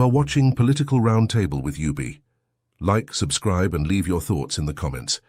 Are watching Political Roundtable with UB. Like, subscribe, and leave your thoughts in the comments.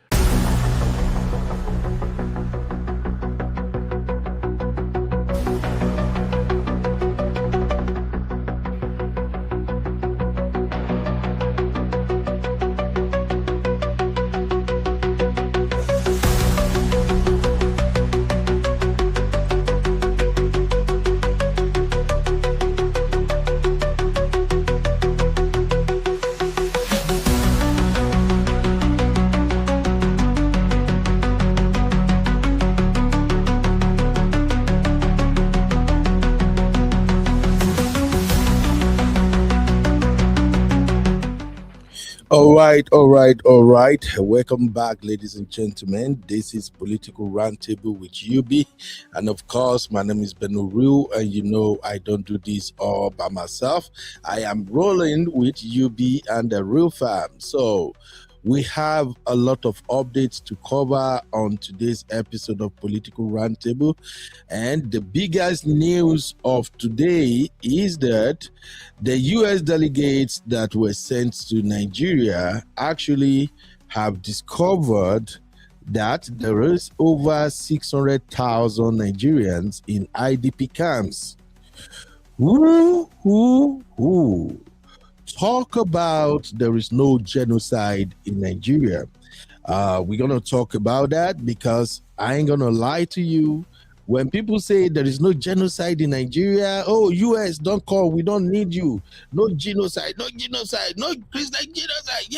All right. Welcome back, ladies and gentlemen. This is Political Roundtable with UB. And of course, my name is Benuru, and you know I don't do this all by myself. I am rolling with UB and the Real Fam. So we have a lot of updates to cover on today's episode of Political Roundtable. And the biggest news of today is that the US delegates that were sent to Nigeria actually have discovered that there is over 600,000 Nigerians in IDP camps. Talk about there is no genocide in Nigeria. We're going to talk about that because I ain't going to lie to you. When people say there is no genocide in Nigeria, oh, US, don't call, we don't need you. No genocide, no Christian genocide.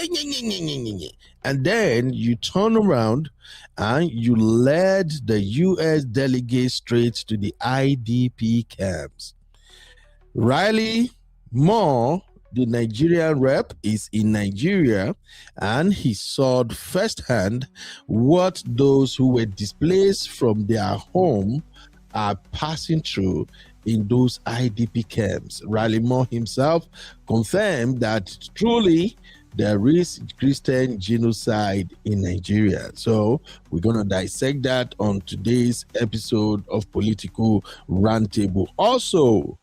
And then you turn around and you led the US delegates straight to the IDP camps. Riley Moore, the Nigerian rep, is in Nigeria, and he saw firsthand what those who were displaced from their home are passing through in those IDP camps. Riley Moore himself confirmed that truly there is Christian genocide in Nigeria. So we're going to dissect that on today's episode of Political Roundtable. Also,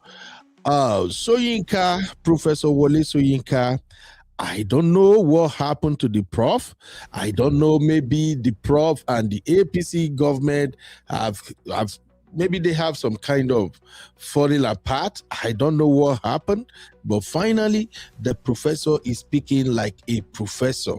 Soyinka, Professor Wole Soyinka, I don't know what happened to the prof. I don't know, maybe the prof and the APC government have maybe they have some kind of falling apart. I don't know what happened, but finally the professor is speaking like a professor.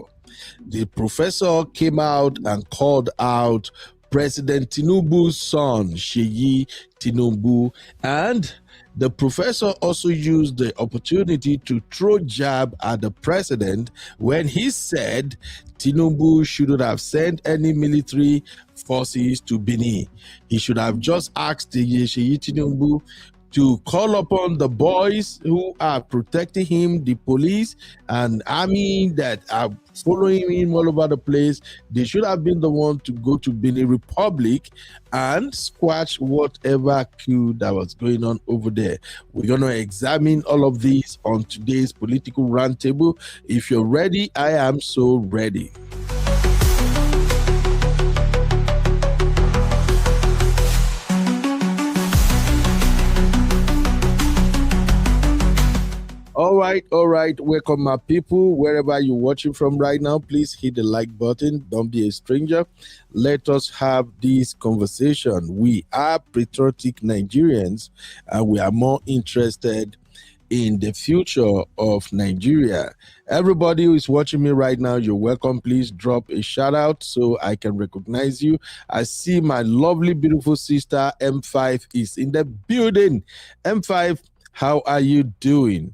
The professor came out and called out President Tinubu's son, Seyi Tinubu, and the professor also used the opportunity to throw jab at the president when he said Tinubu shouldn't have sent any military forces to Benin. He should have just asked Seyi Tinubu to call upon the boys who are protecting him, the police and army that are following him all over the place. They should have been the one to go to Benin Republic and squash whatever coup that was going on over there. We're going to examine all of these on today's Political Roundtable. If you're ready, I am so ready. All right. Welcome, my people. Wherever you're watching from right now, please hit the like button. Don't be a stranger. Let us have this conversation. We are patriotic Nigerians, and we are more interested in the future of Nigeria. Everybody who is watching me right now, you're welcome. Please drop a shout out so I can recognize you. I see my lovely, beautiful sister M5 is in the building. M5, how are you doing?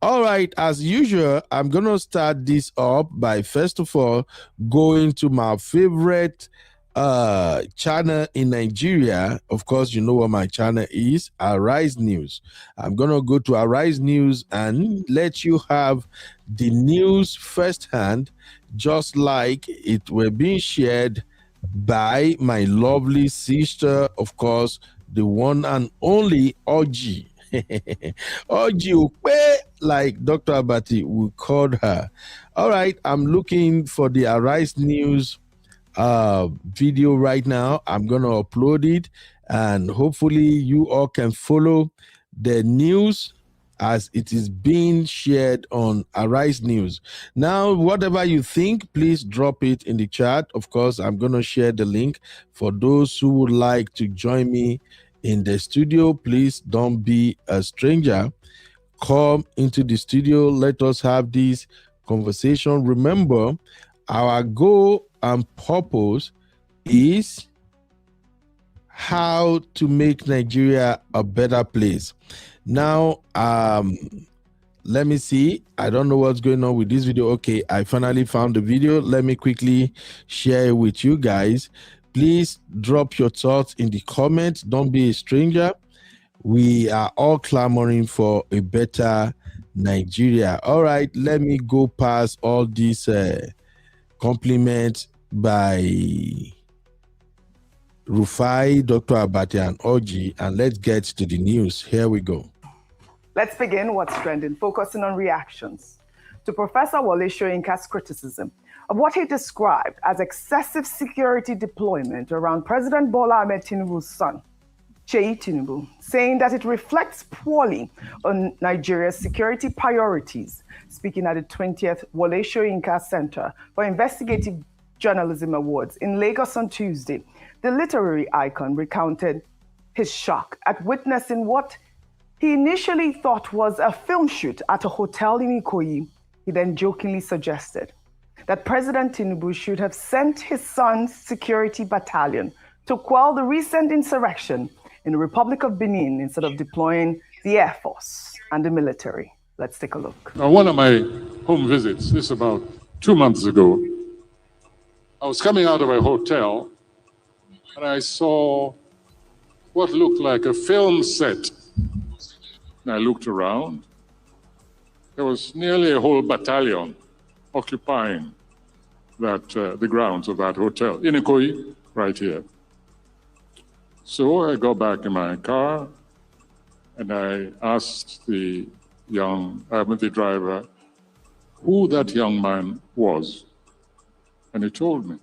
All right, as usual, I'm going to start this up by, first of all, going to my favorite channel in Nigeria. Of course, you know what my channel is, Arise News. I'm going to go to Arise News and let you have the news firsthand, just like it were being shared by my lovely sister, of course, the one and only OG. OG, like Dr. Abati, we called her. All right, I'm looking for the Arise News video right now. I'm going to upload it, and hopefully you all can follow the news as it is being shared on Arise News. Now, whatever you think, please drop it in the chat. Of course, I'm going to share the link for those who would like to join me in the studio. Please don't be a stranger. Come into the studio. Let us have this conversation. Remember, our goal and purpose is how to make Nigeria a better place. Now, let me see. I don't know what's going on with this video. Okay, I finally found the video. Let me quickly share it with you guys. Please drop your thoughts in the comments. Don't be a stranger. We are all clamoring for a better Nigeria. All right, let me go past all these compliments by Rufai, Dr. Abati, and Oji, and let's get to the news. Here we go. Let's begin what's trending, focusing on reactions to Professor Wole Soyinka's criticism of what he described as excessive security deployment around President Bola Ahmed Tinubu's son, Seyi Tinubu, saying that it reflects poorly on Nigeria's security priorities. Speaking at the 20th Wole Soyinka Center for Investigative Journalism Awards in Lagos on Tuesday, the literary icon recounted his shock at witnessing what he initially thought was a film shoot at a hotel in Ikoyi. He then jokingly suggested that President Tinubu should have sent his son's security battalion to quell the recent insurrection in the Republic of Benin instead of deploying the Air Force and the military. Let's take a look. On one of my home visits, this about 2 months ago, I was coming out of a hotel and I saw what looked like a film set. And I looked around. There was nearly a whole battalion occupying the grounds of that hotel in Ikoyi, right here. So I got back in my car and I asked the driver who that young man was. And he told me.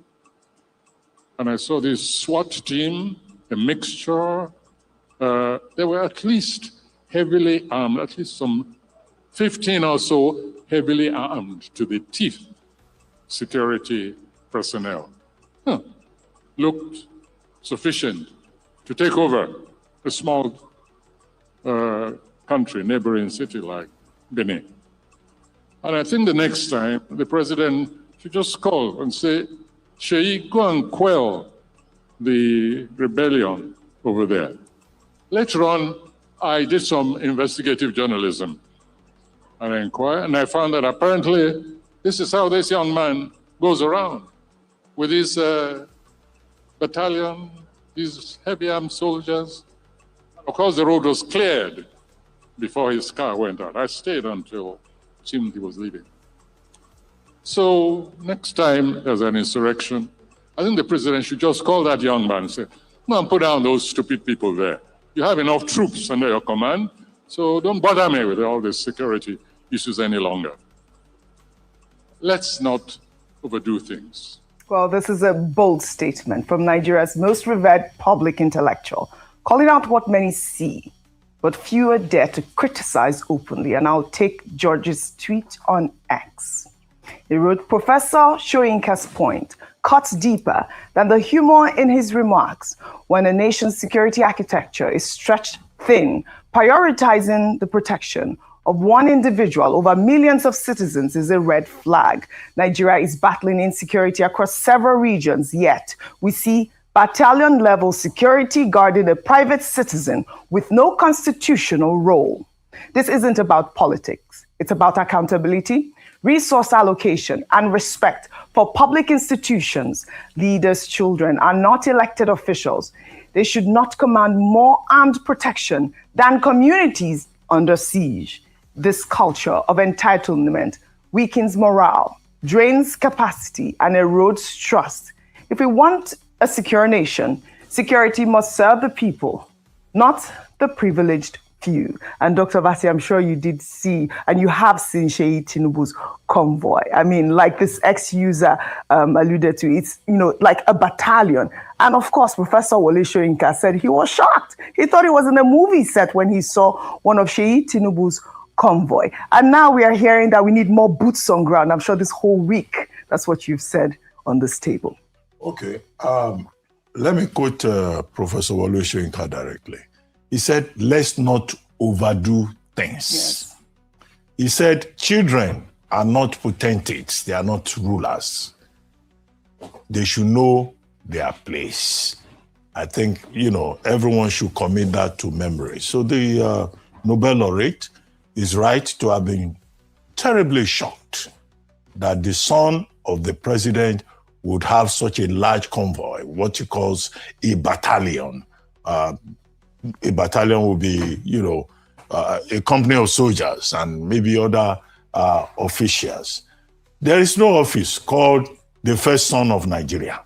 And I saw this SWAT team, a mixture. There were at least heavily armed, at least some 15 or so heavily armed to the teeth security personnel. Looked sufficient to take over a small country, neighboring city like Benin. And I think the next time the president should just call and say, Seyi, go and quell the rebellion over there. Later on, I did some investigative journalism. And I inquired, and I found that apparently this is how this young man goes around with his battalion, these heavy armed soldiers. Of course, the road was cleared before his car went out. I stayed until it seemed he was leaving. So next time there's an insurrection, I think the president should just call that young man and say, "Come on, put down those stupid people there. You have enough troops under your command, so don't bother me with all these security issues any longer." Let's not overdo things. Well, this is a bold statement from Nigeria's most revered public intellectual, calling out what many see, but fewer dare to criticize openly. And I'll take George's tweet on X. He wrote, Professor Soyinka's point cuts deeper than the humor in his remarks. When a nation's security architecture is stretched thin, prioritizing the protection of one individual over millions of citizens is a red flag. Nigeria is battling insecurity across several regions, yet we see battalion-level security guarding a private citizen with no constitutional role. This isn't about politics. It's about accountability, resource allocation, and respect for public institutions. Leaders' children are not elected officials. They should not command more armed protection than communities under siege. This culture of entitlement weakens morale, drains capacity, and erodes trust. If we want a secure nation, security must serve the people, not the privileged few. And Dr. Vasi, I'm sure you did see, and you have seen Seyi Tinubu's convoy. I mean, like this ex-user alluded to, it's, like a battalion. And of course, Professor Wole Soyinka said he was shocked. He thought he was in a movie set when he saw one of Seyi Tinubu's convoy. And now we are hearing that we need more boots on ground. I'm sure this whole week, that's what you've said on this table. Okay. Let me quote Professor Wole Soyinka directly. He said, let's not overdo things. Yes. He said, children are not potentates. They are not rulers. They should know their place. I think, everyone should commit that to memory. So the Nobel laureate is right to have been terribly shocked that the son of the president would have such a large convoy, what he calls a battalion. A battalion will be, a company of soldiers and maybe other officials. There is no office called the first son of Nigeria.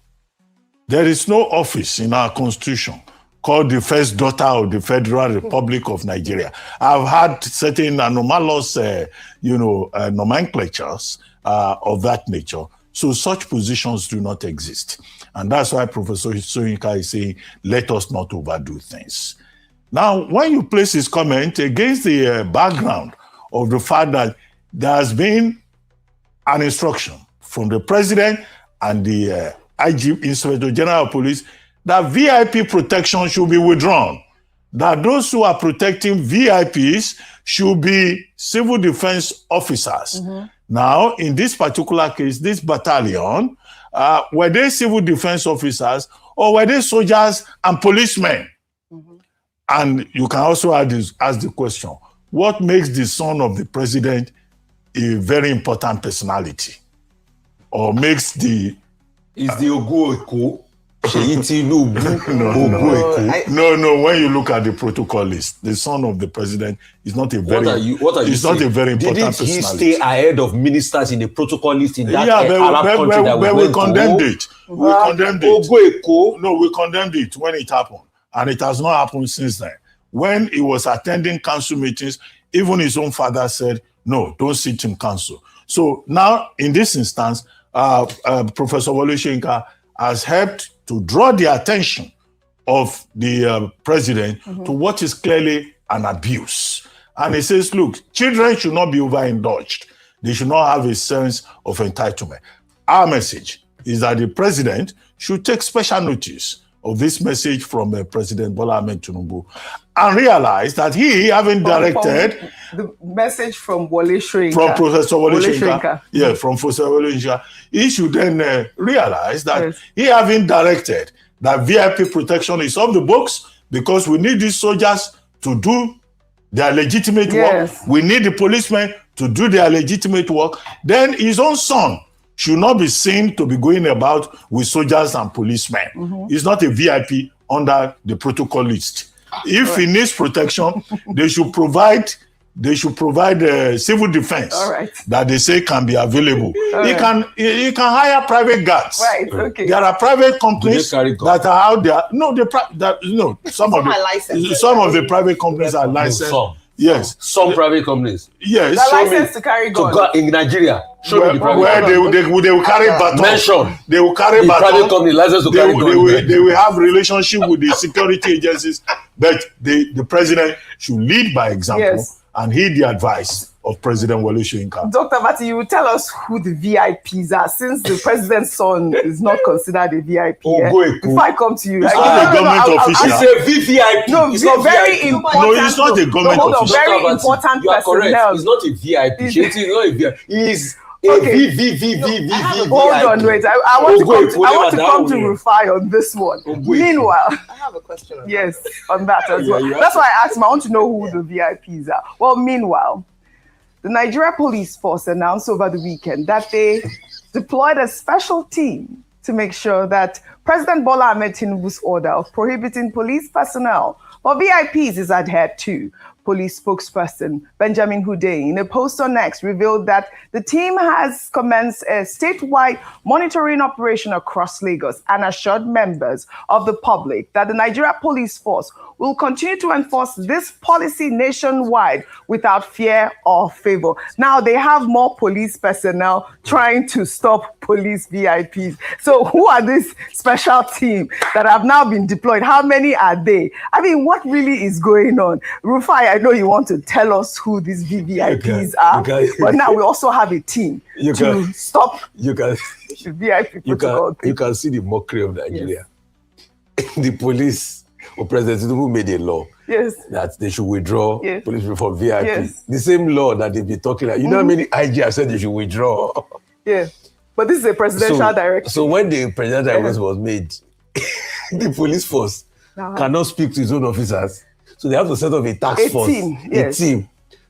There is no office in our constitution called the first daughter of the Federal Republic of Nigeria. I've had certain anomalous, nomenclatures of that nature. So such positions do not exist. And that's why Professor Soyinka is saying, let us not overdo things. Now, when you place his comment against the background of the fact that there has been an instruction from the president and the IG, Inspector General of Police, that VIP protection should be withdrawn, that those who are protecting VIPs should be civil defense officers. Mm-hmm. Now, in this particular case, this battalion, were they civil defense officers or were they soldiers and policemen? Mm-hmm. And you can also ask the question, what makes the son of the president a very important personality? Or makes the... Is the Ogo No, when you look at the protocol list, the son of the president is not a very... What are you not a very important personality. Didn't he stay ahead of ministers in the protocol list in that Arab country that we condemned it. We condemned it. No, we condemned it when it happened. And it has not happened since then. When he was attending council meetings, even his own father said, no, don't sit in council. So now, in this instance, Professor Wole Soyinka has helped to draw the attention of the president to what is clearly an abuse. And he says, look, children should not be overindulged. They should not have a sense of entitlement. Our message is that the president should take special notice of this message from President Bola Ahmed Tinubu and realize that he, having directed... The message from Wole Soyinka. From Professor Wole Soyinka. Yeah, from Professor Wole Soyinka. He should then realize that he, having directed that VIP protection is off the books because we need these soldiers to do their legitimate work. We need the policemen to do their legitimate work. Then his own son should not be seen to be going about with soldiers and policemen. He's not a VIP under the protocol list. If he needs protection, they should provide civil defense that they say can be available. He can hire private guards. Right. Okay. There are private companies that are out there. No, some of the private companies are licensed. Yes. Some private companies. Yes. They're licensed to carry guns. In Nigeria. Show me the private where they will carry baton. Mention. They will carry baton. Private company licensed to carry guns. They will have relationship with the security agencies. But the president should lead by example and heed the advice of President Wole Soyinka. Dr. Mati, you will tell us who the VIPs are, since the president's son is not considered a VIP. If I come to you, it's not a government official. It's a VVIP. No, it's not very important. No, it's not a government official. Very important you are correct. personnel. He's not a VIP. He's not a VIP. He's a Hold on, wait. I want to come to Rufai on this one. Meanwhile, I have a question. Yes, on that as well. That's why I asked him. I want to know who the VIPs are. Well, meanwhile, the Nigeria Police Force announced over the weekend that they deployed a special team to make sure that President Bola Ahmed Tinubu's order of prohibiting police personnel or VIPs is adhered to. Police spokesperson Benjamin Hundeyin, in a post on X, revealed that the team has commenced a statewide monitoring operation across Lagos and assured members of the public that the Nigeria Police Force will continue to enforce this policy nationwide without fear or favor. Now, they have more police personnel trying to stop police VIPs. So who are this special team that have now been deployed? How many are they? I mean, what really is going on? Rufai, I know you want to tell us who these VVIPs are, but now we also have a team to stop the VIP protocol. You can see the mockery of Nigeria. Yes. The police or President Tinubu made a law that they should withdraw police from VIP. Yes. The same law that they've been talking about. You know how many IG have said they should withdraw? Yeah. But this is a presidential directive. So when the presidential directive was made, the police force cannot speak to his own officers. So they have to set up a task force, a team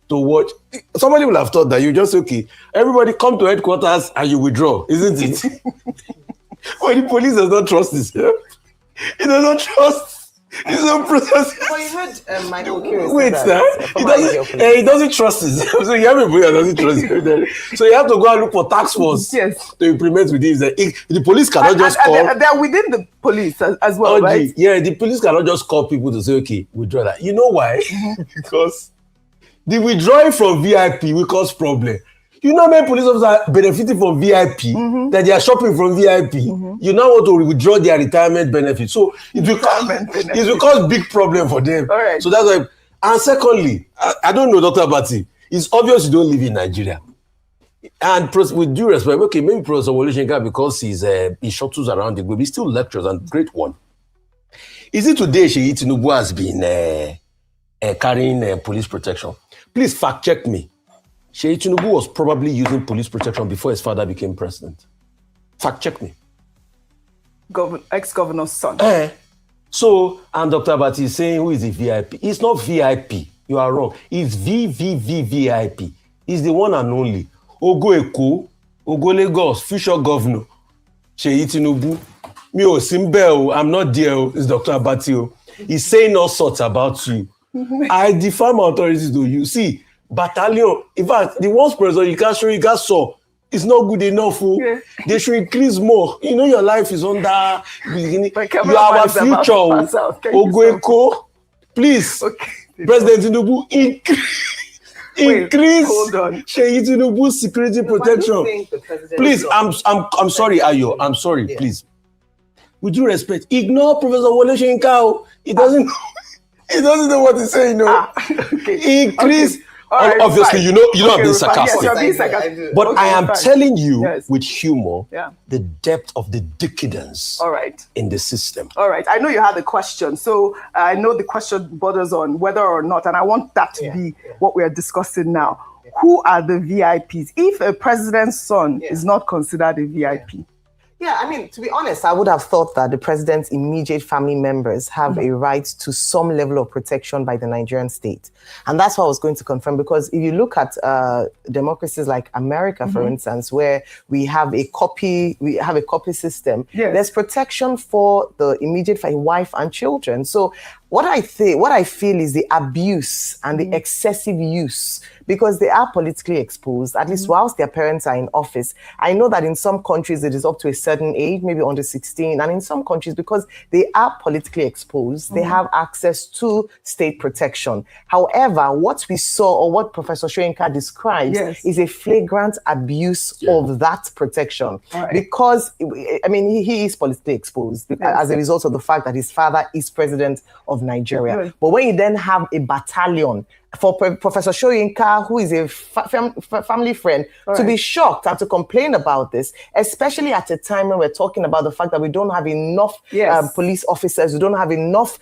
to watch. Somebody will have thought that you just, okay, everybody come to headquarters and you withdraw, isn't it? But the police does not trust this. Yeah? He does not trust his own process. But you heard Michael Kiri. Wait, sir. He doesn't trust it. So you have a boy that doesn't trust it. So you have to go and look for task force to implement with this. The police cannot just call. They're within the police as well, right? Yeah, the police cannot just call people to say, okay, withdraw that. You know why? Because the withdrawing from VIP will cause problem. You know, many police officers are benefiting from VIP, that they are shopping from VIP. You now want to withdraw their retirement benefit. So it will cause big problem for them. All right. So that's why. And secondly, I don't know, Dr. Abati, it's obvious you don't live in Nigeria. And with due respect, okay, maybe Professor Wole Soyinka, because he shuttles around the globe, he still lectures, and great one. Is it today Seyi Tinubu has been carrying police protection? Please fact check me. Seyi Tinubu was probably using police protection before his father became president. Fact check me. Ex-governor's son. So, and Dr. Abati is saying, who is the VIP? It's not VIP. You are wrong. It's VVVVIP. He's the one and only. Ogo Eko, Ogo Lagos, future governor, Seyi Tinubu. Me o Simbe, I'm not there. It's Dr. Abati. He's saying all sorts about you. I defy my authorities to you. See, battalion, in fact, the worst person you can show, you guys saw, it's not good enough. They should increase more. You know, your life is under beginning. You are our future. Ogoeko, please, President Tinubu, increase Seyi Tinubu's security protection. Please, I'm sorry, Ayo. I'm sorry, please. With due respect, ignore Professor Wole Soyinka. He doesn't know what he's saying. Increase. Right, obviously, you know I'm being sarcastic. Yes, being sarcastic. But I am telling you with humor the depth of the decadence in the system. All right. I know you had a question. So I know the question borders on whether or not, and I want that to be what we are discussing now. Who are the VIPs? If a president's son is not considered a VIP? Yeah, I mean, to be honest, I would have thought that the president's immediate family members have a right to some level of protection by the Nigerian state. And that's what I was going to confirm, because if you look at democracies like America, for instance, where we have a copy system, there's protection for the immediate wife and children. So what I feel is the abuse and the excessive use, because they are politically exposed, at least whilst their parents are in office. I know that in some countries it is up to a certain age, maybe under 16, and in some countries, because they are politically exposed, they have access to state protection. However, what we saw, or what Professor Soyinka describes, is a flagrant abuse of that protection. Because, I mean, he is politically exposed as a result of the fact that his father is president of Nigeria. But when you then have a battalion for Professor Soyinka, who is a family friend, to be shocked and to complain about this, especially at a time when we're talking about the fact that we don't have enough police officers, we don't have enough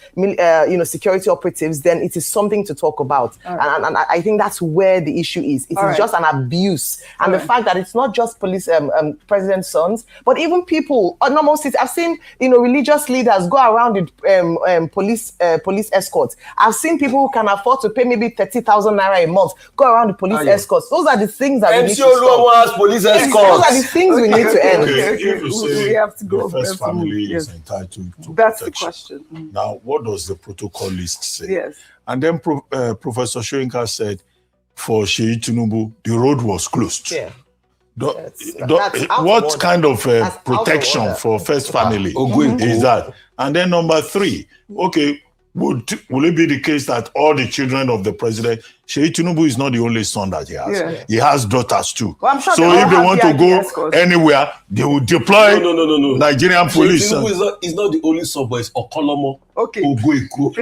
security operatives, then it is something to talk about. And I think that's where the issue is. It is just an abuse. And the fact that it's not just police president's sons, but even people, normal citizens. I've seen religious leaders go around with police escorts. I've seen people who can afford to pay maybe 30,000 naira a month, go around the police escorts. Those are the things that we need to stop. Police escorts. Those are the things we need to end. If you say we have to go. the first family is entitled to That's protection. the question. Now, what does the protocol list say? Yes. And then Professor Soyinka said, for Seyi Tinubu, the road was closed. Yeah. What kind of protection for first family is that? And then number 3, okay, will it be the case that all the children of the president Sheikh Tinubu is not the only son that he has. Yeah. He has daughters too. Well, I'm sure so they if they all want have to go escorts. anywhere, they will deploy No. Nigerian police. Tinubu is not the only son, but it's Okolomo. Okay. Ogoeko.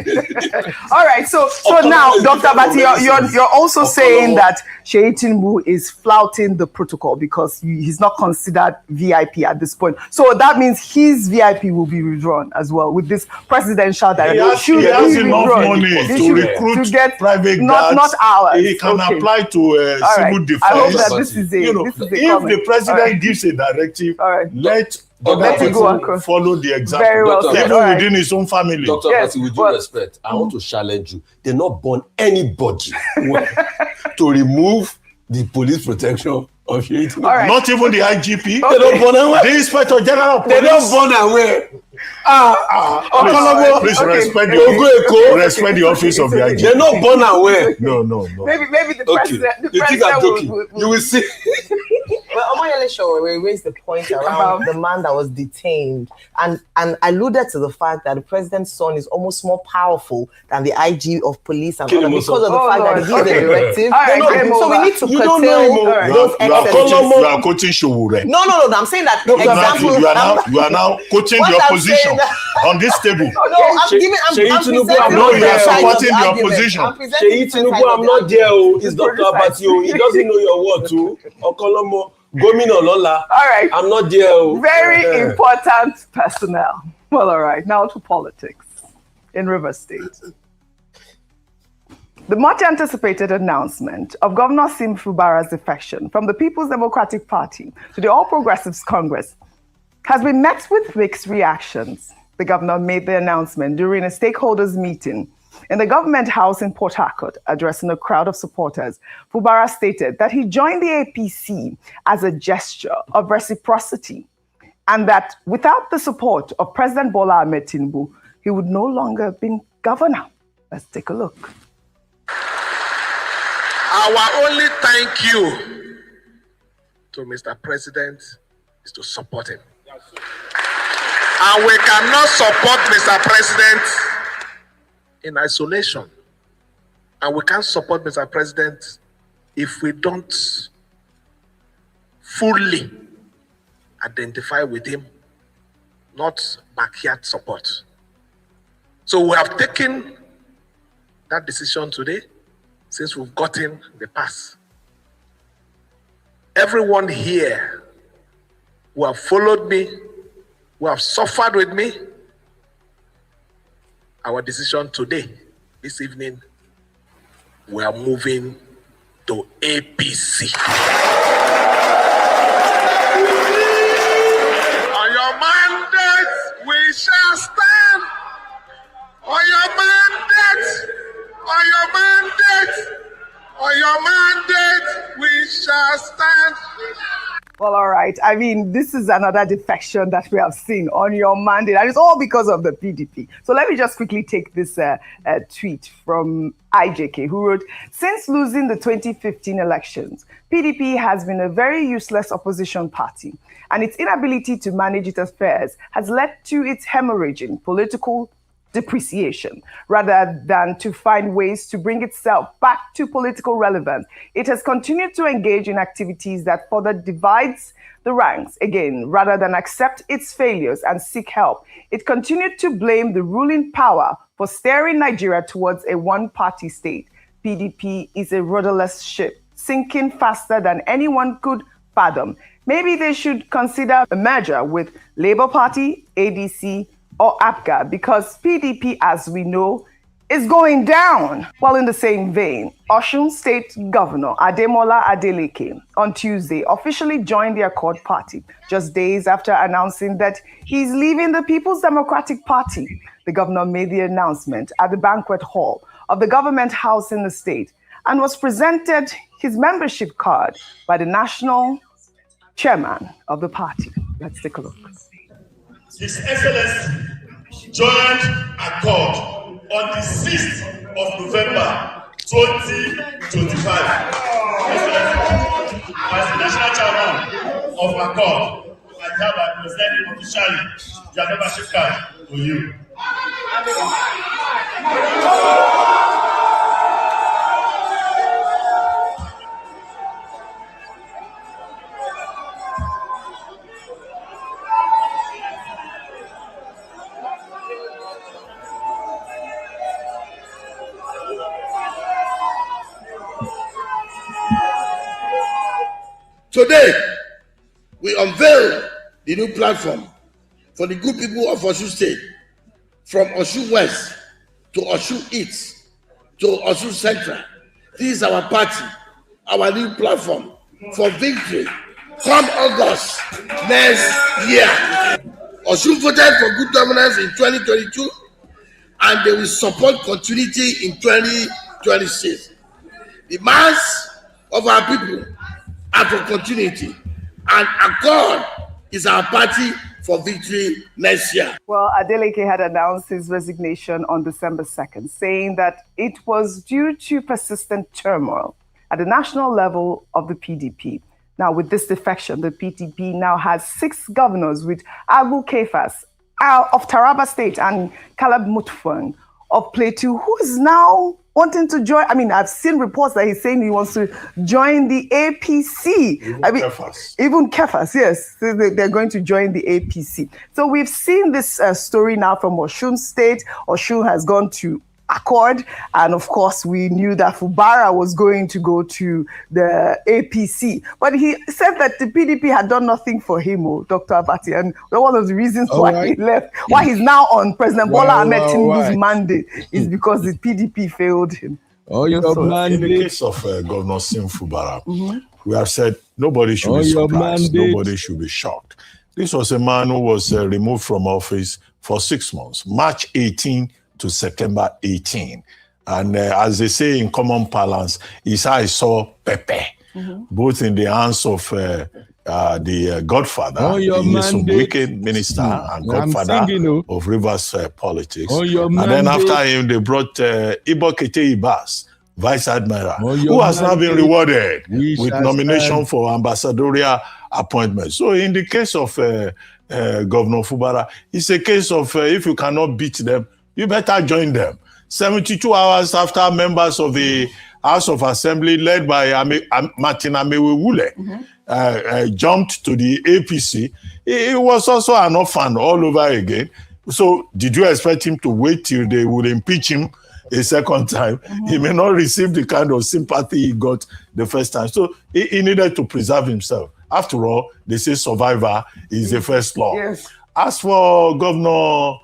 All right. So now, Dr. Bati, you're also saying that Sheikh Tinubu is flouting the protocol because he's not considered VIP at this point. So that means his VIP will be withdrawn as well with this presidential directive. He has enough money to recruit private guards. Not ours. He can apply to civil defense. I hope that this is a if the president gives a directive, let other people follow the example. Very well said. Even within his own family. Dr. Bati, with due respect, I want to challenge you. They not born anybody to remove the police protection of Sheikh Tinubu. Not even the IGP. They don't born away. The Inspector General of Police. They don't born away. Please respect the office of the IGP. They're not born away. No. Maybe the president You will see. Well, Omoyele Show raised the point around the man that was detained and alluded to the fact that the president's son is almost more powerful than the IG of police and all because of the fact that he gave the directive. So we need to curtail those excesses. You are quoting Showore. No. I'm saying that example. You are now quoting the opposition on this table. No, I'm presenting you are supporting the opposition. Sheikh Tinubu, I'm not there. It's Dr. Abati. He doesn't know your word too. Okolomo. Gomino Lola. All right. I'm not there. Very important personnel. Well, all right. Now to politics in Rivers State. The much anticipated announcement of Governor Sim Fubara's defection from the People's Democratic Party to the All Progressives Congress has been met with mixed reactions. The governor made the announcement during a stakeholders meeting in the government house in Port Harcourt. Addressing a crowd of supporters, Fubara stated that he joined the APC as a gesture of reciprocity and that without the support of President Bola Ahmed Tinubu, he would no longer have been governor. Let's take a look. Our only thank you to Mr. President is to support him. And we cannot support Mr. President in isolation. And we can't support Mr. President if we don't fully identify with him, not backyard support. So we have taken that decision today since we've gotten the pass. Everyone here who have followed me, who have suffered with me, our decision today, this evening, we are moving to APC. On your mandate, we shall stand. On your mandate, on your mandate, on your mandate, we shall stand. Well, all right. I mean, this is another defection that we have seen on your mandate, and it's all because of the PDP. So let me just quickly take this tweet from IJK, who wrote, "Since losing the 2015 elections, PDP has been a very useless opposition party, and its inability to manage its affairs has led to its hemorrhaging political depreciation. Rather than to find ways to bring itself back to political relevance, it has continued to engage in activities that further divides the ranks. Again, rather than accept its failures and seek help, it continued to blame the ruling power for steering Nigeria towards a one-party state. PDP is a rudderless ship, sinking faster than anyone could fathom. Maybe they should consider a merger with Labour Party, ADC, or APGA, because PDP, as we know, is going down. While in the same vein, Osun State Governor Ademola Adeleke on Tuesday officially joined the Accord Party, just days after announcing that he's leaving the People's Democratic Party. The governor made the announcement at the banquet hall of the government house in the state and was presented his membership card by the national chairman of the party. Let's take a look. His Excellency joined Accord on the 6th of November 2025. As the national chairman of Accord, I hereby present officially your membership card to you. Today, we unveil the new platform for the good people of Osun State, from Osun West to Osun East to Osun Central. This is our party, our new platform for victory come August next year. Osun voted for good governance in 2022, and they will support continuity in 2026. The mass of our people are for continuity, and Accord is our party for victory next year. Well, Delegate had announced his resignation on December 2nd, saying that it was due to persistent turmoil at the national level of the PDP. Now, with this defection, the PDP now has 6 governors, with Abu Kefas of Taraba State and Caleb Mutfwang of Plateau, who is now wanting to join. I mean, I've seen reports that he's saying he wants to join the APC. Even Kefas, yes. They're going to join the APC. So we've seen this story now from Osun State. Osun has gone to Accord, and of course we knew that Fubara was going to go to the APC, but he said that the PDP had done nothing for him, Dr. Abati, and one of the reasons why he left, why he's now on President Bola Ahmed Tinubu's mandate, is because the PDP failed him. In the case of Governor Sim Fubara, we have said nobody should be surprised, nobody should be shocked. This was a man who was removed from office for 6 months, March 18 to September 18. And as they say in common parlance, his eyes saw Pepe, both in the hands of the godfather, the wicked minister and godfather of Rivers politics. And then after him, they brought Ibokete Ibas, Vice Admiral, who has now been rewarded with nomination for ambassadorial appointment. So in the case of Governor Fubara, it's a case of if you cannot beat them, you better join them. 72 hours after members of the House of Assembly, led by Martin Amewewule, jumped to the APC, it was also an orphan all over again. So did you expect him to wait till they would impeach him a second time? He may not receive the kind of sympathy he got the first time. So he needed to preserve himself. After all, they say survivor is the first law. Yes. As for Governor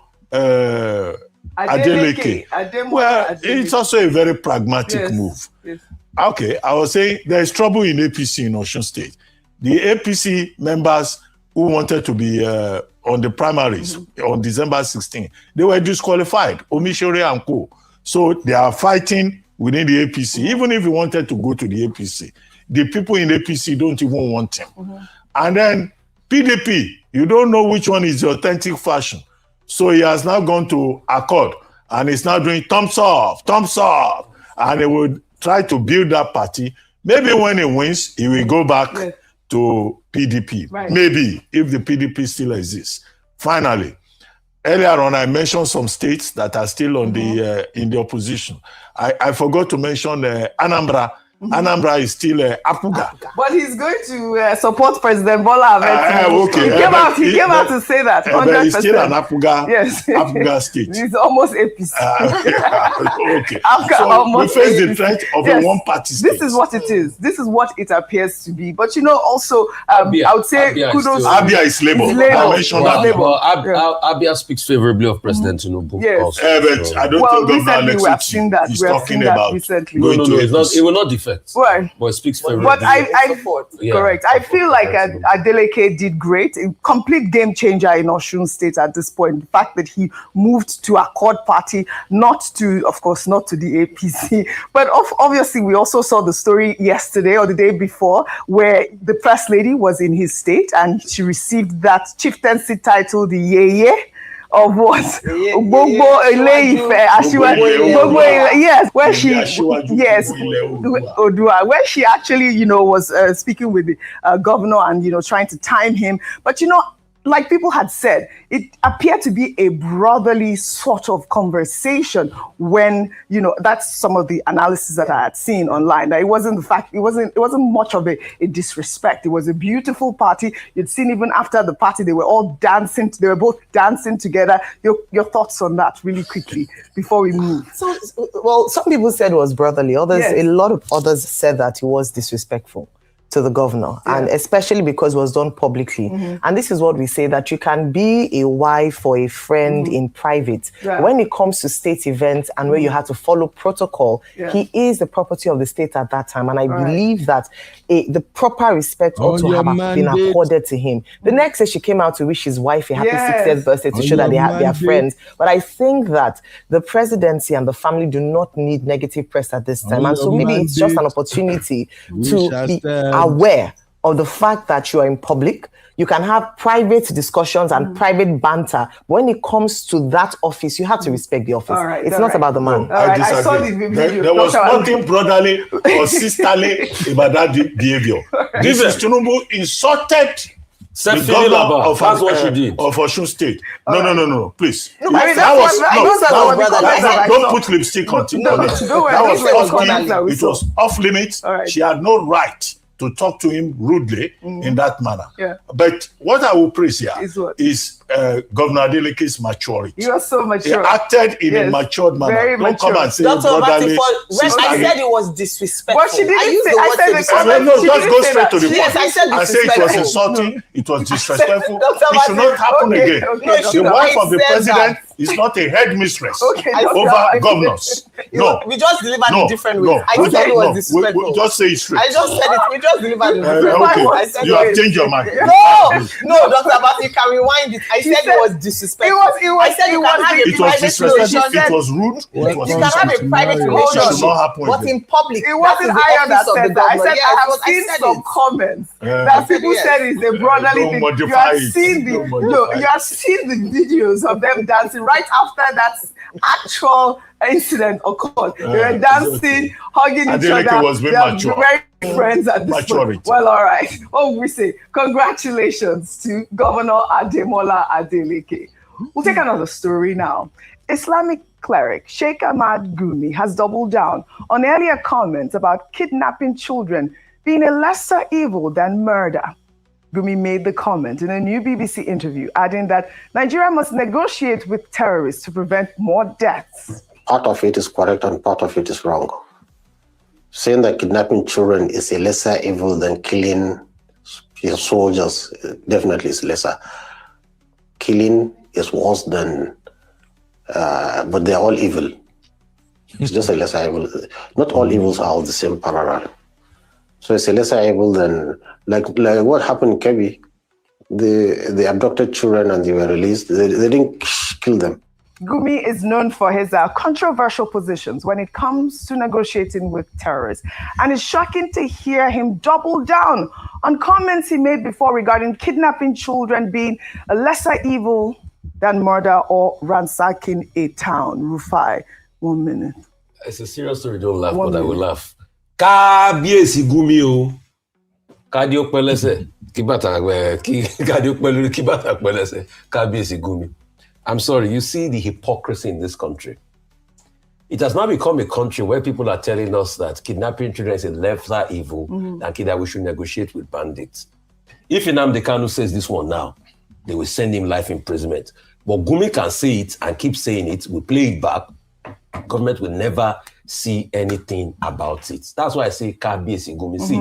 Adeleke, well, it's also a very pragmatic move. Yes. Okay, I was saying there is trouble in APC in Osun State. The APC members who wanted to be on the primaries on December 16, they were disqualified, Omishore and Co. So they are fighting within the APC. Even if he wanted to go to the APC, the people in APC don't even want him. And then PDP, you don't know which one is the authentic fashion. So he has now gone to Accord and is now doing thumbs up, and he will try to build that party. Maybe when he wins, he will go back to PDP. Maybe, if the PDP still exists. Finally, earlier on, I mentioned some states that are still on the in the opposition. I forgot to mention Anambra. Anambra is still Apuga. But he's going to support President Bola Ahmed. Okay. He came out to say that 100%. He's still an Apuga, yes. Apuga state. He's almost APC. Okay. So we face the threat of a one-party state. This is what it is. This is what it appears to be. But you know, also, I would say kudos. Abia is labor. I mentioned that. Abia speaks favorably of President Tinubu. Yes. But I don't think Governor Alexis is talking about recently. No, it's not. It will not defend. Well, but it speaks favorably. But correct. I feel like Adeleke did great. A complete game changer in Osun State at this point. The fact that he moved to Accord Party, not to, of course, not to the APC. But obviously, we also saw the story yesterday or the day before where the First Lady was in his state and she received that chieftaincy title, the Yeye. Of what? Yes, where she Odua, where she actually, was speaking with the governor and trying to time him. But like people had said, it appeared to be a brotherly sort of conversation when, that's some of the analysis that I had seen online. That it wasn't much of a disrespect. It was a beautiful party. You'd seen even after the party, they were all dancing. They were both dancing together. Your thoughts on that really quickly before we move. So, well, some people said it was brotherly. A lot of others said that it was disrespectful. to the governor, and especially because it was done publicly. And this is what we say, that you can be a wife or a friend in private. When it comes to state events and where you have to follow protocol, he is the property of the state at that time. And I believe that the proper respect ought to have been accorded to him. The next day she came out to wish his wife a happy 60th birthday to show that they are friends. But I think that the presidency and the family do not need negative press at this time. And so maybe it's just an opportunity to be aware of the fact that you are in public. You can have private discussions and private banter. When it comes to that office, you have to respect the office. It's not about the man. I disagree. I saw the video. There was nothing brotherly or sisterly about that behavior. This is Tinubu insulted the governor of Osun State. No, please. Don't put lipstick on it. It was off limits. She had no right to talk to him rudely in that manner. But what I will praise here is Governor Delegate's maturity. You are so mature. He acted in a matured manner. Very Don't mature. come and say Dr. brotherly. When I said it was disrespectful. But she didn't say, No, just go straight to the point. Yes, I said I say it was insulting, it was disrespectful. It should not happen again. The wife of the president is not a headmistress over governors. No. We just delivered in different ways. I said it was disrespectful. We just say it straight. I just said it. We just delivered in different ways. You have changed your mind. No, Dr. Abati, you can rewind it. I said it was disrespectful. I said you can have a private relationship. It was rude. You can have a private relationship, but in public. It wasn't I understand that. I said I have seen some comments that people said is a brotherly thing. You have seen the videos of them dancing right after that actual incident occurred. They were dancing, hugging each other. They are very friends at this point. Well, all right. What we say? Congratulations to Governor Ademola Adeleke. We'll take another story now. Islamic cleric Sheikh Ahmad Gumi has doubled down on earlier comments about kidnapping children being a lesser evil than murder. Gumi made the comment in a new BBC interview, adding that Nigeria must negotiate with terrorists to prevent more deaths. Part of it is correct and part of it is wrong. Saying that kidnapping children is a lesser evil than killing your soldiers definitely is lesser. Killing is worse than, but they're all evil. It's just a lesser evil. Not all evils are of the same parallel. So it's a lesser evil than, like what happened in Kebbi. They abducted children and they were released. They didn't kill them. Gumi is known for his controversial positions when it comes to negotiating with terrorists. And it's shocking to hear him double down on comments he made before regarding kidnapping children being a lesser evil than murder or ransacking a town. Rufai, 1 minute. It's a serious story, don't laugh, but I will laugh. Kábíyèsí Gumi o. Kádió pẹ́lẹ́sẹ̀, kádió pẹ́lú kíbàtà pẹ́lẹ́sẹ̀, Kábíyèsí Gumi. I'm sorry, you see the hypocrisy in this country. It has now become a country where people are telling us that kidnapping children is a lesser evil than that we should negotiate with bandits. If Nnamdi Kanu says this one now, they will send him life imprisonment. But Gumi can say it and keep saying it, we play it back. Government will never see anything about it. That's why I say Kábíyèsí Gumi. See,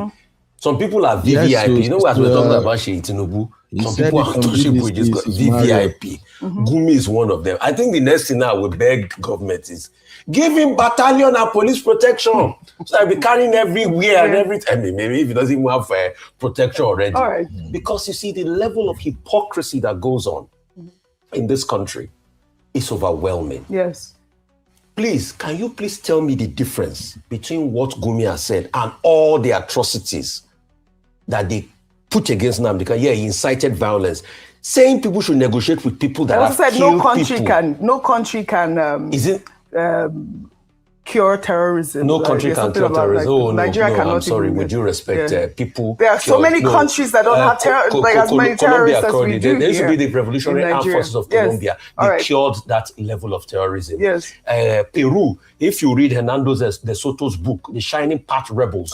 some people are VVIP. Yes, you know what we're talking about, Sheyi Tinubu? Some people are touchable, just VVIP. Gumi is one of them. I think the next thing now we beg government is give him battalion and police protection. So I'll be carrying everywhere and everything. I mean, maybe if he doesn't even have protection already. All right. Because you see, the level of hypocrisy that goes on in this country is overwhelming. Yes. Please, can you please tell me the difference between what Gumi has said and all the atrocities that they put against Nnamdi? Because he incited violence, saying people should negotiate with people that have killed people. No country can. Is it? Cure terrorism. No country can cure terrorism. Like, Nigeria cannot. I'm sorry. With due respect, people. There are so many countries that don't have as many terrorists as we do. There used to be the Revolutionary Armed Forces of Colombia. They cured that level of terrorism. Yes. Peru. If you read Hernando de Soto's book, The Shining Path Rebels,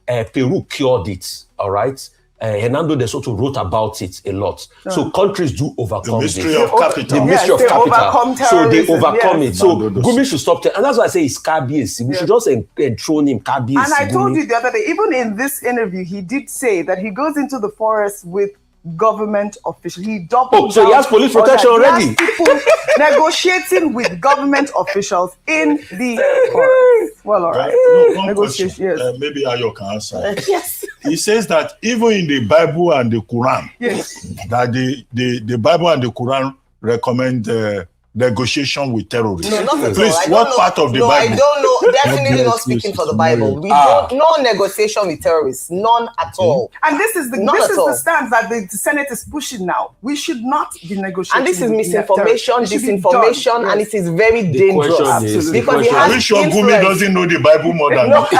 Peru cured it. All right. Hernando de Soto wrote about it a lot. So countries do overcome the mystery this. of capital. The mystery of they capital. overcome So they terrorism, overcome yes. it. So Gumi should stop. And that's why I say it's Kabiesi. We should just enthrone him, Kabiesi. And I told you the other day, even in this interview, he did say that he goes into the forest with government officials. He doubled so he has police protection already. He has people negotiating with government officials in the forest. Well, all right. One Negotiation, question. yes. Maybe Ayo can answer. Yes. He says that even in the Bible and the Quran, Yes. that the Bible and the Quran recommend negotiation with terrorists. No, not at all. Please, I don't what know. part of the No, Bible? I don't know. Definitely God not bless speaking you, for the Sister Bible. Mary. We don't, no negotiation with terrorists. None at all. And this is Not at all. the stance that the Senate is pushing now. We should not be negotiating. And this is with misinformation, terrorists. It should be disinformation, done. and Yes. it is very dangerous. Absolutely. Because he Are has you sure Gumi influence. doesn't know the Bible more than No, me?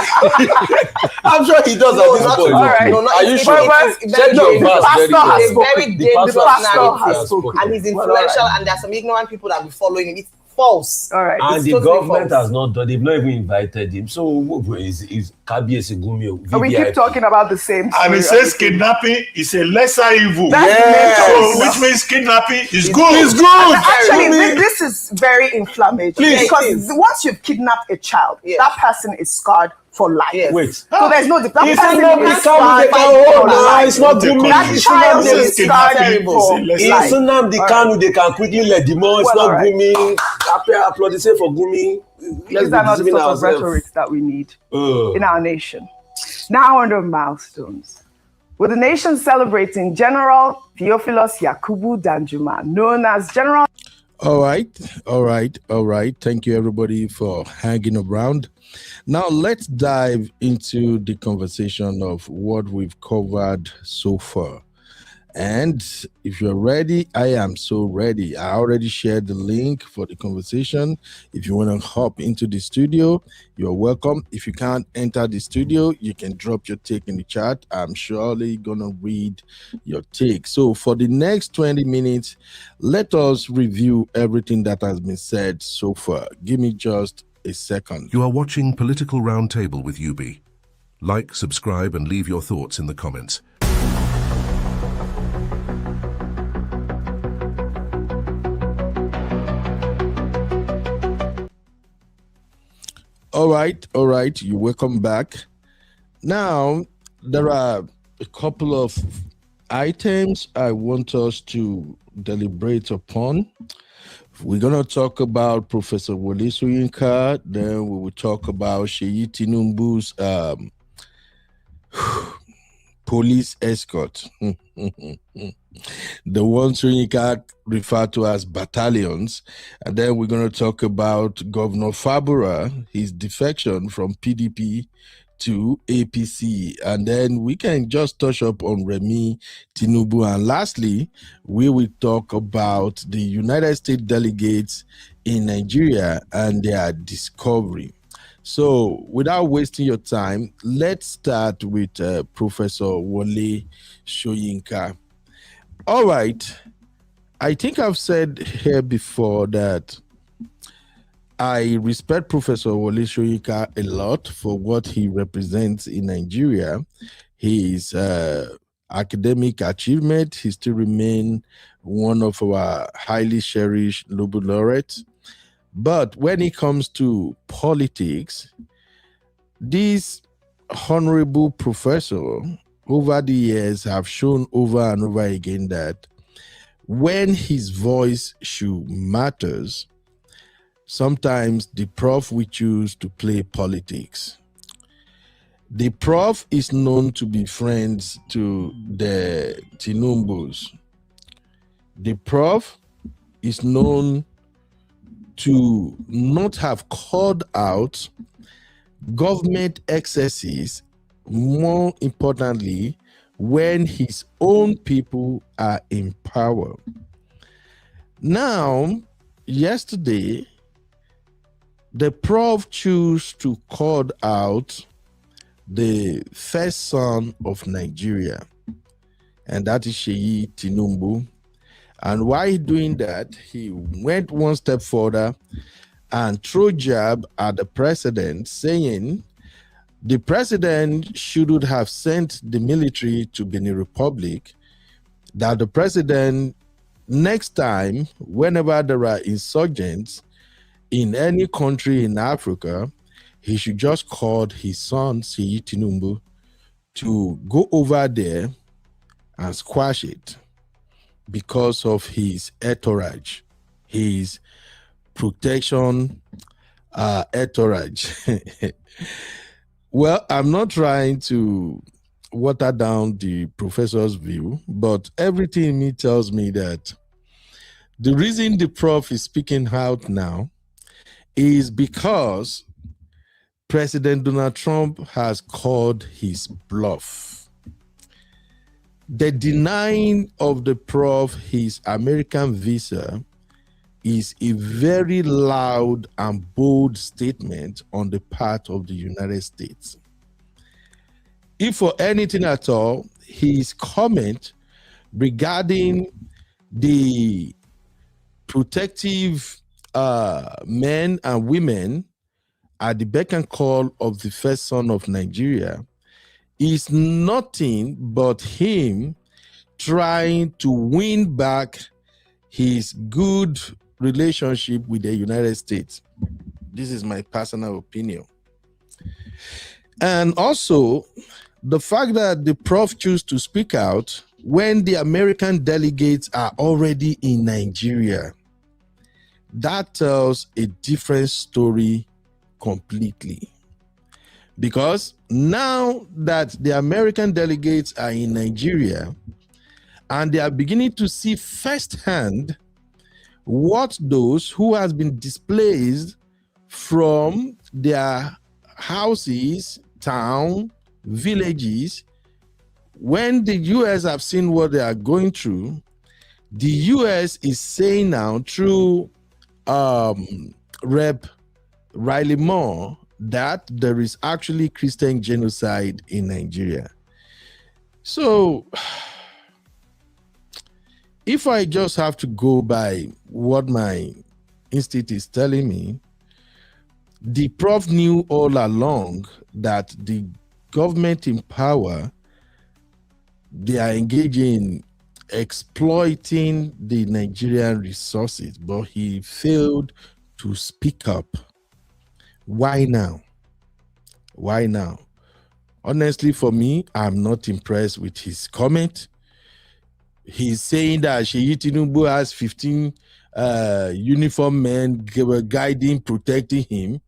I'm sure he does No, at this not point. all right. No, not Are you it's- sure? it's Check very your dangerous. verse very Pastor has It's well. a very spoken. dangerous The pastor narrative. has spoken. And he's Well, influential, all right. and there are some ignorant people that will be following him. It's false. All right. And It's the totally government false. has not done. They've not even invited him. So is Kabiesi Gumi And we keep talking about the same story. And he says kidnapping is a lesser evil. That's Yes. the main So, which means kidnapping is good. It's good. Actually, Gumi. this is very inflammatory. Please. Because once you've kidnapped a child, Yes. that person is scarred for life. Yes. Wait. So there's no that It's person not is the scarred Kanu they for can hold. life. It's not Don't Gumi. That take child This is is scarred kidnapping. for It's a It's life. Nnamdi All Kanu, they can quickly let the more. It's Well, not all right. Gumi. Applaud the say for Gumi. These are not the sort of rhetoric that we need in our nation. Now under milestones. With the nation celebrating General Theophilus Yakubu Danjuma, known as General... All right. Thank you, everybody, for hanging around. Now, let's dive into the conversation of what we've covered so far. And if you're ready, I am so ready. I already shared the link for the conversation. If you want to hop into the studio, you're welcome. If you can't enter the studio, you can drop your take in the chat. I'm surely going to read your take. So for the next 20 minutes, let us review everything that has been said so far. Give me just a second. You are watching Political Roundtable with UB. Like, subscribe, and leave your thoughts in the comments. All right. You're welcome back. Now, there are a couple of items I want us to deliberate upon. We're going to talk about Professor Wole Soyinka, then we will talk about Seyi Tinubu's police escort. The ones Soyinka referred to as battalions. And then we're going to talk about Governor Fabura, his defection from PDP to APC. And then we can just touch up on Remi Tinubu. And lastly, we will talk about the United States delegates in Nigeria and their discovery. So without wasting your time, let's start with Professor Wole Soyinka. All right. I think I've said here before that I respect Professor Wole Soyinka a lot for what he represents in Nigeria. His academic achievement, he still remains one of our highly cherished Nobel laureates. But when it comes to politics, this honorable professor over the years have shown over and over again that when his voice should matters, sometimes the prof will choose to play politics. The prof is known to be friends to the Tinumbus. The prof is known to not have called out government excesses, more importantly, when his own people are in power. Now, yesterday, the prof chose to call out the first son of Nigeria, and that is Seyi Tinubu. And while doing that, he went one step further and threw jab at the president, saying The president shouldn't have sent the military to Benin Republic, that the president, next time, whenever there are insurgents in any country in Africa, he should just call his son, Seyi Tinubu, to go over there and squash it because of his entourage, his protection entourage. Well, I'm not trying to water down the professor's view, but everything in me tells me that the reason the prof is speaking out now is because President Donald Trump has called his bluff. The denying of the prof his American visa is a very loud and bold statement on the part of the United States. If for anything at all, his comment regarding the protective men and women at the beck and call of the first son of Nigeria is nothing but him trying to win back his good relationship with the United States. This is my personal opinion. And also, the fact that the prof chose to speak out when the American delegates are already in Nigeria, that tells a different story completely. Because now that the American delegates are in Nigeria and they are beginning to see firsthand what those who has been displaced from their houses, town, villages, when the US have seen what they are going through, the US is saying now through Rep. Riley Moore that there is actually Christian genocide in Nigeria. So if I just have to go by what my instinct is telling me, the prof knew all along that the government in power, they are engaging in exploiting the Nigerian resources, but he failed to speak up. Why now? Why now? Honestly, for me, I'm not impressed with his comment. He's saying that Seyi Tinubu has 15 uniformed men were guiding, protecting him.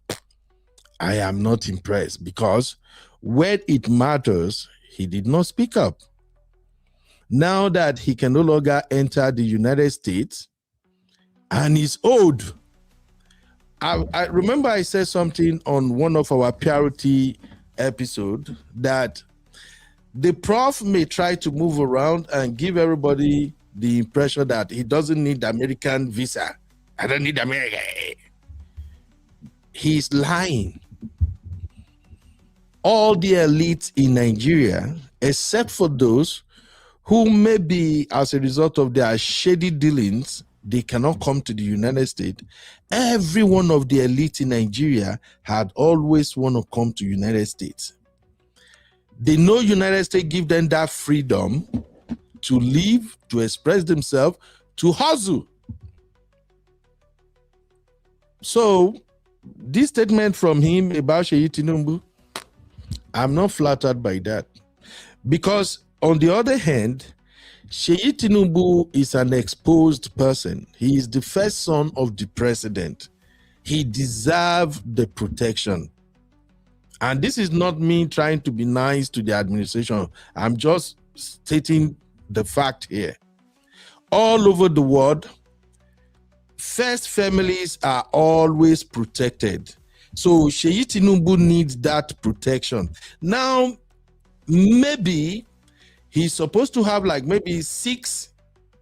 I am not impressed because when it matters, he did not speak up. Now that he can no longer enter the United States and he's old. I remember I said something on one of our priority episodes that the prof may try to move around and give everybody the impression that he doesn't need the American visa. I don't need America. He's lying. All the elites in Nigeria, except for those who maybe as a result of their shady dealings, they cannot come to the United States. Every one of the elite in Nigeria had always want to come to United States. They know United States give them that freedom to live, to express themselves, to hustle. So this statement from him about Seyi Tinubu, I'm not flattered by that. Because on the other hand, Seyi Tinubu is an exposed person. He is the first son of the president. He deserves the protection. And this is not me trying to be nice to the administration. I'm just stating the fact here. All over the world, first families are always protected. So Seyi Tinubu needs that protection. Now, maybe he's supposed to have like maybe 6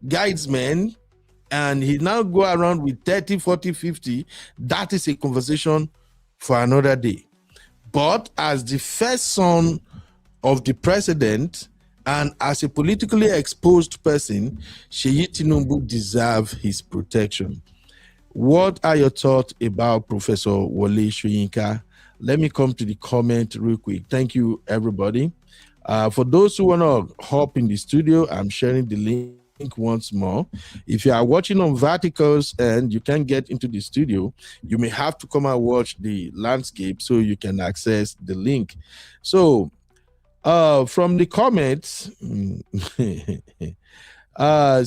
guidesmen and he now go around with 30, 40, 50. That is a conversation for another day. But as the first son of the president and as a politically exposed person, Seyi Tinubu deserves his protection. What are your thoughts about Professor Wole Soyinka Let me come to the comment real quick. Thank you, everybody. For those who want to hop in the studio, I'm sharing the link once more. If you are watching on Verticals and you can't get into the studio, you may have to come and watch the landscape so you can access the link. So, from the comments,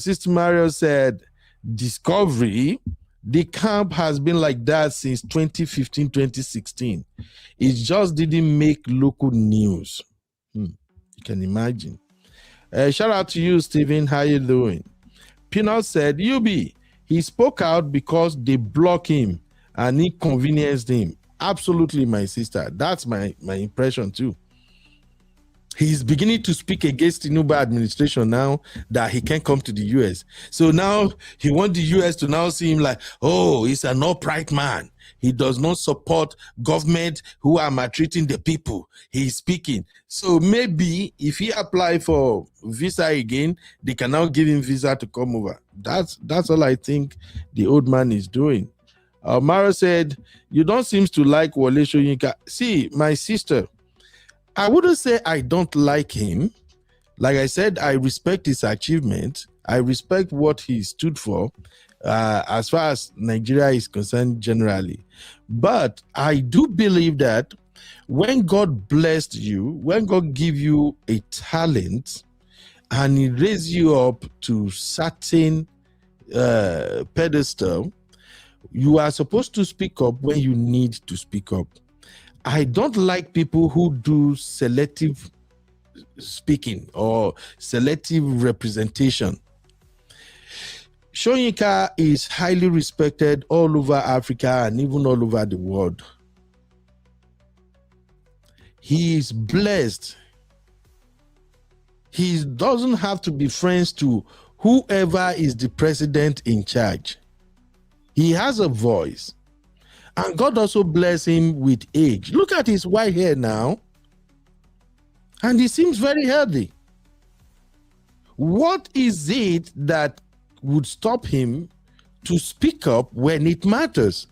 Sister Mario said, Discovery, the camp has been like that since 2015, 2016. It just didn't make local news. You can imagine. Shout out to you, Stephen. How you doing? Peanut said, UB, he spoke out because they blocked him and inconvenienced him. Absolutely, my sister. That's my impression too. He's beginning to speak against the Tinubu administration now that he can't come to the US. So now he wants the US to now see him like, oh, he's an upright man. He does not support government who are maltreating the people. He's speaking. So maybe if he apply for visa again, they can now give him visa to come over. That's all I think the old man is doing. Mara said, you don't seem to like Wole Soyinka. See, my sister, I wouldn't say I don't like him. Like I said, I respect his achievement. I respect what he stood for as far as Nigeria is concerned generally. But I do believe that when God blessed you, when God give you a talent and he raised you up to certain pedestal, you are supposed to speak up when you need to speak up. I don't like people who do selective speaking or selective representation. Soyinka is highly respected all over Africa and even all over the world. He is blessed. He doesn't have to be friends to whoever is the president in charge. He has a voice. And God also blessed him with age. Look at his white hair now. And he seems very healthy. What is it that would stop him to speak up when it matters?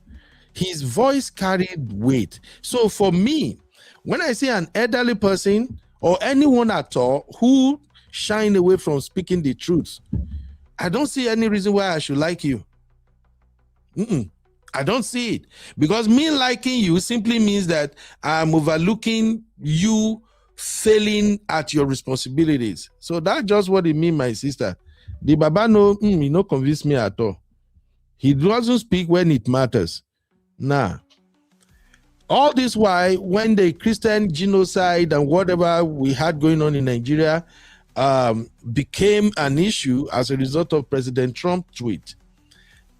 His voice carried weight. So for me, when I see an elderly person or anyone at all who shine away from speaking the truth, I don't see any reason why I should like you. I don't see it, because me liking you simply means that I'm overlooking you failing at your responsibilities. So that's just what it means, my sister. The Baba no, he no convince me at all. He doesn't speak when it matters. Nah. All this why when the Christian genocide and whatever we had going on in Nigeria became an issue as a result of President Trump's tweet.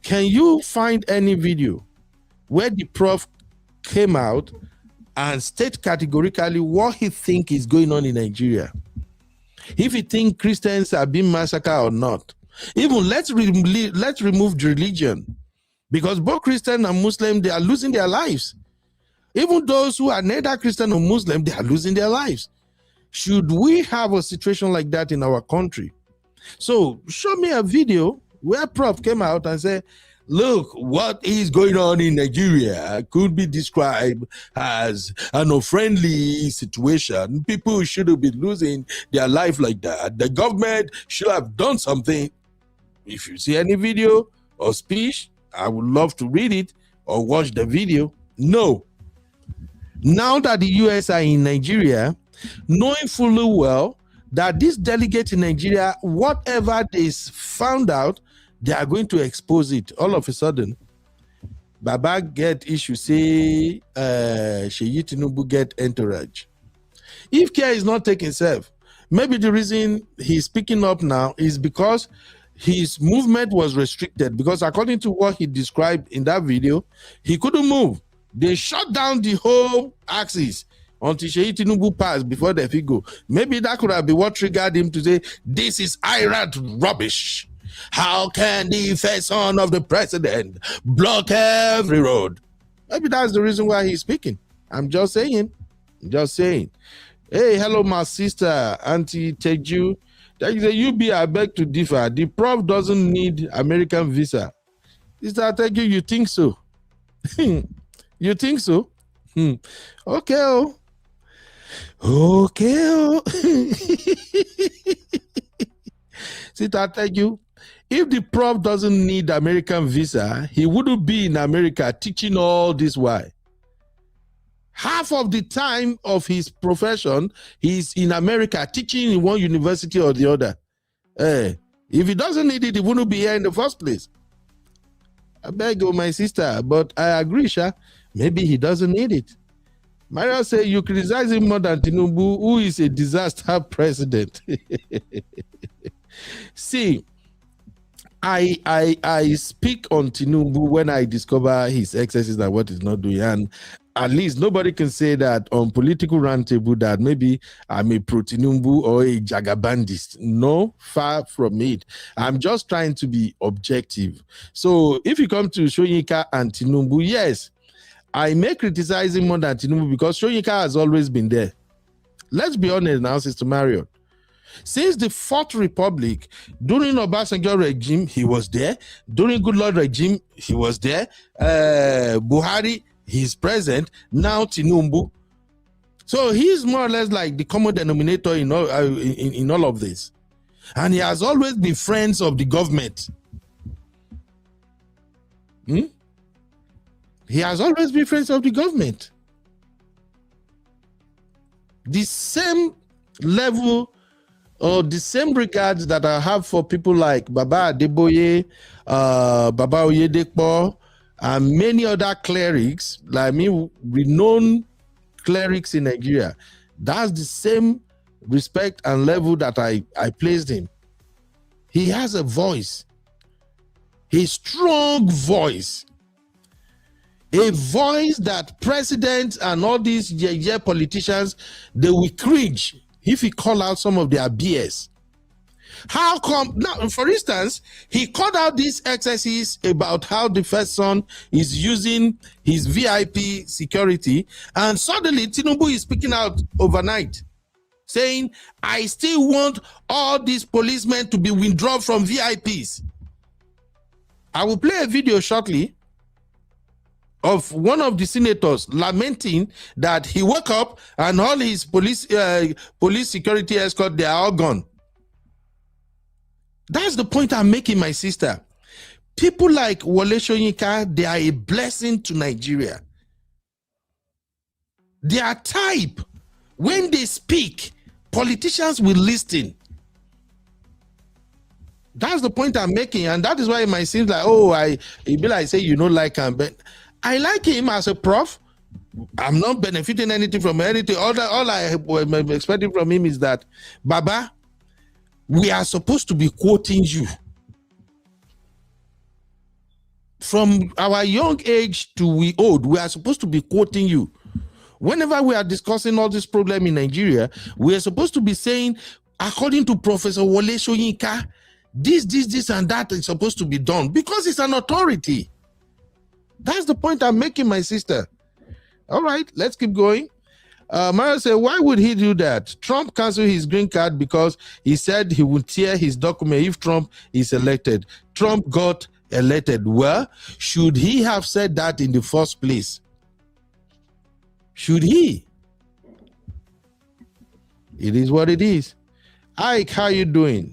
Can you find any video where the prof came out and state categorically what he think is going on in Nigeria? If he think Christians are being massacred or not. Even let's remove religion, because both Christian and Muslim, they are losing their lives. Even those who are neither Christian or Muslim, they are losing their lives. Should we have a situation like that in our country? So show me a video where Prof came out and said, look, what is going on in Nigeria could be described as an unfriendly situation. People shouldn't be losing their life like that. The government should have done something. If you see any video or speech, I would love to read it or watch the video. No. Now that the US are in Nigeria, knowing fully well that this delegate in Nigeria, whatever they found out, they are going to expose it. All of a sudden, Baba get issue, say Seyi Tinubu get entourage. If care is not taken self, maybe the reason he's picking up now is because his movement was restricted, because according to what he described in that video, he couldn't move. They shut down the whole axis until Seyi Tinubu passed before they could go. Maybe that could have been what triggered him to say, this is IRAT rubbish. How can the first son of the president block every road? Maybe that's the reason why he's speaking. I'm just saying. Hey, hello, my sister, Auntie Teju. You be, I beg to differ. The prof doesn't need American visa. Sister Teju, you think so? You think so? Okay. Okay. See, I tell you, if the prof doesn't need American visa, he wouldn't be in America teaching all this while. Half of the time of his profession, he's in America teaching in one university or the other. If he doesn't need it, he wouldn't be here in the first place. I beg you, my sister, but I agree, Sha. Maybe he doesn't need it. Mario said you criticize him more than Tinubu, who is a disaster president. See, I speak on Tinubu when I discover his excesses and what he's not doing, and at least nobody can say that on political roundtable that maybe I'm a pro-Tinubu or a jagabandist. No, far from it. I'm just trying to be objective. So if you come to Soyinka and Tinubu, yes, I may criticize him more than Tinubu because Soyinka has always been there. Let's be honest now, Sister Mario. Since the Fourth Republic, during Obasanjo regime, he was there. During Goodluck regime, he was there. Buhari, he's present. Now Tinubu. So he's more or less like the common denominator in all of this. And he has always been friends of the government. He has always been friends of the government. The same level or the same regards that I have for people like Baba Adeboye, Baba Oyedepo, and many other clerics, like me, renowned clerics in Nigeria. That's the same respect and level that I placed him. He has a voice, a strong voice, a voice that presidents and all these politicians, they will cringe if he call out some of their BS. How come now, for instance, he called out these excesses about how the first son is using his VIP security, and suddenly Tinubu is speaking out overnight, saying, I still want all these policemen to be withdrawn from VIPs. I will play a video shortly of one of the senators lamenting that he woke up and all his police security escort, they are all gone. That's the point I'm making, my sister. People like Wole Soyinka, they are a blessing to Nigeria. They are type. When they speak, politicians will listen. That's the point I'm making, and that is why it might seem like, it be like say you don't like him, but I like him as a prof. I'm not benefiting anything from anything. All I am expecting from him is that, Baba, we are supposed to be quoting you. From our young age to we old, we are supposed to be quoting you. Whenever we are discussing all this problem in Nigeria, we are supposed to be saying, according to Professor Wole Soyinka, this, and that is supposed to be done because it's an authority. That's the point I'm making, my sister. All right, let's keep going. Mario said, why would he do that? Trump canceled his green card because he said he would tear his document if Trump is elected. Trump got elected. Well, should he have said that in the first place? Should he? It is what it is. Ike, how you doing?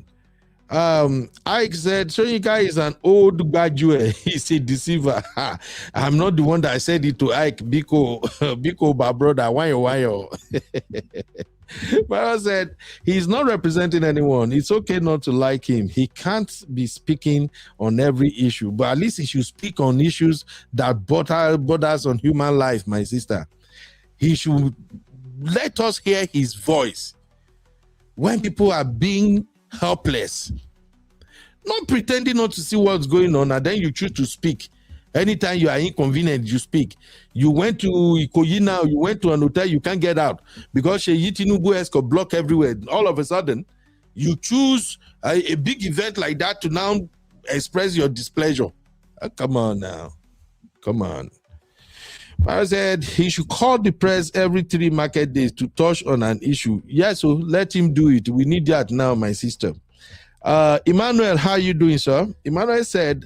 Ike said, Soyinka is an old graduate. He's a deceiver. I'm not the one that said it to Ike. Biko, my brother, why? But I said, he's not representing anyone. It's okay not to like him. He can't be speaking on every issue, but at least he should speak on issues that borders on human life, my sister. He should let us hear his voice when people are being helpless, not pretending not to see what's going on, and then you choose to speak. Anytime you are inconvenient, you speak. You went to Ikoyi now, you went to an hotel, you can't get out because Seyi Tinubu has got blocked everywhere. All of a sudden, you choose a big event like that to now express your displeasure. Come on now. Come on. I said he should call the press every 3 market days to touch on an issue. Yeah, so let him do it. We need that now, my sister. Emmanuel, how you doing, sir? Emmanuel said,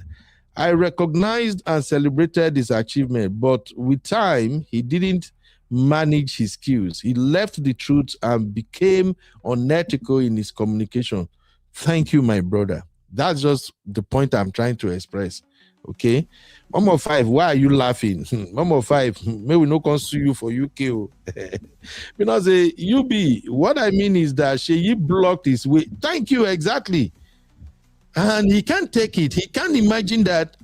I recognized and celebrated his achievement, but with time, he didn't manage his skills. He left the truth and became unethical in his communication. Thank you, my brother. That's just the point I'm trying to express. Okay. Mama 5, why are you laughing? Mama 5, may we no come sue you for UK. Because UB, what I mean is that she blocked his way. Thank you, exactly. And he can't take it. He can't imagine that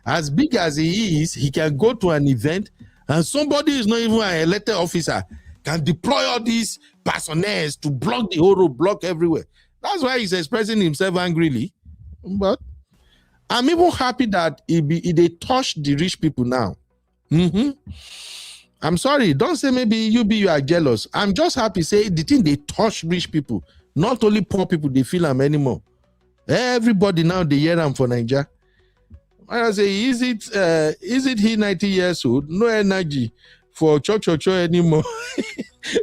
as big as he is, he can go to an event and somebody is not even an elected officer can deploy all these personnel to block the whole road, block everywhere. That's why he's expressing himself angrily. But I'm even happy that they touch the rich people now. I'm sorry, don't say maybe you are jealous. I'm just happy say the thing they touch rich people, not only poor people, they feel them anymore. Everybody now they hear them for Nigeria. I say, is it he 90 years old? No energy for church anymore.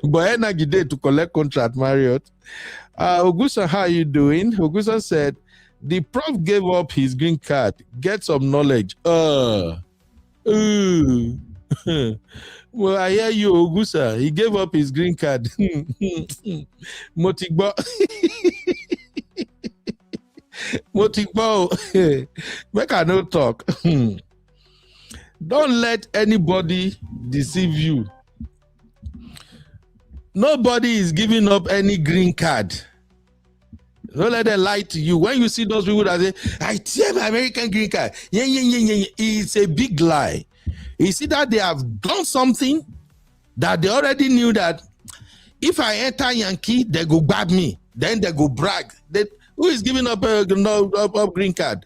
But energy there to collect contract, Marriott. Augusta, how are you doing? Augusta said, the prof gave up his green card. Get some knowledge. Well, I hear you, Augusta. He gave up his green card. Motigbo. Motigbo. Make I no talk. Don't let anybody deceive you. Nobody is giving up any green card. Don't let them lie to you. When you see those people that say, I tear my American green card, it's a big lie. You see that they have done something that they already knew that if I enter Yankee, they go grab me. Then they go brag. Who is giving up a green card?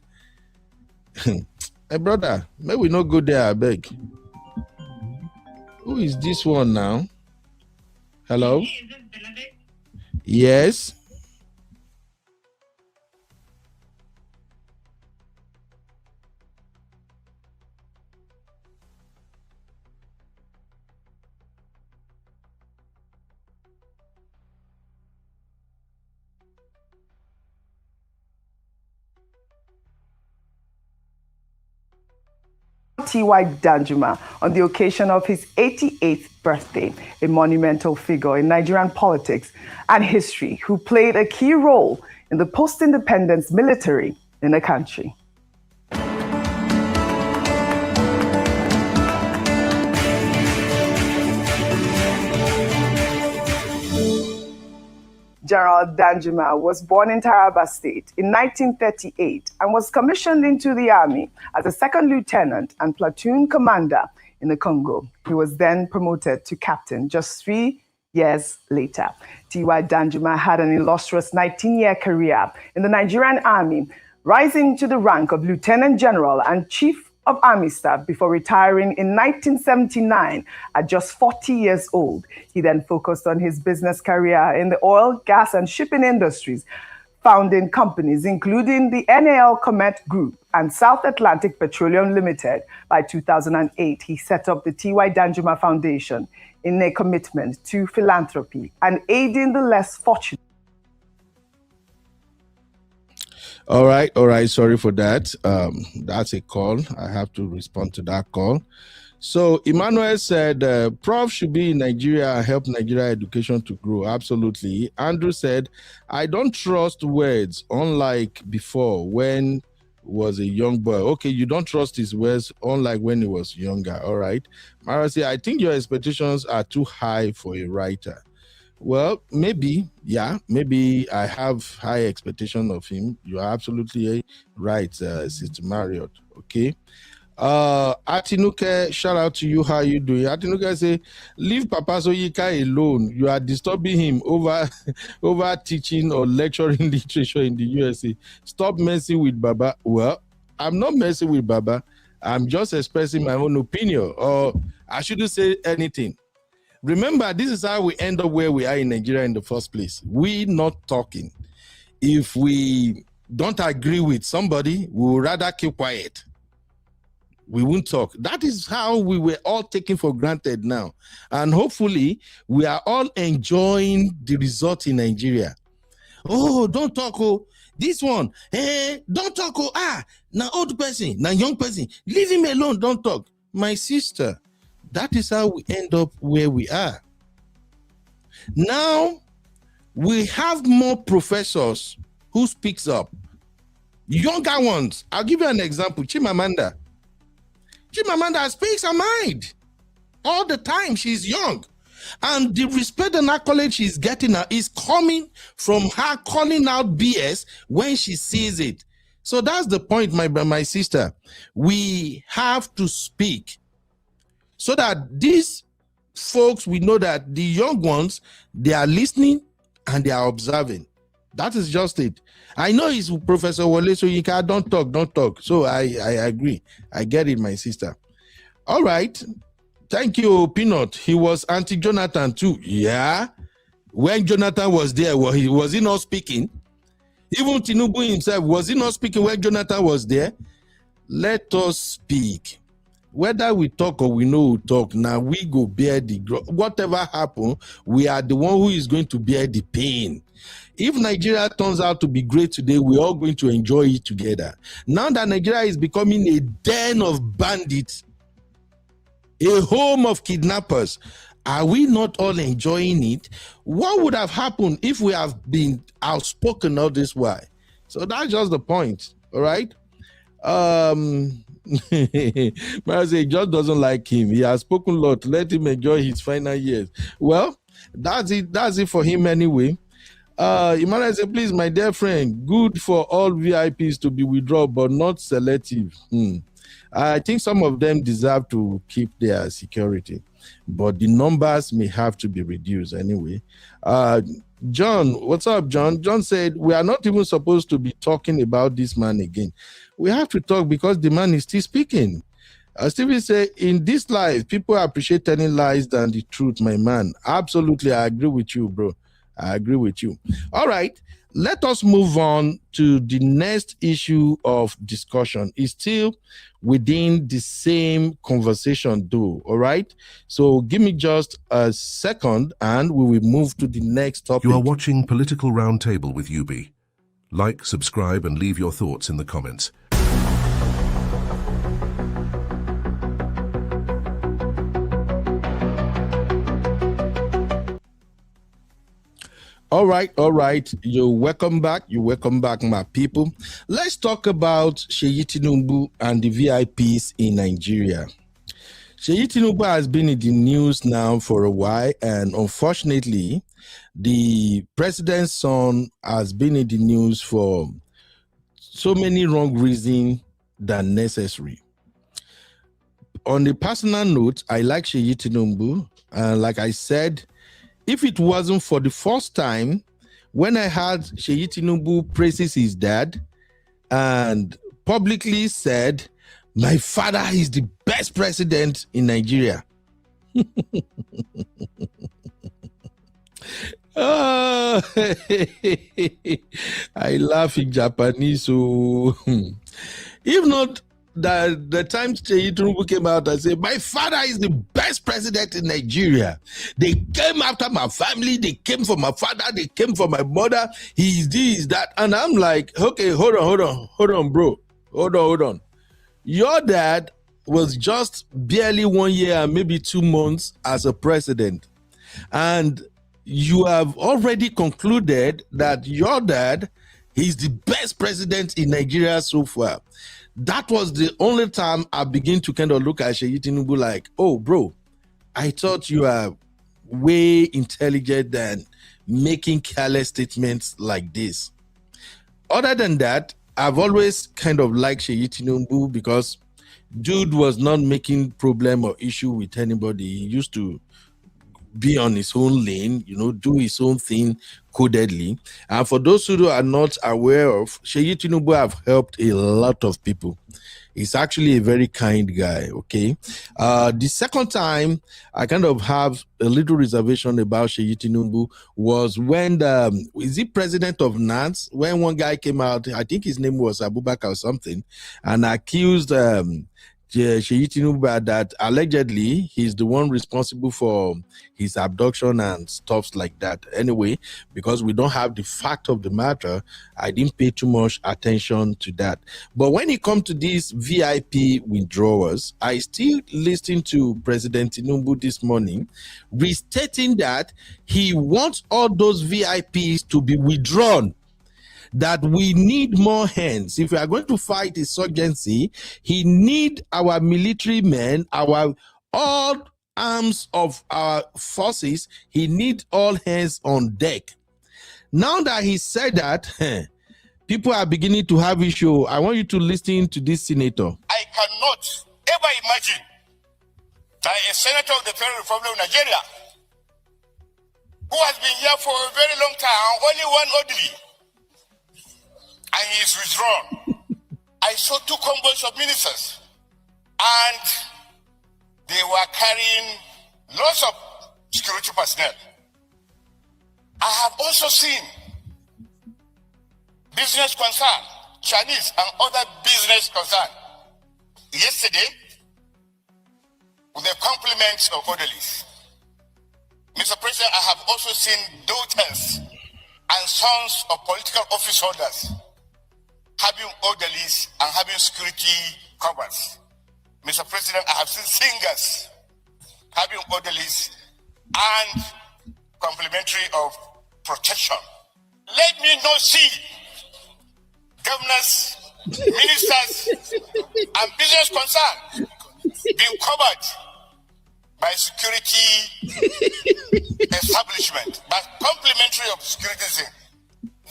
Hey, brother, may we not go there, I beg. Who is this one now? Hello? Yes. T.Y. Danjuma on the occasion of his 88th birthday, a monumental figure in Nigerian politics and history who played a key role in the post-independence military in the country. General Danjuma was born in Taraba State in 1938 and was commissioned into the army as a second lieutenant and platoon commander in the Congo. He was then promoted to captain just 3 years later. T.Y. Danjuma had an illustrious 19-year career in the Nigerian army, rising to the rank of lieutenant general and chief of army staff before retiring in 1979 at just 40 years old. He then focused on his business career in the oil, gas, and shipping industries, founding companies including the NAL Comet Group and South Atlantic Petroleum Limited. By 2008, he set up the T.Y. Danjuma Foundation in a commitment to philanthropy and aiding the less fortunate. All right. Sorry for that. That's a call. I have to respond to that call. So Emmanuel said, Prof should be in Nigeria and help Nigeria education to grow. Absolutely. Andrew said, I don't trust words, unlike before when was a young boy. Okay, you don't trust his words, unlike when he was younger. All right. Mara said, I think your expectations are too high for a writer. Well, maybe, yeah, maybe I have high expectation of him. You are absolutely right, Sister Marriott. Okay. Atinuke, shout out to you. How you doing? Atinuke say, leave Papa Soyika alone. You are disturbing him over teaching or lecturing literature in the USA. Stop messing with Baba. Well, I'm not messing with Baba. I'm just expressing my own opinion, or I shouldn't say anything. Remember, this is how we end up where we are in Nigeria in the first place. We not talking. If we don't agree with somebody, we would rather keep quiet. We won't talk. That is how we were all taken for granted now. And hopefully, we are all enjoying the result in Nigeria. Oh, don't talk, oh. This one, don't talk, oh. Now old person, now young person, leave him alone, don't talk. My sister, That is how we end up where we are. Now, we have more professors who speaks up. Younger ones. I'll give you an example. Chimamanda. Chimamanda speaks her mind all the time. She's young. And the respect and accolade she's getting now is coming from her calling out BS when she sees it. So that's the point, my sister. We have to speak so that these folks, we know that the young ones, they are listening and they are observing. That is just it. I know it's Professor Wole, so you can't don't talk. So I agree. I get it, my sister. All right. Thank you, Peanut. He was anti-Jonathan too. Yeah. When Jonathan was there, was he not speaking? Even Tinubu himself, was he not speaking when Jonathan was there? Let us speak. Whether we talk or we know we talk, now we go bear the whatever happen, we are the one who is going to bear the pain. If Nigeria turns out to be great today, we're all going to enjoy it together. Now that Nigeria is becoming a den of bandits, a home of kidnappers, are we not all enjoying it? What would have happened if we have been outspoken all this while? So that's just the point, all right? Marcy just doesn't like him. He has spoken a lot. Let him enjoy his final years. Well, that's it for him anyway. Emmanuel said, please, my dear friend, good for all VIPs to be withdrawn, but not selective. I think some of them deserve to keep their security, but the numbers may have to be reduced anyway. John, what's up, John? John said, we are not even supposed to be talking about this man again. We have to talk because the man is still speaking. Stephen said, in this life, people appreciate telling lies than the truth, my man. Absolutely, I agree with you, bro. I agree with you. All right, let us move on to the next issue of discussion. It's still within the same conversation, though. All right, so give me just a second and we will move to the next topic. You are watching Political Roundtable with UB. Like, subscribe, and leave your thoughts in the comments. All right. You're welcome back, my people. Let's talk about Seyi Tinubu and the VIPs in Nigeria. Seyi Tinubu has been in the news now for a while, and unfortunately, the president's son has been in the news for so many wrong reasons than necessary. On a personal note, I like Seyi Tinubu, and like I said, if it wasn't for the first time when I heard Seyi Tinubu praises his dad and publicly said, my father is the best president in Nigeria. Oh, I laugh in Japanese. So, if not that the time Seyi Tinubu came out and said, my father is the best president in Nigeria. They came after my family, they came for my father, they came for my mother, he's this, that. And I'm like, okay, hold on, bro. Hold on. Your dad was just barely 1 year and maybe 2 months as a president. And you have already concluded that your dad is the best president in Nigeria so far. That was the only time I begin to kind of look at Seyi Tinubu like, oh, bro, I thought you are way intelligent than making careless statements like this. Other than that, I've always kind of liked Seyi Tinubu because dude was not making problem or issue with anybody. He used to be on his own lane, do his own thing codedly. And for those who are not aware of, Seyi Tinubu have helped a lot of people. He's actually a very kind guy, okay? The second time I kind of have a little reservation about Seyi Tinubu was when is he president of NANS? When one guy came out, I think his name was Abubakar or something, and accused Seyi Tinubu that allegedly he's the one responsible for his abduction and stuff like that. Anyway, because we don't have the fact of the matter, I didn't pay too much attention to that. But when it comes to these VIP withdrawals, I still listened to President Tinubu this morning restating that he wants all those VIPs to be withdrawn, that we need more hands. If we are going to fight insurgency, he need our military men, our all arms of our forces, he need all hands on deck. Now that he said that, people are beginning to have issue. I want you to listen to this senator. I cannot ever imagine that a senator of the Federal Republic of Nigeria, who has been here for a very long time, only one orderly, and he is withdrawn. I saw 2 convoys of ministers, and they were carrying lots of security personnel. I have also seen business concern, Chinese and other business concern. Yesterday, with the compliments of orderlies, Mr. President, I have also seen daughters and sons of political office holders having orderlies and having security covers. Mr. President, I have seen singers having orderlies and complementary of protection. Let me not see governors, ministers, and business concerns being covered by security establishment, but complementary of security.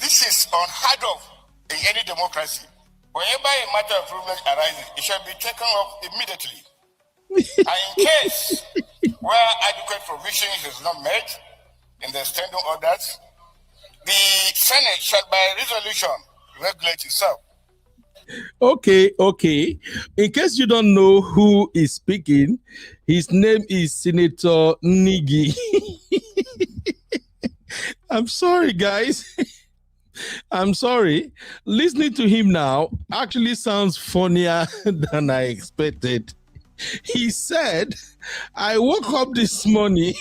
This is unheard of in any democracy. Whenever a matter of privilege arises, it shall be taken up immediately. And in case where adequate provision is not made in the standing orders, the Senate shall by resolution regulate itself. Okay. In case you don't know who is speaking, his name is Senator Nigi. I'm sorry, guys. I'm sorry. Listening to him now actually sounds funnier than I expected. He said, I woke up this morning.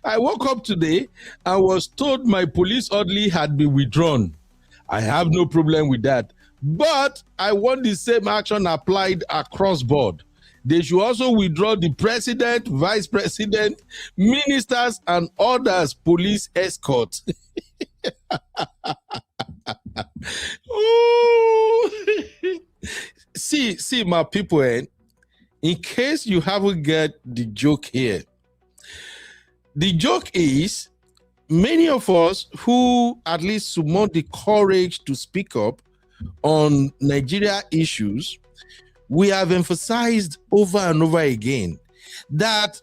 I woke up today and was told my police orderly had been withdrawn. I have no problem with that. But I want the same action applied across board. They should also withdraw the president, vice president, ministers, and others police escort. See, my people, in case you haven't get the joke here, the joke is many of us who at least summon the courage to speak up on Nigeria issues, we have emphasized over and over again that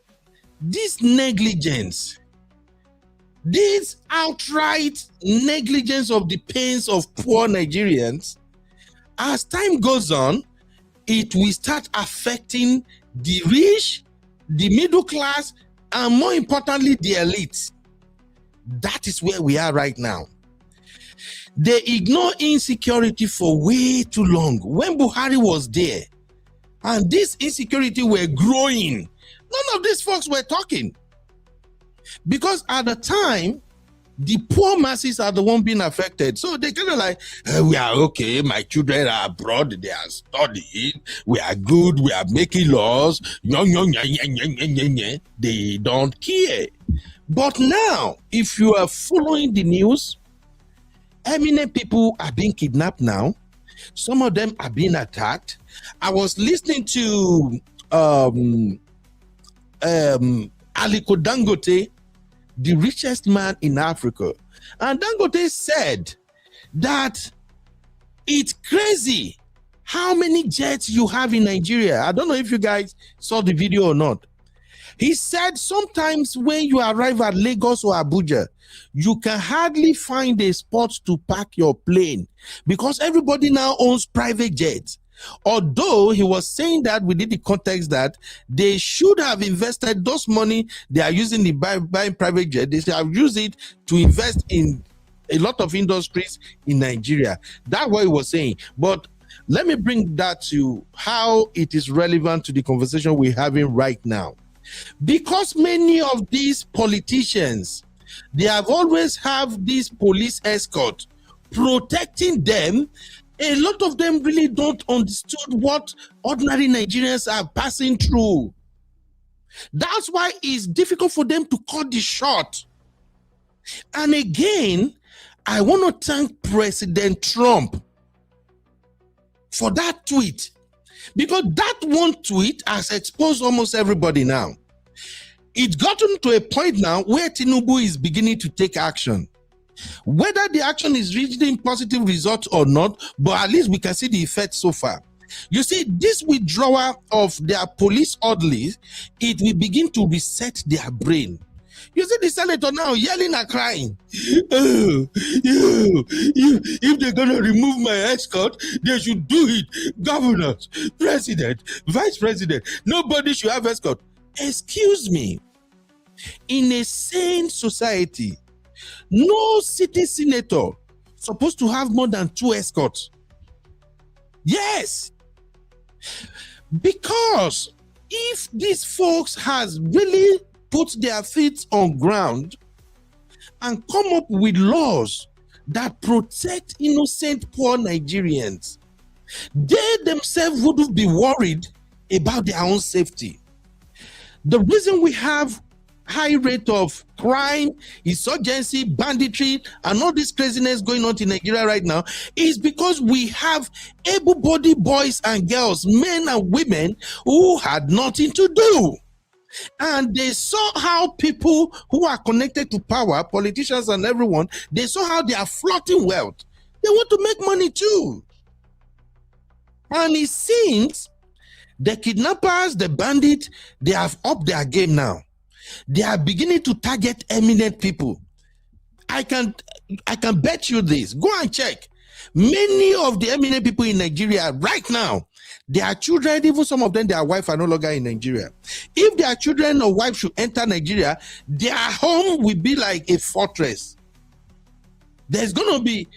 this negligence, this outright negligence of the pains of poor Nigerians, as time goes on, it will start affecting the rich, the middle class, and more importantly, the elite. That is where we are right now. They ignore insecurity for way too long. When Buhari was there, and this insecurity were growing, none of these folks were talking. Because at the time, the poor masses are the one being affected. So they kind of like, we are okay, my children are abroad, they are studying, we are good, we are making laws. They don't care. But now, if you are following the news, eminent people are being kidnapped now. Some of them are being attacked. I was listening to Aliko Dangote, the richest man in Africa. And Dangote said that it's crazy how many jets you have in Nigeria. I don't know if you guys saw the video or not. He said sometimes when you arrive at Lagos or Abuja, you can hardly find a spot to park your plane because everybody now owns private jets. Although he was saying that within the context that they should have invested those money they are using in buying private jet, they should have used it to invest in a lot of industries in Nigeria. That's what he was saying. But let me bring that to how it is relevant to the conversation we're having right now. Because many of these politicians, they have always have this police escort protecting them. A lot of them really don't understand what ordinary Nigerians are passing through. That's why it's difficult for them to cut the short. And again, I want to thank President Trump for that tweet, because that one tweet has exposed almost everybody now. It's gotten to a point now where Tinubu is beginning to take action. Whether the action is reaching positive results or not, but at least we can see the effect so far. You see, this withdrawal of their police orderlies, it will begin to reset their brain. You see the senator now yelling and crying. Oh, if they're going to remove my escort, they should do it. Governors, president, vice president, nobody should have escort. Excuse me. In a sane society, no city senator supposed to have more than 2 escorts. Yes. Because if these folks has really put their feet on ground and come up with laws that protect innocent poor Nigerians, they themselves wouldn't be worried about their own safety. The reason we have high rate of crime, insurgency, banditry, and all this craziness going on in Nigeria right now is because we have able-bodied boys and girls, men and women who had nothing to do. And they saw how people who are connected to power, politicians and everyone, they saw how they are flaunting wealth. They want to make money too. And it seems the kidnappers, the bandits, they have upped their game now. They are beginning to target eminent people. I can bet you this. Go and check. Many of the eminent people in Nigeria right now, their children, even some of them, their wife are no longer in Nigeria. If their children or wife should enter Nigeria, their home will be like a fortress. There's going to be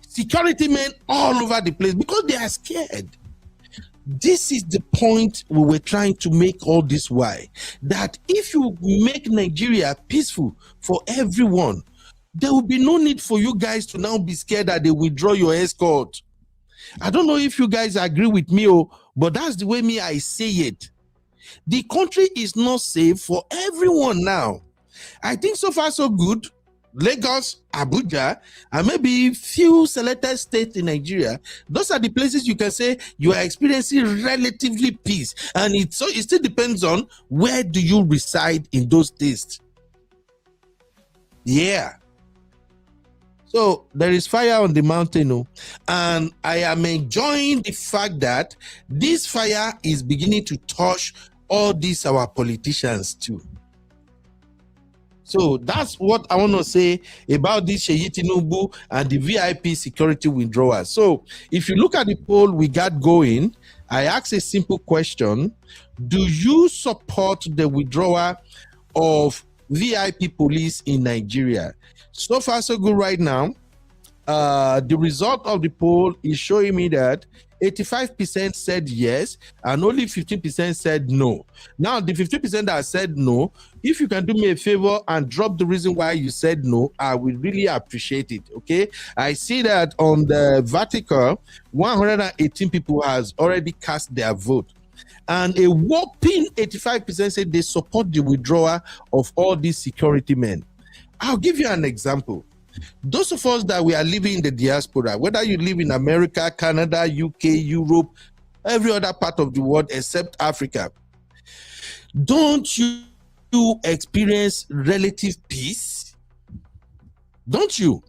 security men all over the place because they are scared. This is the point we were trying to make all this while, that if you make Nigeria peaceful for everyone, there will be no need for you guys to now be scared that they withdraw your escort. I don't know if you guys agree with me, but that's the way I say it. The country is not safe for everyone now. I think so far so good. Lagos, Abuja, and maybe few selected states in Nigeria, those are the places you can say you are experiencing relatively peace. And it still depends on where do you reside in those states. Yeah. So there is fire on the mountain, and I am enjoying the fact that this fire is beginning to touch all these our politicians too. So that's what I want to say about this Seyi Tinubu and the VIP security withdrawal. So if you look at the poll we got going, I asked a simple question. Do you support the withdrawal of VIP police in Nigeria? So far, so good right now. The result of the poll is showing me that 85% said yes and only 15% said no. Now, the 15% that said no, if you can do me a favor and drop the reason why you said no, I will really appreciate it, okay? I see that on the vertical, 118 people has already cast their vote. And a whopping 85% said they support the withdrawal of all these security men. I'll give you an example. Those of us that we are living in the diaspora, whether you live in America, Canada, UK, Europe, every other part of the world except Africa, don't you experience relative peace? Don't you?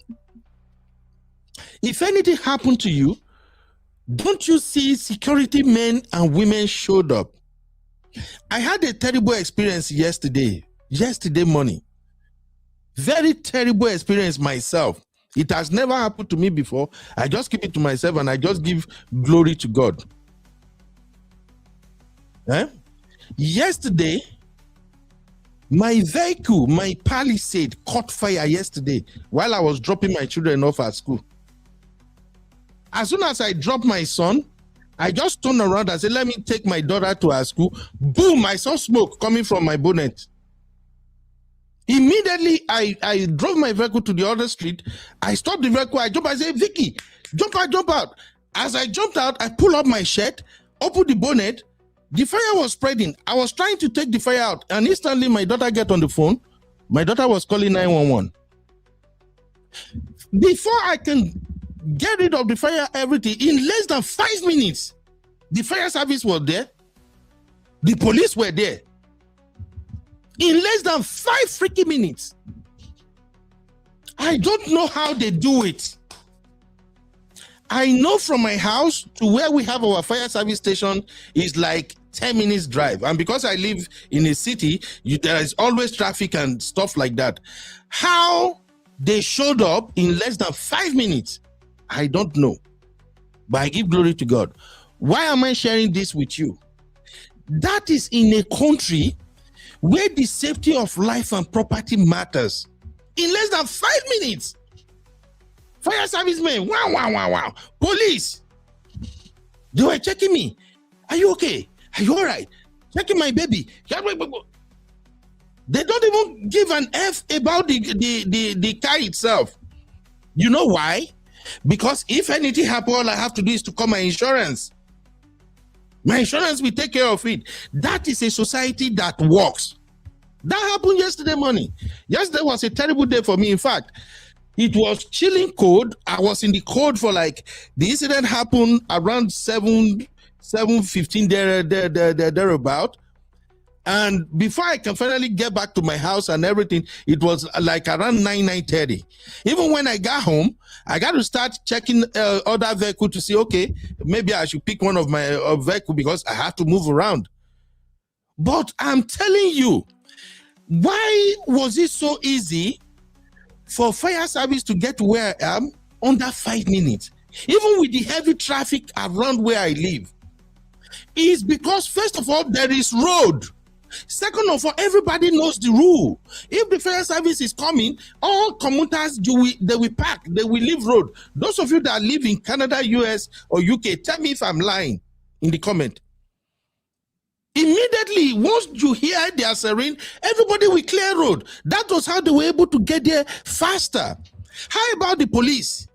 If anything happened to you, don't you see security men and women showed up? I had a terrible experience yesterday morning. Very terrible experience myself. It has never happened to me before. I just keep it to myself and I just give glory to God. Yesterday, my vehicle, my Palisade caught fire yesterday while I was dropping my children off at school. As soon as I dropped my son, I just turned around and said, let me take my daughter to her school. Boom, I saw smoke coming from my bonnet. Immediately, I drove my vehicle to the other street. I stopped the vehicle. I jumped. I said, Vicky, jump out, jump out. As I jumped out, I pulled up my shirt, opened the bonnet. The fire was spreading. I was trying to take the fire out. And instantly, my daughter got on the phone. My daughter was calling 911. Before I can get rid of the fire, everything, in less than 5 minutes, the fire service was there. The police were there. In less than 5 freaking minutes. I don't know how they do it. I know from my house to where we have our fire service station is like 10 minutes drive. And because I live in a city, there is always traffic and stuff like that. How they showed up in less than 5 minutes, I don't know. But I give glory to God. Why am I sharing this with you? That is in a country where the safety of life and property matters. In less than 5 minutes, fire servicemen, wow. Police, they were checking me. Are you okay? Are you all right? Checking my baby. They don't even give an F about the car itself. You know why? Because if anything happens, all I have to do is to call my insurance. My insurance will take care of it. That is a society that works. That happened yesterday morning. Yesterday was a terrible day for me. In fact, it was chilling cold. I was in the cold for the incident happened around 7:15 thereabout. And before I can finally get back to my house and everything, it was like around 9:30. Even when I got home, I got to start checking other vehicle to see, okay, maybe I should pick one of my vehicle because I have to move around. But I'm telling you, why was it so easy for fire service to get to where I am under 5 minutes? Even with the heavy traffic around where I live. It's because, first of all, there is road. Second of all, everybody knows the rule. If the fire service is coming, all commuters, they will park, they will leave road. Those of you that live in Canada, US, or UK, tell me if I'm lying in the comment. Immediately, once you hear their siren, everybody will clear road. That was how they were able to get there faster. How about the police?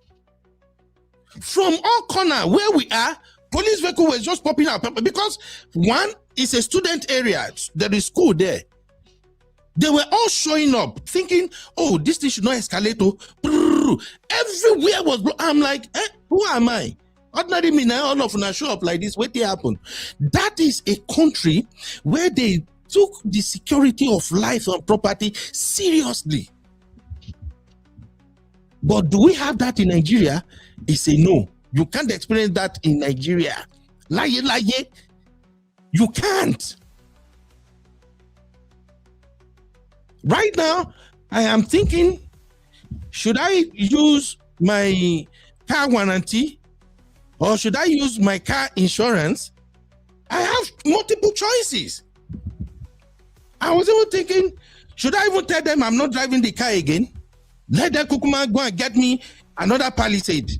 From all corners where we are, police vehicle was just popping up because one is a student area. There is school there. They were all showing up thinking, oh, this thing should not escalate. Everywhere was, I'm like, who am I? Ordinary me now, all of them show up like this. What happened? That is a country where they took the security of life and property seriously. But do we have that in Nigeria? It's a no. You can't experience that in Nigeria. Lie. You can't. Right now, I am thinking, should I use my car warranty or should I use my car insurance? I have multiple choices. I was even thinking, should I even tell them I'm not driving the car again? Let them kukuma go and get me another Palisade.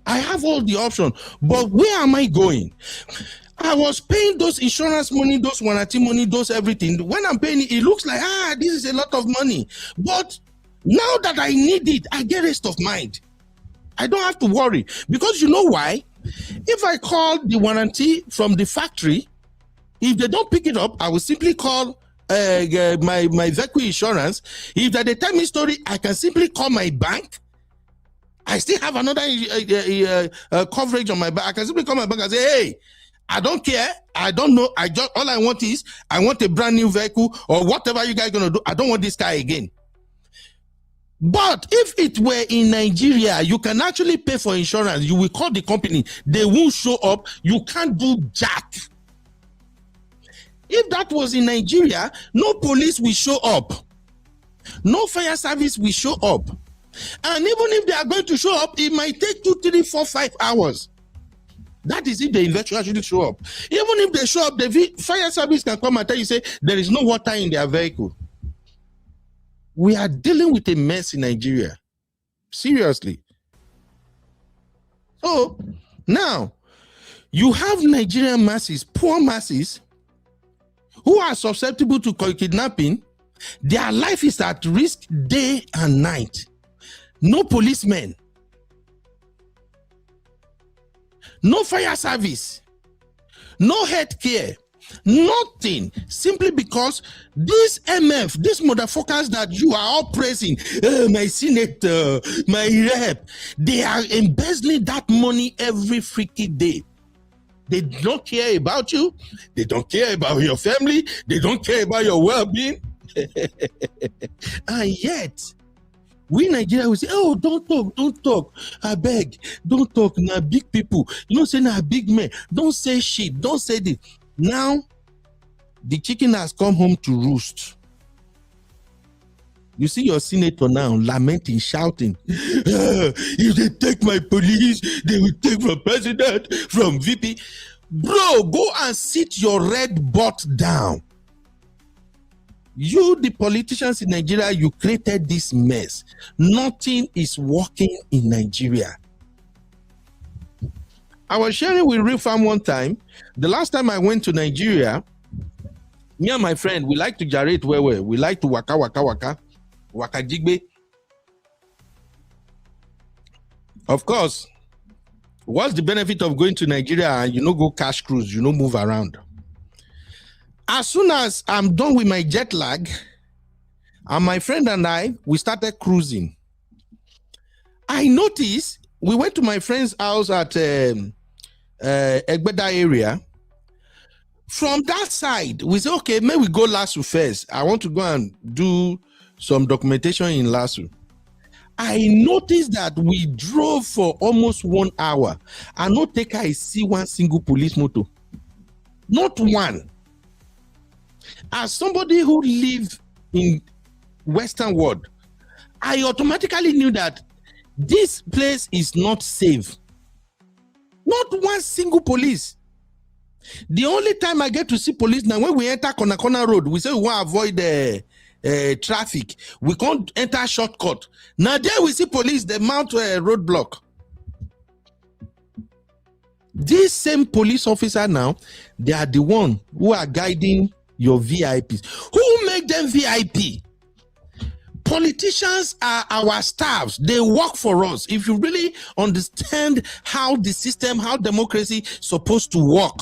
I have all the options, but where am I going? I was paying those insurance money, those warranty money, those everything. When I'm paying it looks like, this is a lot of money. But now that I need it, I get rest of mind. I don't have to worry. Because you know why? If I call the warranty from the factory, if they don't pick it up, I will simply call my vehicle insurance. If they tell me story, I can simply call my bank. I still have another coverage on my back. I can simply call my bank and say, hey, I don't care. I don't know. All I want is I want a brand new vehicle or whatever you guys gonna do. I don't want this car again. But if it were in Nigeria, you can actually pay for insurance. You will call the company. They won't show up. You can't do jack. If that was in Nigeria, no police will show up. No fire service will show up. And even if they are going to show up, it might take 2, 3, 4, 5 hours. That is if they eventually show up. Even if they show up, the fire service can come and tell you, say, there is no water in their vehicle. We are dealing with a mess in Nigeria. Seriously. So, Now, you have Nigerian masses, poor masses, who are susceptible to kidnapping. Their life is at risk day and night. No policemen, no fire service, no health care, nothing, simply because these MF, these motherfuckers that you are all praising, my senator, my rep, they are embezzling that money every freaking day. They don't care about you. They don't care about your family. They don't care about your well-being. And yet, we Nigeria will say, oh, don't talk. I beg, don't talk. Now, big people, you know, say now big men, don't say shit, don't say this. Now, the chicken has come home to roost. You see your senator now lamenting, shouting, if they take my police, they will take from president, from VP. Bro, go and sit your red butt down. You, the politicians in Nigeria, you created this mess. Nothing is working in Nigeria. I was sharing with Real Farm one time. The last time I went to Nigeria, me and my friend, we like to gyrate where we like to waka jigbe. Of course, what's the benefit of going to Nigeria and you know go cash cruise, you know move around? As soon as I'm done with my jet lag, and my friend and I, we started cruising. I noticed we went to my friend's house at Egbeda area. From that side, we said, okay, may we go Lasso first. I want to go and do some documentation in Lasso. I noticed that we drove for almost 1 hour and not take I see one single police motor. Not one. As somebody who lives in Western world, I automatically knew that this place is not safe. Not one single police. The only time I get to see police now when we enter Konakona Road, we say we want to avoid the traffic. We can't enter shortcut. Now there we see police, they mount a roadblock. These same police officer now, they are the one who are guiding your VIPs. Who make them VIP? Politicians are our staffs. They work for us. If you really understand how the system, how democracy is supposed to work,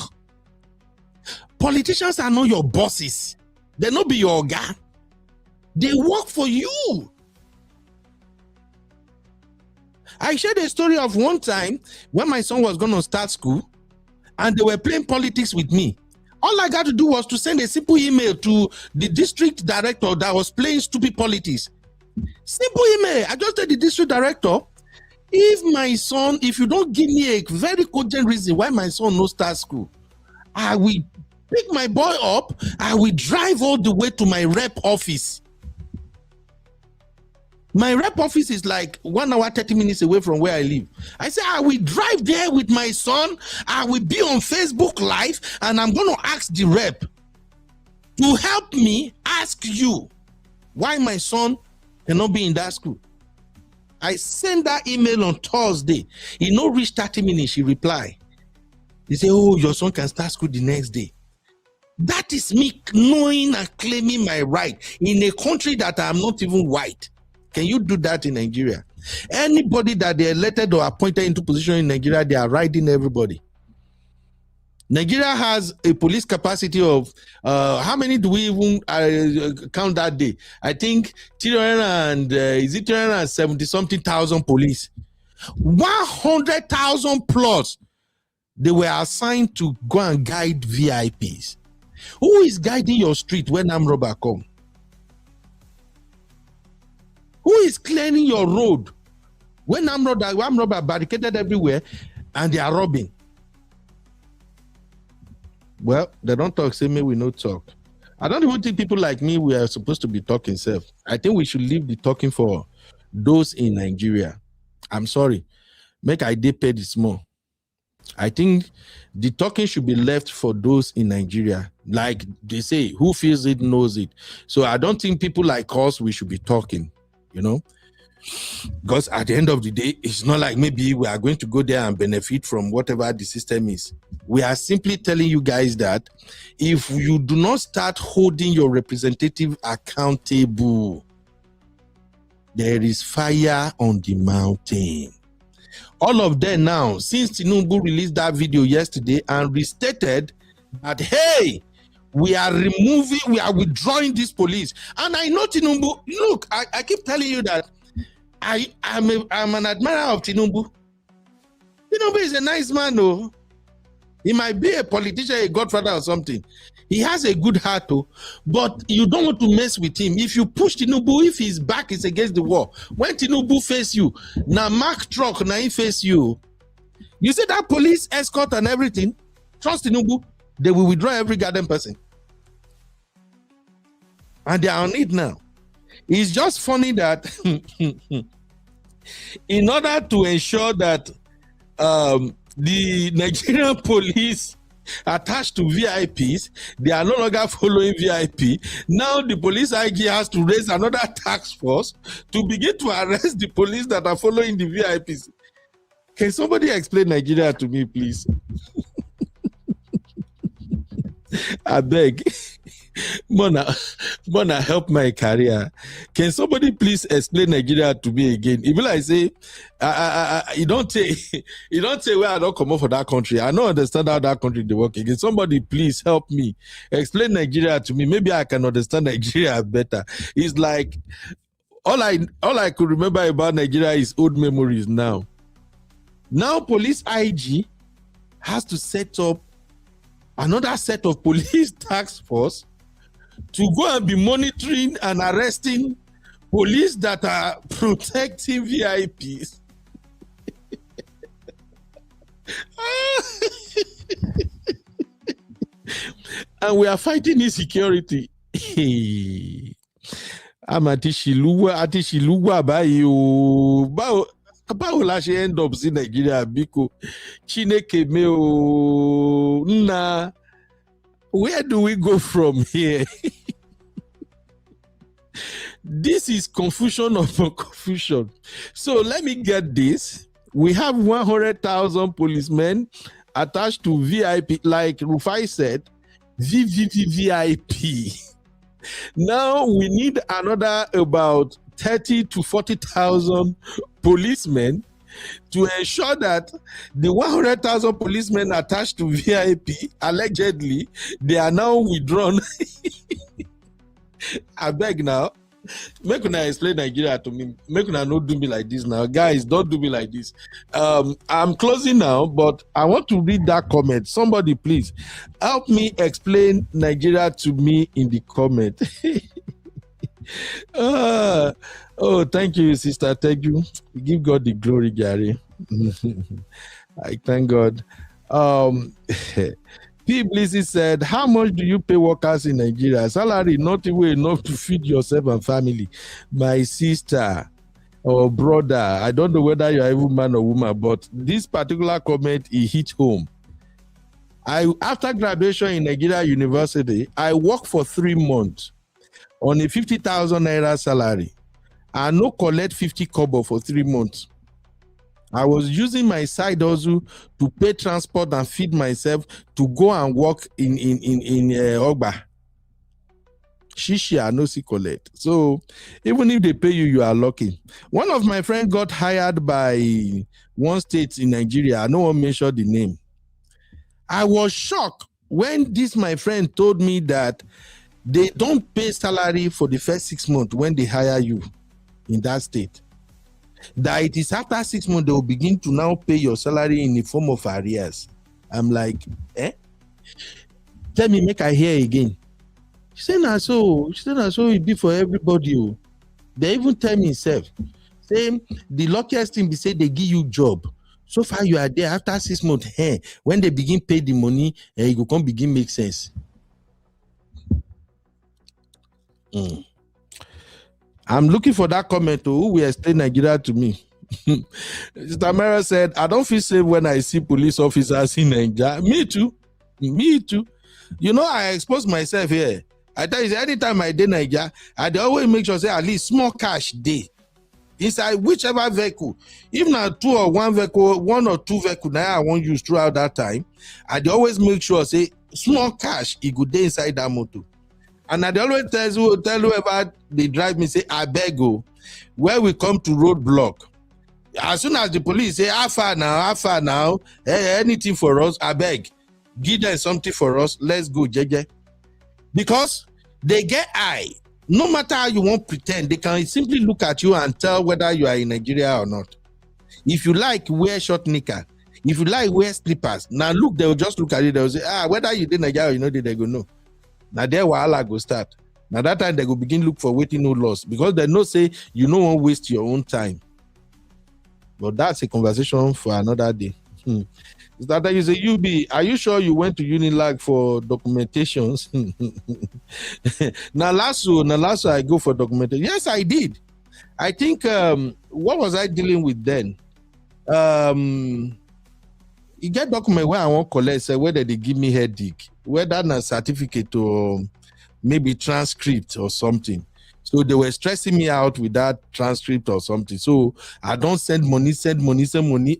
politicians are not your bosses. They not be your guy. They work for you. I shared a story of one time when my son was going to start school and they were playing politics with me. All I got to do was to send a simple email to the district director that was playing stupid politics. Simple email. I just said the district director, if you don't give me a very cogent reason why my son no start school, I will pick my boy up, I will drive all the way to my rep office. My rep office is like 1 hour, 30 minutes away from where I live. I say, I will drive there with my son. I will be on Facebook Live and I'm going to ask the rep to help me ask you why my son cannot be in that school. I sent that email on Thursday. He no reach 30 minutes, he reply. He say, oh, your son can start school the next day. That is me knowing and claiming my right in a country that I am not even white. Can you do that in Nigeria? Anybody that they elected or appointed into position in Nigeria, they are riding everybody. Nigeria has a police capacity of, how many do we even count that day? I think 370-something-thousand police. 100,000 plus, they were assigned to go and guide VIPs. Who is guiding your street when armed robber come? Who is clearing your road when armed robber barricaded everywhere and they are robbing? Well, they don't talk, say me we no talk. I don't even think people like me, we are supposed to be talking self. I think we should leave the talking for those in Nigeria. I'm sorry. Make I dey pay this more. I think the talking should be left for those in Nigeria. Like they say, who feels it knows it. So I don't think people like us, we should be talking, you know. Because at the end of the day, it's not like maybe we are going to go there and benefit from whatever the system is. We are simply telling you guys that if you do not start holding your representative accountable, there is fire on the mountain. All of them now, since Tinubu released that video yesterday and restated that, hey, we are withdrawing this police. And I know Tinubu, look, I keep telling you that I'm an admirer of Tinubu. Tinubu is a nice man, though. He might be a politician, a godfather or something. He has a good heart, though. But you don't want to mess with him. If you push Tinubu, if his back is against the wall, when Tinubu face you, now Mark truck, now he face you. You see that police escort and everything? Trust Tinubu, they will withdraw every goddamn person. And they are on it now. It's just funny that in order to ensure that the Nigerian police attached to VIPs, they are no longer following VIP. Now the police IG has to raise another task force to begin to arrest the police that are following the VIPs. Can somebody explain Nigeria to me, please? I beg. Mona, help my career. Can somebody please explain Nigeria to me again? If I say, you don't say where I don't come up for that country. I don't understand how that country they work again. Somebody please help me. Explain Nigeria to me. Maybe I can understand Nigeria better. It's like all I could remember about Nigeria is old memories now. Now police IG has to set up another set of police task force to go and be monitoring and arresting police that are protecting VIPs. And we are fighting insecurity. Atishiluwa báwo la ṣe end up sí Nigeria biko Chineke me o nna. Where do we go from here? This is confusion upon confusion. So let me get this. We have 100,000 policemen attached to VIP, like Rufai said, VIP. Now we need another about 30 to 40,000 policemen to ensure that the 100,000 policemen attached to VIP, allegedly, they are now withdrawn. I beg now. Make una explain Nigeria to me. Make una not do me like this now. Guys, don't do me like this. I'm closing now, but I want to read that comment. Somebody, please, help me explain Nigeria to me in the comment. Oh, thank you, sister. Thank you. Give God the glory, Gary. I thank God. P. Blissy said, how much do you pay workers in Nigeria? Salary not even enough to feed yourself and family. My sister or brother, I don't know whether you're even man or woman, but this particular comment, it hit home. After graduation in Nigeria University, I worked for 3 months on a 50,000 naira salary. I no collect 50 kobo for 3 months. I was using my side hustle to pay transport and feed myself to go and work in Ogba. Shishi, I no see collect. So even if they pay you, you are lucky. One of my friends got hired by one state in Nigeria. I don't want to mention the name. I was shocked when this my friend told me that they don't pay salary for the first 6 months when they hire you in that state. That it is after 6 months they will begin to now pay your salary in the form of arrears. I'm like, Tell me, make I hear again. She said, nah, so it be for everybody. Oh. They even tell me self, say the luckiest thing be say they give you job. So far you are there after 6 months. Hey, when they begin pay the money, you go come begin make sense. I'm looking for that comment who will explain Nigeria to me. Sister Mara said, I don't feel safe when I see police officers in Nigeria. Me too. You know, I expose myself here. I tell you, anytime I dey Nigeria, I always make sure say at least small cash day. inside whichever vehicle. If not two or one vehicle, one or two vehicle now I won't use throughout that time, I dey always make sure say small cash it go dey inside that motor. And I dey always tell whoever they drive me, say, I beg you, where we come to roadblock. As soon as the police say, how far now, hey, anything for us, I beg, give them something for us, let's go, JJ. Because they get eye. No matter how you want to pretend, they can simply look at you and tell whether you are in Nigeria or not. If you like, wear short knicker. If you like, wear slippers. Now look, they will just look at you, they will say, whether you did Nigeria or you know, they go know. Now there wahala go start. Now that time they go begin look for waiting no loss, because they know say you no won't waste your own time. But that's a conversation for another day. Is that you say, UB, are you sure you went to Unilag for documentations? Now last I go for documentation. Yes, I did. I think what was I dealing with then? You get document where I want collect, say whether they give me headache, whether a certificate or maybe transcript or something. So they were stressing me out with that transcript or something. So I don't send money.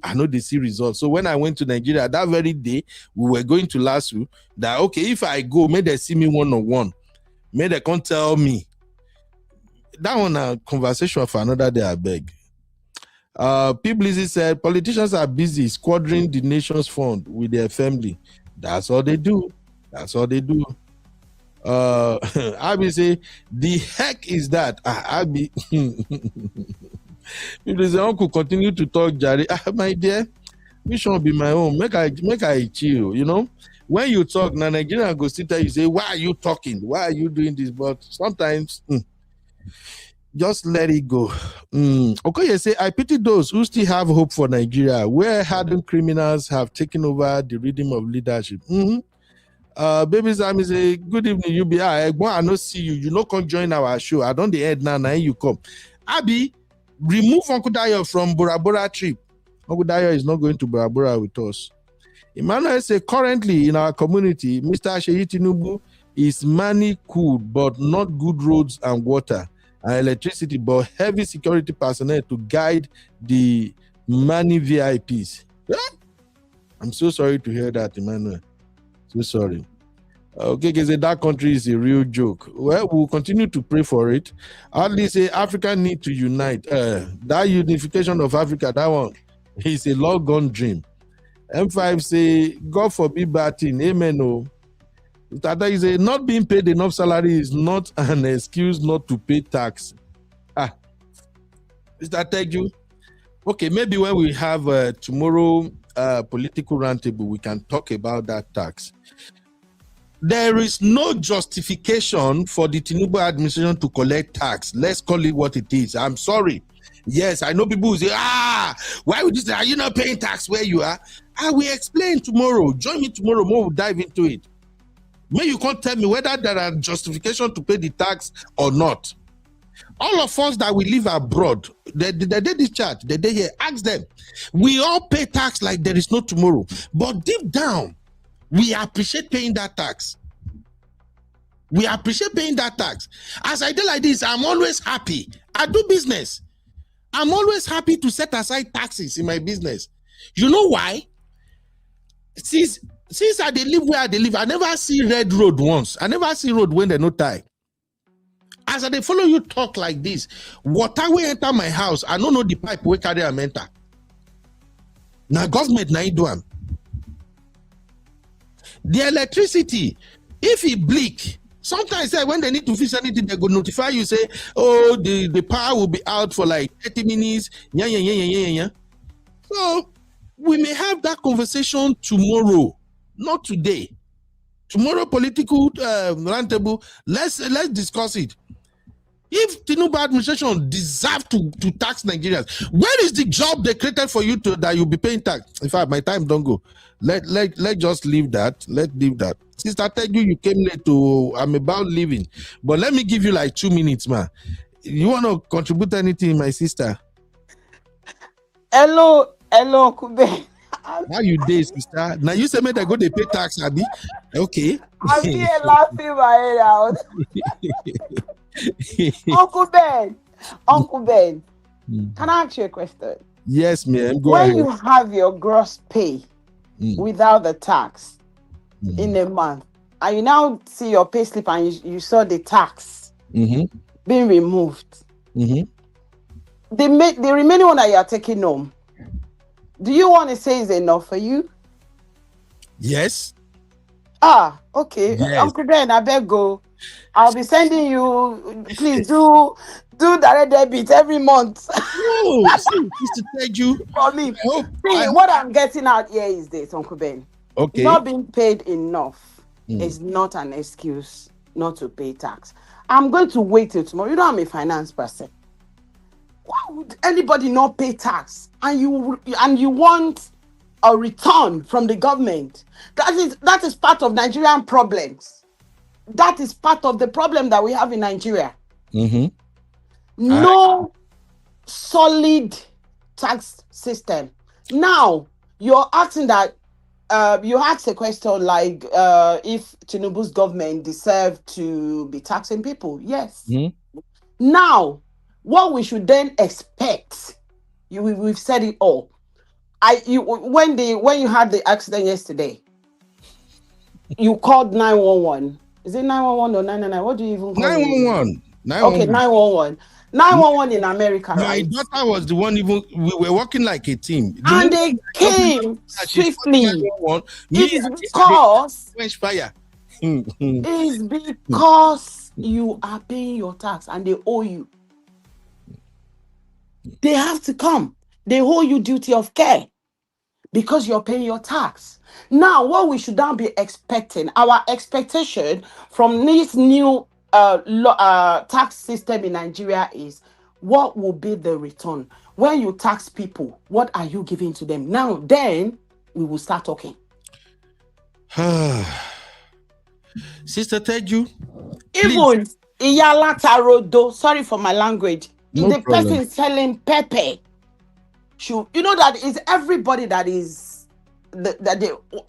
I know they see results. So when I went to Nigeria that very day, we were going to LASU, that okay, if I go, may they see me one-on-one. May they can't tell me. That one a conversation for another day, I beg. People said politicians are busy squandering the nation's fund with their family. That's all they do. Abi say, the heck is that? Abi, people say, uncle, continue to talk, Jerry. My dear, which one be my own? Make I chill, you know? When you talk, now Nigerian go sit there, you say, why are you talking? Why are you doing this? But sometimes, just let it go. Okay, you say, I pity those who still have hope for Nigeria, where hardened criminals have taken over the rhythm of leadership. Baby Sammy say, good evening, UBI. I no see you. You no come join our show. I don't the end now you come. Abi, remove Uncle Dayo from Bora Bora trip. Uncle Dayo is not going to Bora Bora with us. Emmanuel say, currently in our community, Mr. Sheyi Tinubu is money cool, but not good roads and water and electricity, but heavy security personnel to guide the money VIPs. I'm so sorry to hear that, Emmanuel. So sorry. Okay, say that country is a real joke. Well, we'll continue to pray for it. At least say Africa need to unite. That unification of Africa, that one is a long gone dream. M5 say, God forbid bad thing. Amen. Oh. Tata is a not being paid enough salary is not an excuse not to pay tax. Mr. Teju. Okay, maybe when we have tomorrow political roundtable, we can talk about that tax. There is no justification for the Tinubu administration to collect tax. Let's call it what it is. I'm sorry. Yes, I know people who say, why would you say, are you not paying tax where you are? I will explain tomorrow. Join me tomorrow, more we'll dive into it. May you can't tell me whether there are justification to pay the tax or not. All of us that we live abroad, they did this chart, they here, ask them. We all pay tax like there is no tomorrow. But deep down, we appreciate paying that tax. We appreciate paying that tax. As I do like this, I'm always happy. I do business. I'm always happy to set aside taxes in my business. You know why? Since I live where I live, I never see red road once. I never see road when they no tie. As I follow you talk like this, water will enter my house. I don't know the pipe will carry and enter. Now government now do am. The electricity, if it bleak, sometimes when they need to fix anything, they go notify you, say, oh, the power will be out for like 30 minutes. So we may have that conversation tomorrow, not today. Tomorrow, political roundtable, let's discuss it. If Tinubu administration deserve to tax Nigerians, where is the job they created for you that you'll be paying tax? In fact, my time don't go. Let just leave that. Let's leave that. Sister Teju, you came late to, I'm about leaving. But let me give you like 2 minutes, man. You want to contribute anything, my sister? Hello, Kube. How you day, sister? Now you say me they go they pay tax, Abi. Okay. I'm here laughing my head out. Uncle Ben. Can I ask you a question? Yes, ma'am. Go when ahead. you have your gross pay without the tax in a month, and you now see your pay slip and you saw the tax being removed, the remaining one that you are taking home, do you want to say is enough for you? Yes. Ah, okay. Yes. Uncle Ben, I beg go. I'll be sending you. Please do direct debit every month. No, see, just to tell you. For me, what I'm getting out here is this, Uncle Ben. Okay. Not being paid enough is not an excuse not to pay tax. I'm going to wait till tomorrow. You know, I'm a finance person. Why would anybody not pay tax? And you want a return from the government? That is part of Nigerian problems. That is part of the problem that we have in Nigeria. No solid tax system. Now you're asking that you asked a question like if Tinubu's government deserve to be taxing people. Yes. Now, what we should then expect, we've said it all. When you had the accident yesterday, you called 911. Is it 911 or 999? What do you even call 911. it? Okay, 911. 911 in America, right? My daughter was the one, we were working like a team. And they came swiftly. It's because you are paying your tax and they owe you. They have to come. They owe you duty of care because you're paying your tax. Now, what we should now be expecting, our expectation from this new tax system in Nigeria is, what will be the return? When you tax people, what are you giving to them? Now, then we will start talking. Sister Teju. Even Iyala Tarodo, sorry for my language. No the problem. person selling pepper, you know that is everybody that is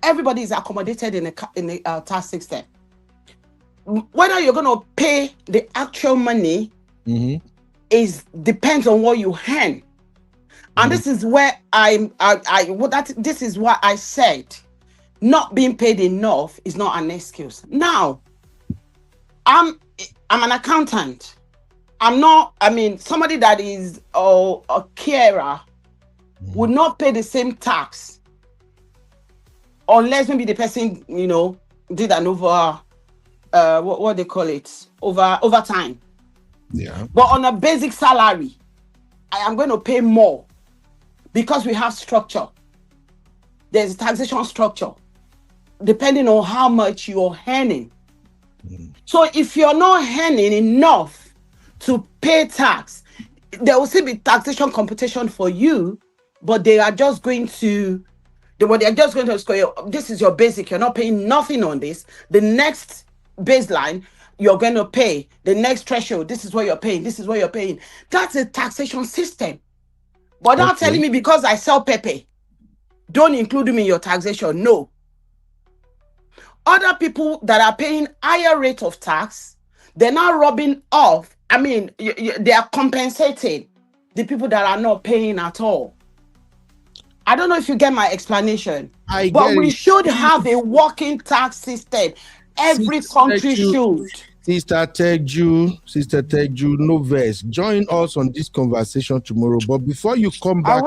everybody is accommodated in a tax system. Whether you're going to pay the actual money depends on what you earn, and this is where this is what I said. Not being paid enough is not an excuse. Now, I'm an accountant. I'm not. I mean, somebody that is a carer would not pay the same tax unless maybe the person, did an over what they call it, overtime. Yeah. But on a basic salary, I am going to pay more because we have structure. There's a taxation structure depending on how much you're earning. So if you're not earning enough to pay tax, there will still be taxation competition for you, but they are just going to score. This is your basic. You're not paying nothing on this. The next baseline, you're going to pay. The next threshold, this is what you're paying. This is what you're paying. That's a taxation system. But not telling me because I sell pepper, don't include me in your taxation. No. Other people that are paying higher rate of tax, they're now rubbing off. I mean, they are compensating the people that are not paying at all. I don't know if you get my explanation. But we should have a working tax system. Every country should. Sister Teju, no verse. Join us on this conversation tomorrow. But before you come back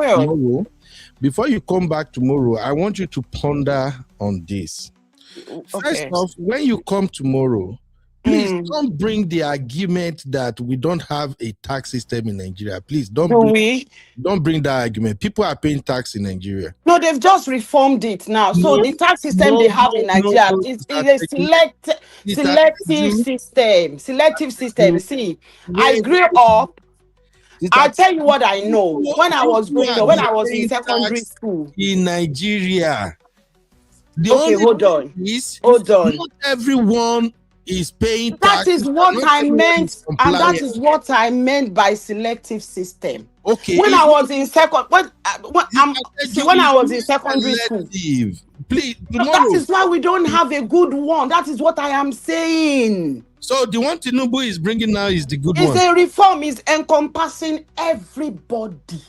tomorrow, I want you to ponder on this. First off, when you come tomorrow, please don't bring the argument that we don't have a tax system in Nigeria. Please don't bring that argument. People are paying tax in Nigeria. No, they've just reformed it now. So the tax system they have in Nigeria is a selective system. See, I grew up. I'll tell you what I know. When I was growing up, when I was in secondary school in Nigeria. Hold on. Not everyone is paying tax. That is what I meant, and that is what I meant by selective system. Okay. When I was in when I was in secondary school. Please, That is why we don't have a good one. That is what I am saying. So the one Tinubu is bringing now is the good one. It's a reform. Is encompassing everybody.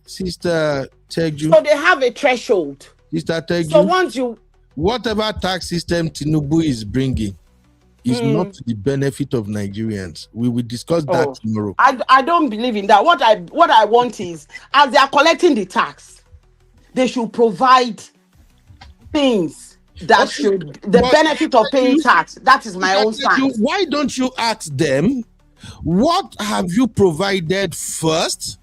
Sister Teju. So they have a threshold. Sister Teju. So once you... Whatever tax system Tinubu is bringing is not to the benefit of Nigerians. We will discuss that tomorrow. I don't believe in that. What I want is, as they are collecting the tax, they should provide things that should the benefit of paying tax. That is my own stance. Why don't you ask them, what have you provided first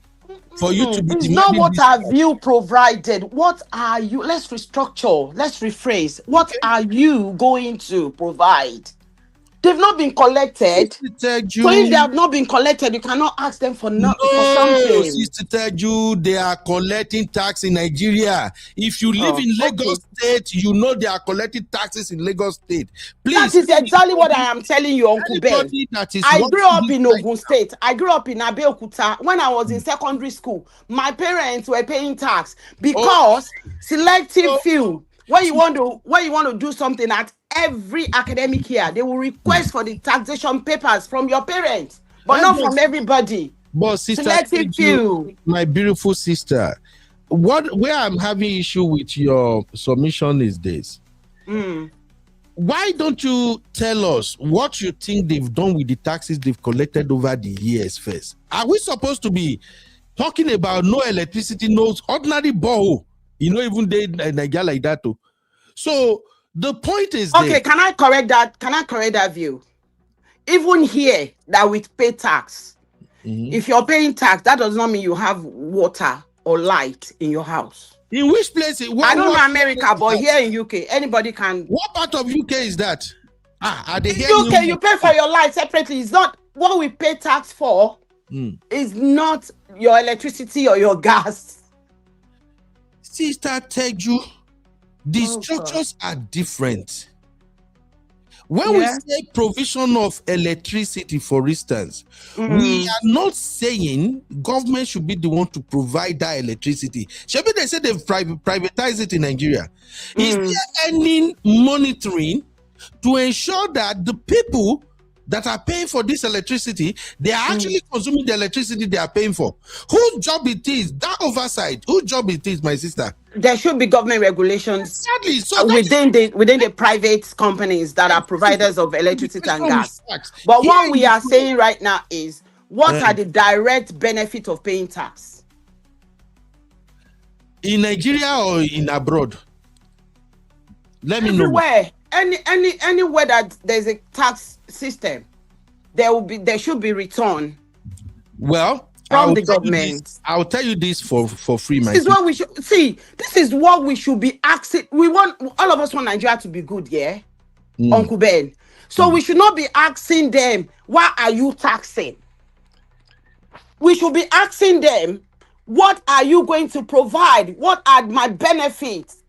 for you to be? It's not what have you provided. What are you? Let's restructure. Let's rephrase. What are you going to provide? They've not been collected. So if they have not been collected, you cannot ask them for for something. Sister Teju, they are collecting tax in Nigeria. If you live in Lagos State, you know they are collecting taxes in Lagos State. Please. That is exactly what I am telling you, Uncle Ben. I grew up in Ogun State. I grew up in Abeokuta. When I was in secondary school, my parents were paying tax because selective few. When you want to do something at every academic year, they will request for the taxation papers from your parents, but not from everybody. But sister, selective few. My beautiful sister, where I'm having issue with your submission is this. Why don't you tell us what you think they've done with the taxes they've collected over the years first? Are we supposed to be talking about no electricity, no ordinary borehole? You know, even they Nigeria like that too. So the point is, okay, can I correct that? Can I correct that view? Even here, that we pay tax. If you're paying tax, that does not mean you have water or light in your house. In which place? I don't know America, but here in UK, anybody can. What part of UK is that? Are they here? UK, you pay for your light separately. It's not what we pay tax for. Is not your electricity or your gas. Sister Teju, the structures are different. When we say provision of electricity, for instance, we are not saying government should be the one to provide that electricity. Maybe they say they've privatized it in Nigeria. Is there any monitoring to ensure that the people that are paying for this electricity, they are actually consuming the electricity they are paying for? Whose job it is? That oversight, whose job it is, my sister? There should be government regulations exactly. So within the private companies that are providers of electricity and gas. But what we are saying right now is, what are the direct benefits of paying tax? In Nigeria or in abroad? Let me know. Everywhere. Anywhere that there's a tax system, there should be return. Well, from the government. I'll tell you this for free, my This is what we should see. This is what we should be asking. All of us want Nigeria to be good, yeah? Uncle Ben. So we should not be asking them, why are you taxing? We should be asking them, what are you going to provide? What are my benefits?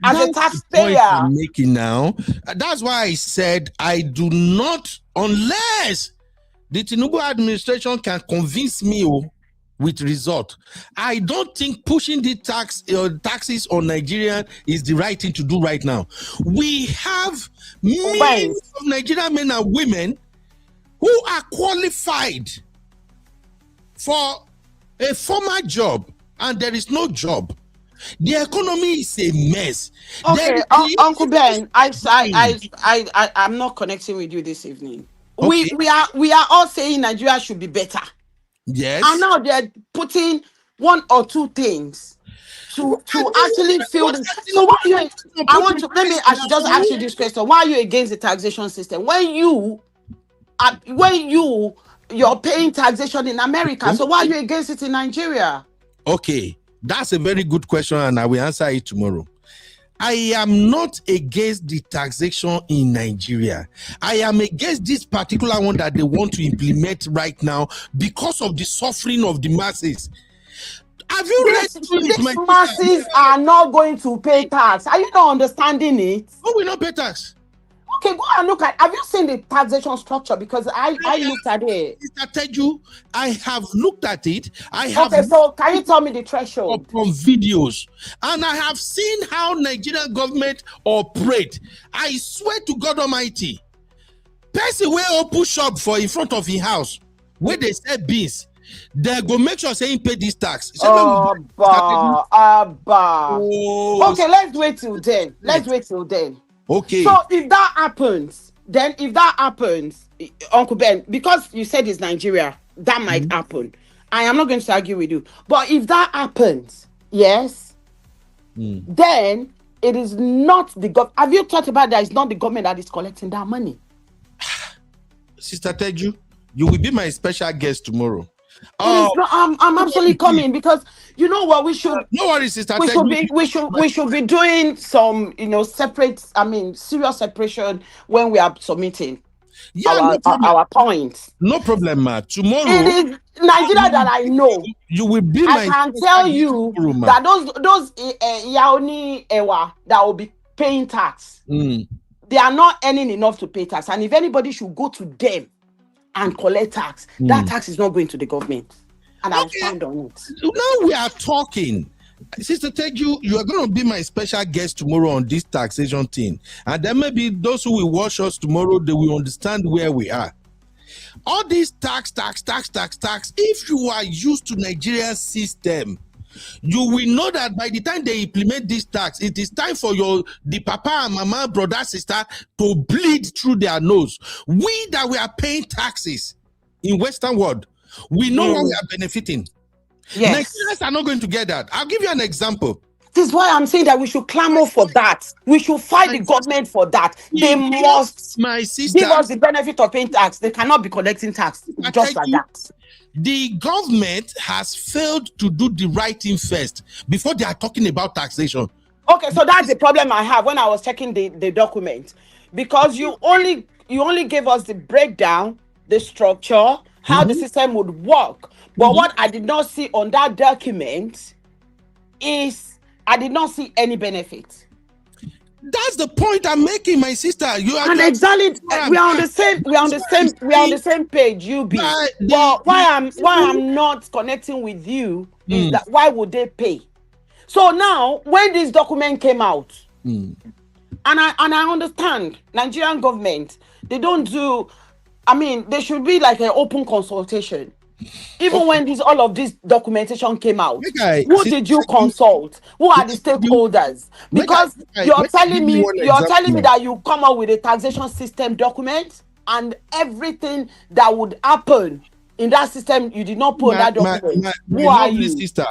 As a taxpayer, I'm making now. That's why I said I do not, unless the Tinubu administration can convince me with result. I don't think pushing the taxes on Nigerian is the right thing to do right now. We have millions of Nigerian men and women who are qualified for a formal job, and there is no job. The economy is a mess. Okay, Uncle Ben, I'm not connecting with you this evening. Okay. We are all saying Nigeria should be better. Yes. And now they're putting one or two things to actually feel this. So why you? I should just ask you this question: why are you against the taxation system when you're paying taxation in America? So why are you against it in Nigeria? Okay. That's a very good question, and I will answer it tomorrow. I am not against the taxation in Nigeria. I am against this particular one that they want to implement right now because of the suffering of the masses. Have you read these masses are not going to pay tax? Are you not understanding it? Who will not pay tax? Okay, go and look at. Have you seen the taxation structure? Because I looked at it. Mr. Teju, I have looked at it. I have Okay, so can you tell me the threshold? From videos, and I have seen how Nigerian government operate. I swear to God Almighty, person will open shop for in front of his house where they sell beans. They go make sure saying pay this tax. Abba. Oh, Okay, let's wait till then. Okay. So if that happens, Uncle Ben, because you said it's Nigeria, that might happen. I am not going to argue with you. But if that happens, yes, then it is not the government. Have you thought about that? It's not the government that is collecting that money. Sister Teju, you will be my special guest tomorrow. I'm absolutely coming, because you know what, we should. No worries, Sister. We should be doing some, separate. Serious separation when we are submitting. Our points. No problem, ma. Tomorrow. It is Nigeria that I know. You will be. I can tell you that those Yaoni Ewa that will be paying tax. They are not earning enough to pay tax, and if anybody should go to them and collect tax, that tax is not going to the government, and I will stand on it. Now we are talking. Sister Teju, you are going to be my special guest tomorrow on this taxation thing, and then maybe those who will watch us tomorrow, they will understand where we are. All this tax. If you are used to Nigerian system, you will know that by the time they implement this tax, it is time for the papa and mama, brother, sister to bleed through their nose. We that we are paying taxes in Western world, we know what we are benefiting. Yes. Nigerians are not going to get that. I'll give you an example. This is why I'm saying that we should clamor for that. We should fight the government for that. They must give us the benefit of paying tax. They cannot be collecting tax just like that. The government has failed to do the right thing first before they are talking about taxation. Okay, so that's the problem I have when I was checking the document, because you only gave us the breakdown, the structure, how the system would work. But what I did not see on that document is I did not see any benefit. That's the point I'm making, my sister. You are exactly. We are on the same page, you be. But why I'm not connecting with you is that why would they pay? So now when this document came out, and I understand Nigerian government, they don't do. There should be like an open consultation. Even when all of this documentation came out, who did you consult? Who are the stakeholders? Because you're telling me that you come up with a taxation system document, and everything that would happen in that system you did not put that document. Who are you? Sister.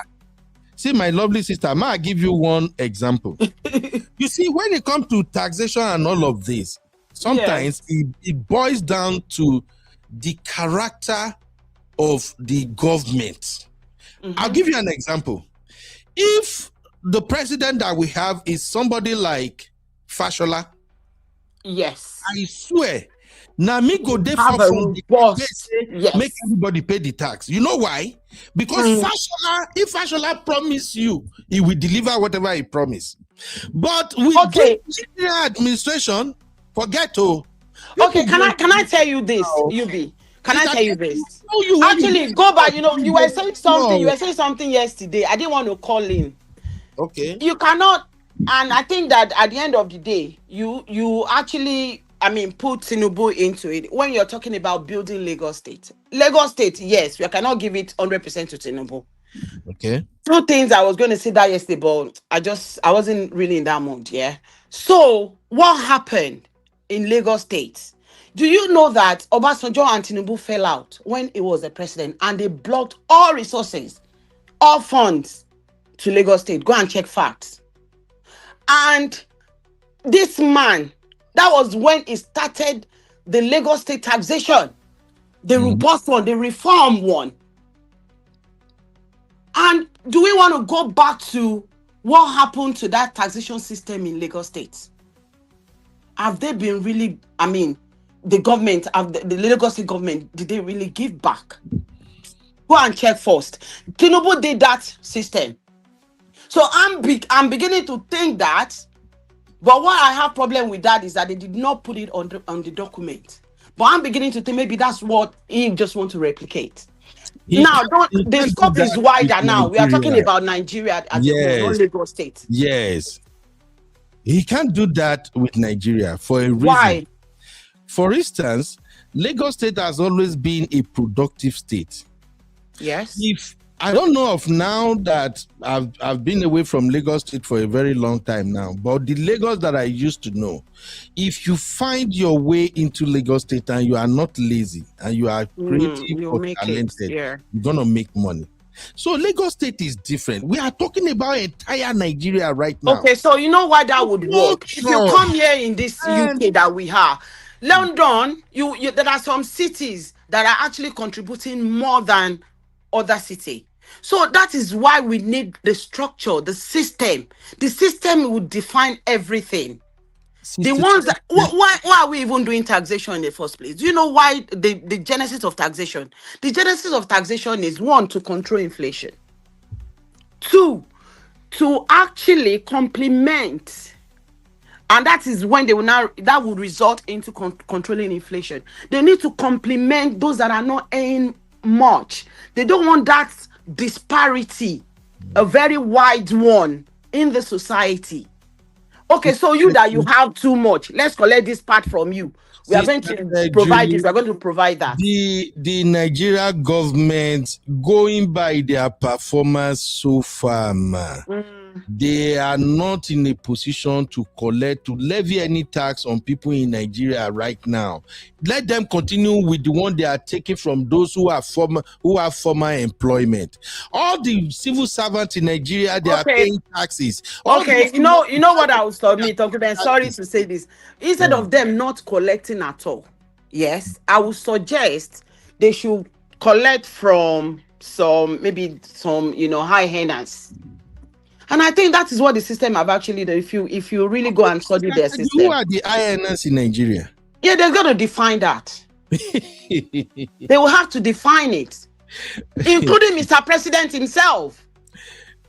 See, my lovely sister, may I give you one example? You see, when it comes to taxation and all of this, sometimes it boils down to the character of the government. I'll give you an example. If the president that we have is somebody like Fashola, yes, I swear, now me go there make everybody pay the tax. You know why? Because if Fashola promise you, he will deliver whatever he promised. But with the administration, forget to. Okay, can I tell you this, UB? Can I tell you this? Actually, go back. You were saying something. You were saying something yesterday. I didn't want to call in. Okay. You cannot, and I think that at the end of the day, you actually, put Tinubu into it when you're talking about building Lagos State. Lagos State, yes, we cannot give it 100% to Tinubu. Okay. Two things I was going to say that yesterday, but I wasn't really in that mood. Yeah. So what happened in Lagos State? Do you know that Obasanjo and Tinubu fell out when he was the president, and they blocked all resources, all funds to Lagos State? Go and check facts. And this man, that was when he started the Lagos State taxation, the robust one, the reform one. And do we want to go back to what happened to that taxation system in Lagos State? Have they been really, the government, the Lagos State government, did they really give back? Go and check first. Tinubu did that system. So I'm beginning to think that But what I have problem with that is that they did not put it on the document. But I'm beginning to think maybe that's what he just want to replicate. Now, the scope is wider now. We are talking about Nigeria as a whole, not Lagos State. Yes. He can't do that with Nigeria for a reason. Why? For instance, Lagos State has always been a productive state. Yes. If I don't know of now that I've been away from Lagos State for a very long time now, but the Lagos that I used to know, if you find your way into Lagos State and you are not lazy and you are creative or talented, you're gonna make money. So Lagos State is different. We are talking about entire Nigeria right now. Okay, so you know why that would work? If you come here in this UK that we have, London, there are some cities that are actually contributing more than other city. So that is why we need the structure, the system. The system would define everything. The ones that why are we even doing taxation in the first place? Do you know why the genesis of taxation? The genesis of taxation is 1, to control inflation. 2, to actually complement, and that is when they will now, that will result into controlling inflation. They need to complement those that are not earning much. They don't want that disparity, a very wide one in the society. Okay, so you have too much, let's collect this part from you. We are going to provide this. We are going to provide that. The Nigeria government, going by their performance so far, they are not in a position to levy any tax on people in Nigeria right now. Let them continue with the one they are taking from those who have former employment. All the civil servants in Nigeria, they are paying taxes. Okay, you know what I will submit. Okay, sorry to say this. Instead of them not collecting at all, yes, I would suggest they should collect from maybe some high earners. And I think that is what the system have actually done. If you really go and study their system. Who are the INS in Nigeria? Yeah, they're going to define that. They will have to define it, including Mr. President himself.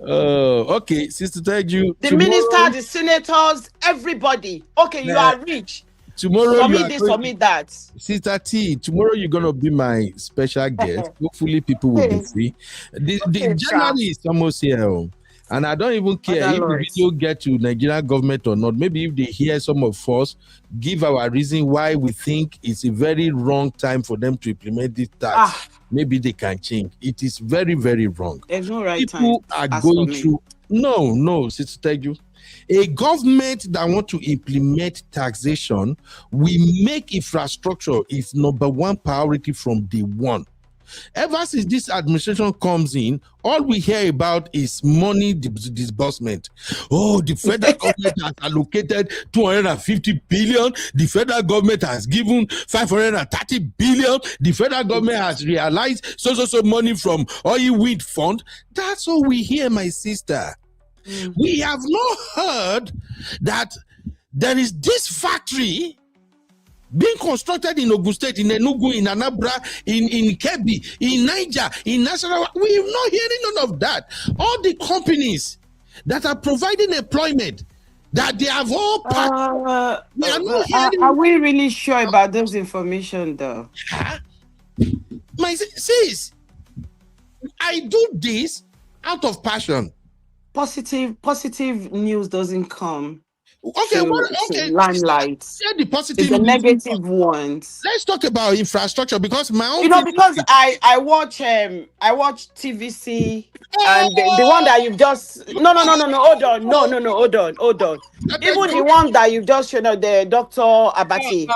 Okay, Sister Teju. The minister, the senators, everybody. Okay, you are rich. Tomorrow, submit this, submit that. Sister T, tomorrow you're going to be my special guest. Hopefully people will be free. The January is almost here. And I don't even care if the video get to Nigerian government or not. Maybe if they hear some of us give our reason why we think it's a very wrong time for them to implement this tax, maybe they can change. It is very, very wrong. There's no right People time. Are going through. No, Sister Teju. A government that want to implement taxation will make infrastructure its number one priority from day one. Ever since this administration comes in, all we hear about is money disbursement. Oh, the federal government has allocated 250 billion. The federal government has given 530 billion. The federal government has realized so money from oil wind fund. That's all we hear, my sister. We have not heard that there is this factory being constructed in Ogun State, in Enugu, in Anambra, in Kebbi, in Niger, in Nasarawa. We are not hearing none of that. All the companies that are providing employment, that they have all are we really sure about those information though? My sis, I do this out of passion. Positive news doesn't come. Okay, limelight. Yeah, the positive. It's the negative ones. Let's talk about infrastructure because my own. Because I watch TVC and the one that you've just hold on. Even the one that you've just shown the Dr. Abati.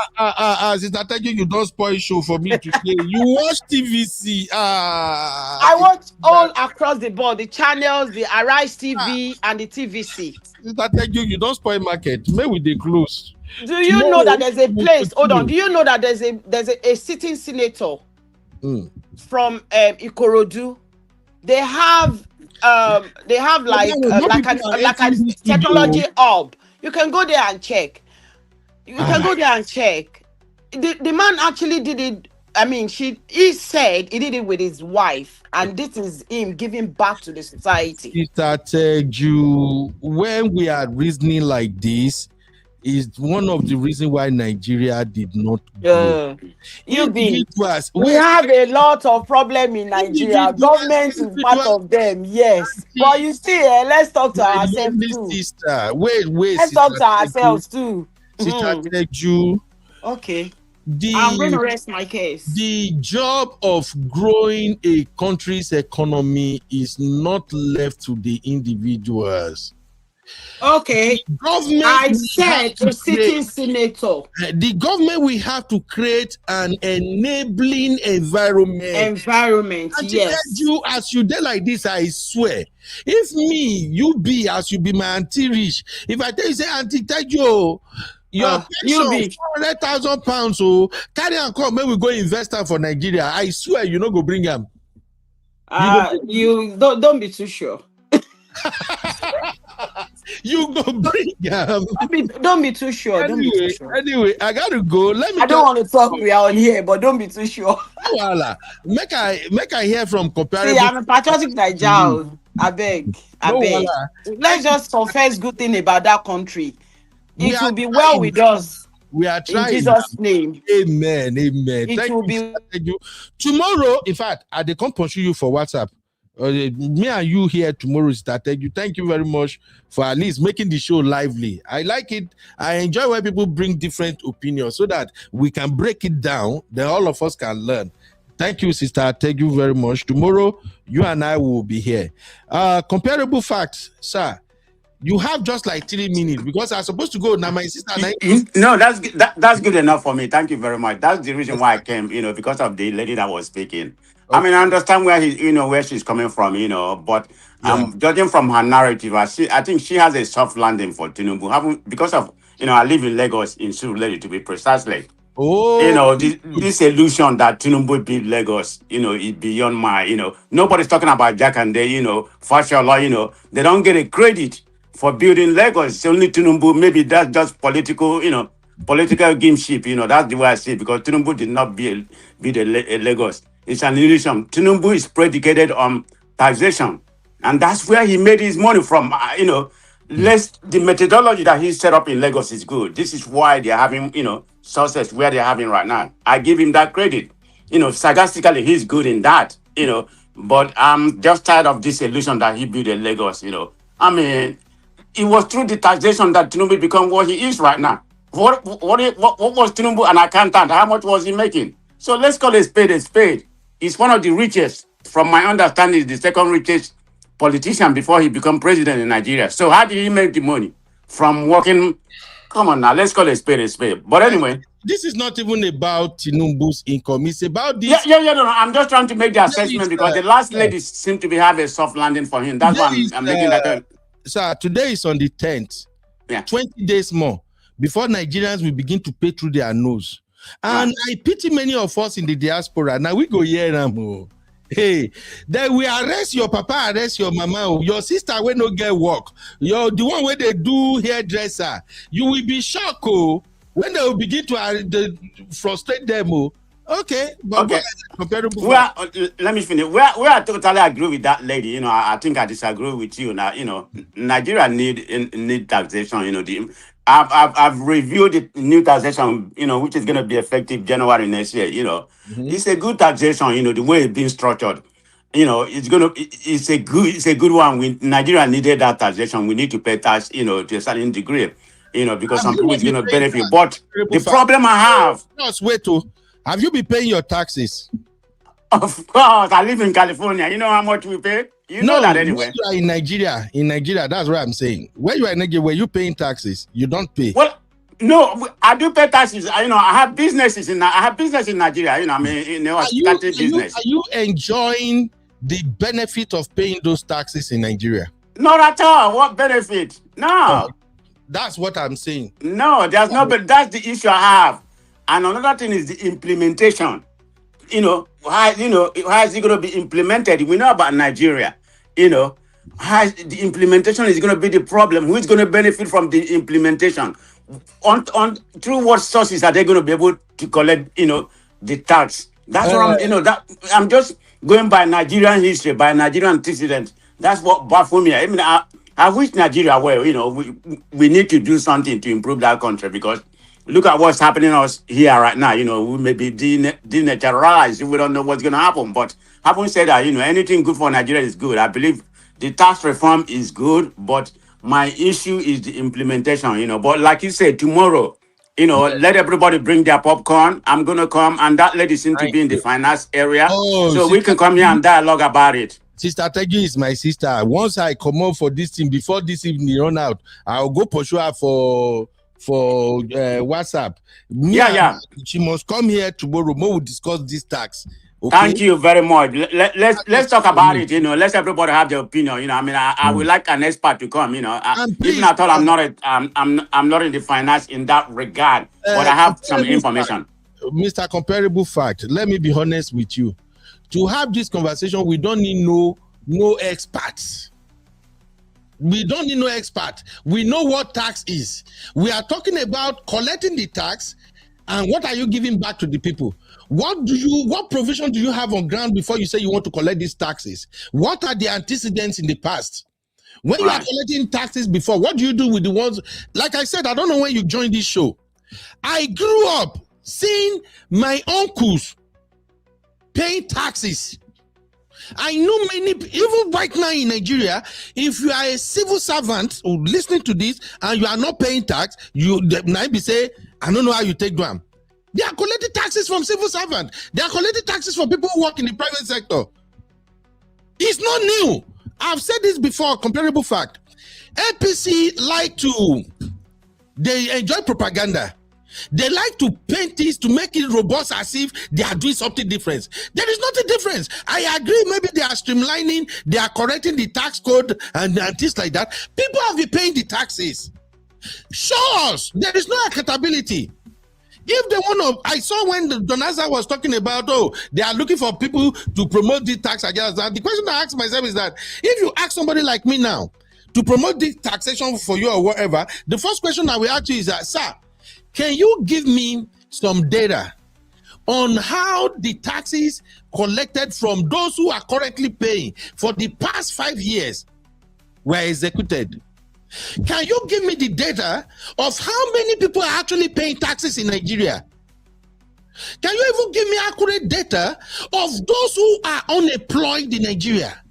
Sister Teju, you don't spoil show for me today. You watch TVC. I watch all across the board, the channels, the Arise TV and the TVC. Sister Teju, you don't spoil market. Maybe they close. Do you know that there's a place? Hold on. Do you know that there's a sitting senator from Ikorodu? They have like a technology hub. You can go there and check. The man actually did it. I mean, he said he did it with his wife, and this is him giving back to the society. Sister Teju, when we are reasoning like this, is one of the reasons why Nigeria did not grow. We have a lot of problem in Nigeria. Government is part of them, yes. But you see, let's talk to ourselves too. Sister, wait, let's talk to ourselves too. Sister Teju. Okay. I'm going to rest my case. The job of growing a country's economy is not left to the individuals. Okay. I said a sitting senator. The government will have to create an enabling environment. Yes. You, as you did like this, I swear. If me, you be as you be my auntie rich. If I tell you, say, Auntie Teju, your pension, £400,000, so carry and come, maybe we go invest them for Nigeria. I swear, you not go bring them. You don't be too sure. You go bring them. Don't be too sure. Anyway, I gotta go. I don't want to talk. We are on here, but don't be too sure. Voila. Make I hear from comparable. See, I'm a patriotic Nigerian. I beg. Let's just confess good thing about that country. It will be well with us. We are trying. In Jesus' name. Amen. Thank you. Tomorrow, in fact, I dey come pursue you for WhatsApp. Me and you here tomorrow started. You thank you very much for at least making the show lively. I like it. I enjoy when people bring different opinions so that we can break it down. Then all of us can learn. Thank you, sister. Thank you very much. Tomorrow, you and I will be here. Comparable facts, sir. You have just like 3 minutes because I'm supposed to go now. My sister. No, that's good enough for me. Thank you very much. That's the reason why I came. Because of the lady that was speaking. Okay. I mean, I understand where she's coming from. But judging from her narrative, I think she has a soft landing for Tinubu. Because of I live in Lagos, in Surulere to be precisely. Oh, this illusion that Tinubu built Lagos, is beyond my. Nobody's talking about Jack and they, Fashola, they don't get a credit for building Lagos. It's only Tinubu. Maybe that's just political, political gameship. That's the way I see it, because Tinubu did not build a Lagos. It's an illusion. Tinubu is predicated on taxation, and that's where he made his money from. The methodology that he set up in Lagos is good. This is why they're having, success where they're having right now. I give him that credit. Sarcastically, he's good in that. But I'm just tired of this illusion that he built a Lagos. I mean, it was through the taxation that Tinubu became what he is right now. What was Tinubu an accountant? How much was he making? So let's call a spade a spade. He's one of the richest, from my understanding, the second richest politician before he became president in Nigeria. So how did he make the money? From working? Come on now, let's call a spade a spade. But anyway. This is not even about Tinubu's income. It's about this. No. I'm just trying to make the assessment because the last lady seemed to have a soft landing for him. That's why I'm making that. Sir, today is on the 10th. Yeah. 20 days more before Nigerians will begin to pay through their nose. And I pity many of us in the diaspora. Now we go here now. Hey, then we arrest your papa, arrest your mama, your sister will not get work. The one where they do hairdresser. You will be shocked when they will begin to frustrate them. Okay, but okay. Let me finish. Where I totally agree with that lady. I think I disagree with you. Now, Nigeria need taxation. I've reviewed the new taxation, which is going to be effective January next year. It's a good taxation. The way it's being structured, it's a good one. Nigeria needed that taxation. We need to pay tax, to a certain degree, because some people is going to benefit. But the problem I have. Have you been paying your taxes? Of course, I live in California. You know how much we pay? You know that anyway. You are in Nigeria, that's what I'm saying. Where you are in Nigeria, where you paying taxes, you don't pay. Well, no, I do pay taxes. I have businesses in Nigeria. Business. Are you enjoying the benefit of paying those taxes in Nigeria? Not at all. What benefit? No. That's what I'm saying. No, there's no. But that's the issue I have. And another thing is the implementation. How is it going to be implemented? We know about Nigeria. How the implementation is going to be the problem. Who is going to benefit from the implementation? Through what sources are they going to be able to collect, the tax? That's what I'm just going by Nigerian history, by Nigerian antecedents. That's what baffles me. I mean, I wish Nigeria well. We need to do something to improve that country, because look at what's happening us here right now. We may be denaturized if we don't know what's going to happen. But having said that, anything good for Nigeria is good. I believe the tax reform is good, but my issue is the implementation. But like you said, tomorrow, let everybody bring their popcorn. I'm going to come, and that lady seems to be in the finance area. So we can come here and dialogue about it. Sister Teju is my sister. Once I come up for this thing, before this evening run out, I'll go pursue her for WhatsApp. She must come here tomorrow. We will discuss this tax. Okay? Thank you very much. Let's talk about it. Let everybody have their opinion. I would like an expert to come. Even at all, I'm not in the finance in that regard, but I have some information. Mr. Comparable Fact. Let me be honest with you. To have this conversation, we don't need no experts. We don't need no expert. We know what tax is. We are talking about collecting the tax, and what are you giving back to the people? What provision do you have on ground before you say you want to collect these taxes? What are the antecedents in the past? When you are collecting taxes before, what do you do with the ones? Like I said, I don't know when you joined this show. I grew up seeing my uncles paying taxes. I know many, even right now in Nigeria, if you are a civil servant or listening to this and you are not paying tax, you might be say, I don't know how you take them. They are collecting taxes from civil servants. They are collecting taxes from people who work in the private sector. It's not new. I've said this before, comparable fact. APC they enjoy propaganda. They like to paint this to make it robust as if they are doing something different. There is not a difference. I agree, maybe they are streamlining, they are correcting the tax code and things like that. People have been paying the taxes. Show us. There is no accountability. If they want to, I saw when Donaza was talking about, they are looking for people to promote the tax agenda. The question I ask myself is that if you ask somebody like me now to promote the taxation for you or whatever, the first question I will ask you is that, sir, can you give me some data on how the taxes collected from those who are currently paying for the past 5 years were executed? Can you give me the data of how many people are actually paying taxes in Nigeria? Can you even give me accurate data of those who are unemployed in Nigeria?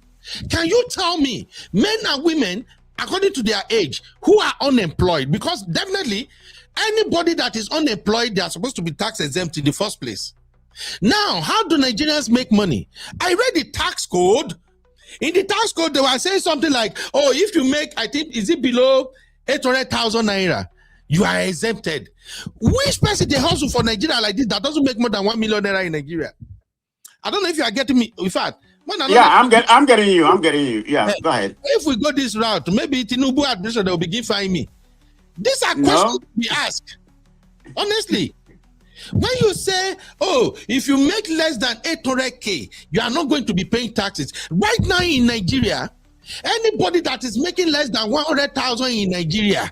Can you tell me men and women, according to their age, who are unemployed? Because definitely, anybody that is unemployed, they are supposed to be tax exempt in the first place. Now, how do Nigerians make money? I read the tax code. In the tax code, they were saying something like, if you make, I think, is it below 800,000 naira, you are exempted. Which person they hustle for Nigeria like this that doesn't make more than 1 million naira in Nigeria? I don't know if you are getting me. In fact, I'm getting you. Yeah, go ahead. If we go this route, maybe Tinubu administration, they will begin firing me. These are questions we ask. Honestly, when you say, if you make less than 800K, you are not going to be paying taxes. Right now in Nigeria, anybody that is making less than 100,000 in Nigeria,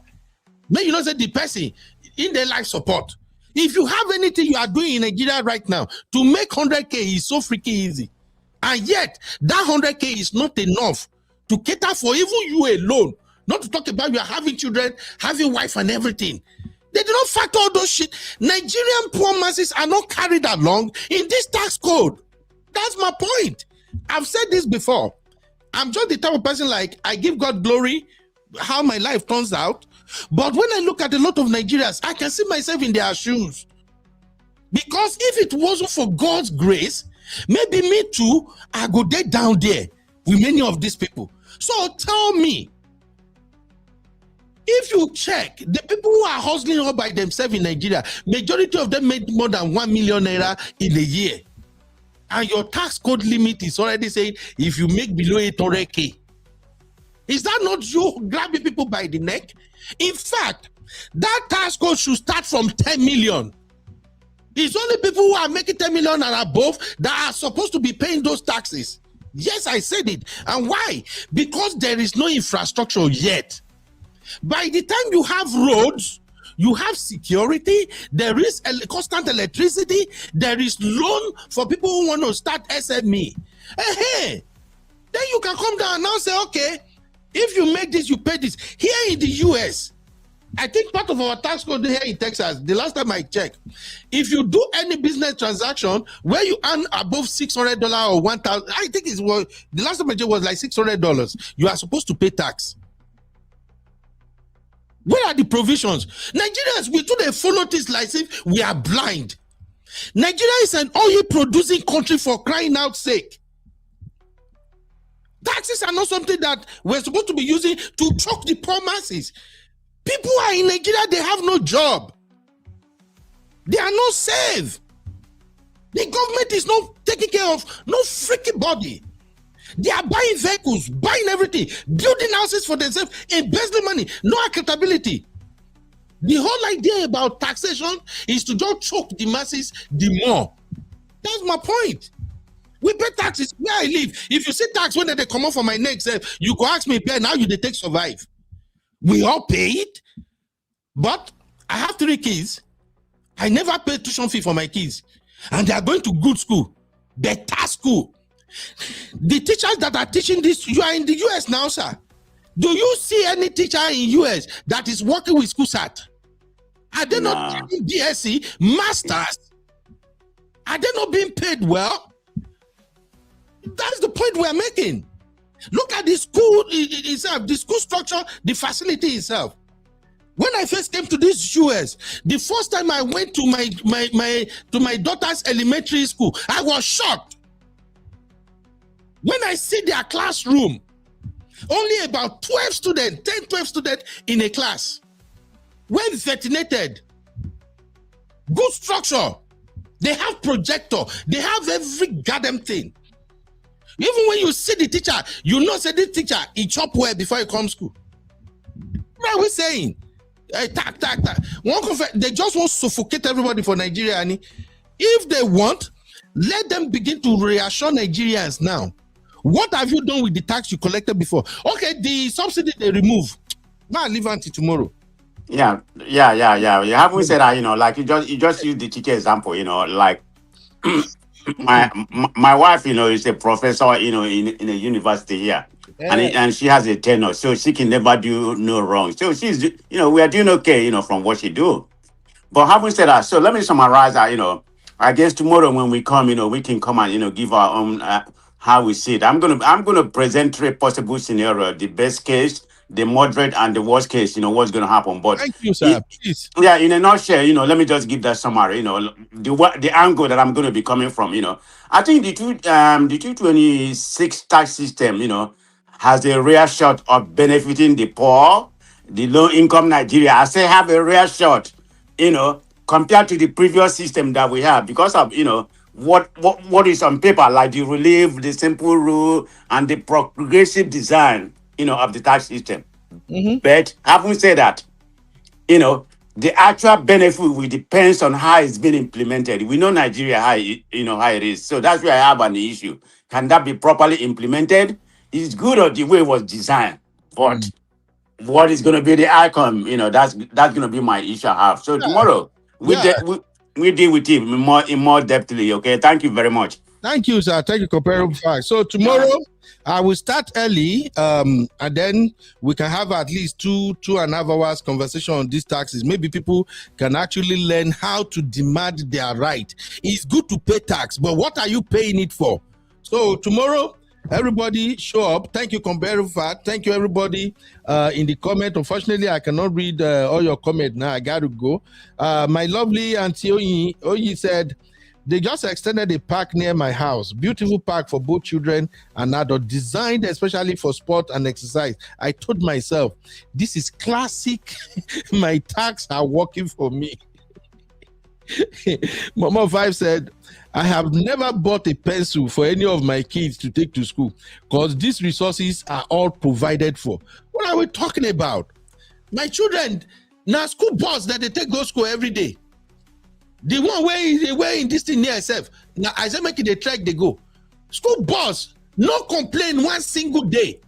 may you not say the person in their life support. If you have anything you are doing in Nigeria right now, to make 100K is so freaking easy. And yet, that 100K is not enough to cater for even you alone. Not to talk about you are having children, having wife and everything. They do not factor all those shit. Nigerian poor masses are not carried along in this tax code. That's my point. I've said this before. I'm just the type of person like, I give God glory, how my life turns out. But when I look at a lot of Nigerians, I can see myself in their shoes. Because if it wasn't for God's grace, maybe me too, I go dead down there with many of these people. So tell me, if you check, the people who are hustling all by themselves in Nigeria, majority of them made more than 1 million naira in a year. And your tax code limit is already saying if you make below 800K. Is that not you grabbing people by the neck? In fact, that tax code should start from 10 million. It's only people who are making 10 million and above that are supposed to be paying those taxes. Yes, I said it. And why? Because there is no infrastructure yet. By the time you have roads, you have security, there is constant electricity, there is loan for people who want to start SME. Then you can come down and now say, okay, If you make this, you pay this. Here in the US, I think part of our tax code here in Texas, the last time I checked, if you do any business transaction where you earn above $600 or $1,000, I think it was the last time I checked was like $600, you are supposed to pay tax. Where are the provisions? Nigerians, we do they follow this like if we are blind. Nigeria is an oil producing country for crying out sake. Taxes are not something that we're supposed to be using to choke the poor masses. People are in Nigeria, they have no job. They are not safe. The government is not taking care of no freaking body. They are buying vehicles, buying everything, building houses for themselves, embezzling money, no accountability. The whole idea about taxation is to just choke the masses the more. That's my point. We pay taxes where I live. If you see tax when they come off for my neck, say, you go ask me, Ben, how you they take survive? We all pay it, but I have 3 kids. I never paid tuition fee for my kids, and they are going to good school, better school. The teachers that are teaching this, you are in the US now, sir. Do you see any teacher in US that is working with SchoolSat? Are they not getting BSc, masters? Are they not being paid well? That's the point we are making. Look at the school itself, the school structure, the facility itself. When I first came to this US, the first time I went to my daughter's elementary school, I was shocked. When I see their classroom, only about 12 students, 10, 12 students in a class. Well ventilated, good structure. They have projector, they have every goddamn thing. Even when you see the teacher, you know say this teacher, he chop well before he comes school. What are we saying? Hey, tack. They just want to suffocate everybody for Nigeria. And if they want, let them begin to reassure Nigerians now. What have you done with the tax you collected before? Okay, the subsidy they remove. Now leave until tomorrow. Yeah. You haven't said that, like you just used the teacher example, like my wife, is a professor, in a university here. And she has a tenure, so she can never do no wrong. So she's, we are doing okay, from what she do. But having said that, so let me summarize that, I guess tomorrow when we come, we can come and, give our own how we see it. I'm gonna present 3 possible scenarios: the best case, the moderate, and the worst case. What's gonna happen. But thank you, sir. Please. Yeah, in a nutshell, let me just give that summary. The angle that I'm gonna be coming from. I think the 226 tax system, has a real shot of benefiting the poor, the low-income Nigeria. I say have a real shot, compared to the previous system that we have, because of what is on paper, like the relief, the simple rule, and the progressive design, of the tax system. Mm-hmm. But having said that, the actual benefit will depends on how it's been implemented. We know Nigeria how it is, so that's where I have an issue. Can that be properly implemented? It's good of the way it was designed, but what is going to be the outcome? That's going to be my issue I have. So tomorrow we deal with it more depthly. Okay, thank you very much. Thank you, sir. Thank you, comparable facts. So tomorrow I will start early, and then we can have at least 2.5 hours conversation on these taxes. Maybe people can actually learn how to demand their right. It's good to pay tax, but what are you paying it for? So tomorrow, everybody show up. Thank you, comparable fact. Thank you, everybody in the comment. Unfortunately, I cannot read all your comment now. I got to go. My lovely auntie Oyi said, they just extended a park near my house. Beautiful park for both children and adults, designed especially for sport and exercise. I told myself, this is classic. My tax are working for me. Mama 5 said, I have never bought a pencil for any of my kids to take to school because these resources are all provided for. What are we talking about? My children, now school bus that they take go school every day. The one way they were in this thing near itself. Now as I make it a trek, they go. School bus, no complaint one single day.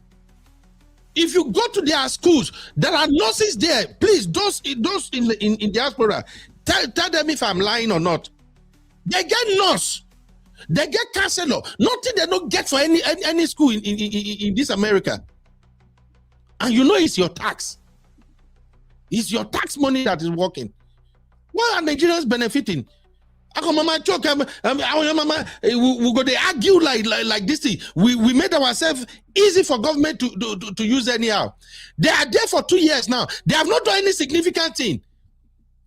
If you go to their schools, there are nurses there. Please, those in diaspora, tell them if I'm lying or not. They get nurse, they get counselor. Nothing they don't get for any school in this America. And you know it's your tax. It's your tax money that is working. Why are Nigerians benefiting? We go they argue like this thing. We made ourselves easy for government to use anyhow. They are there for 2 years now. They have not done any significant thing.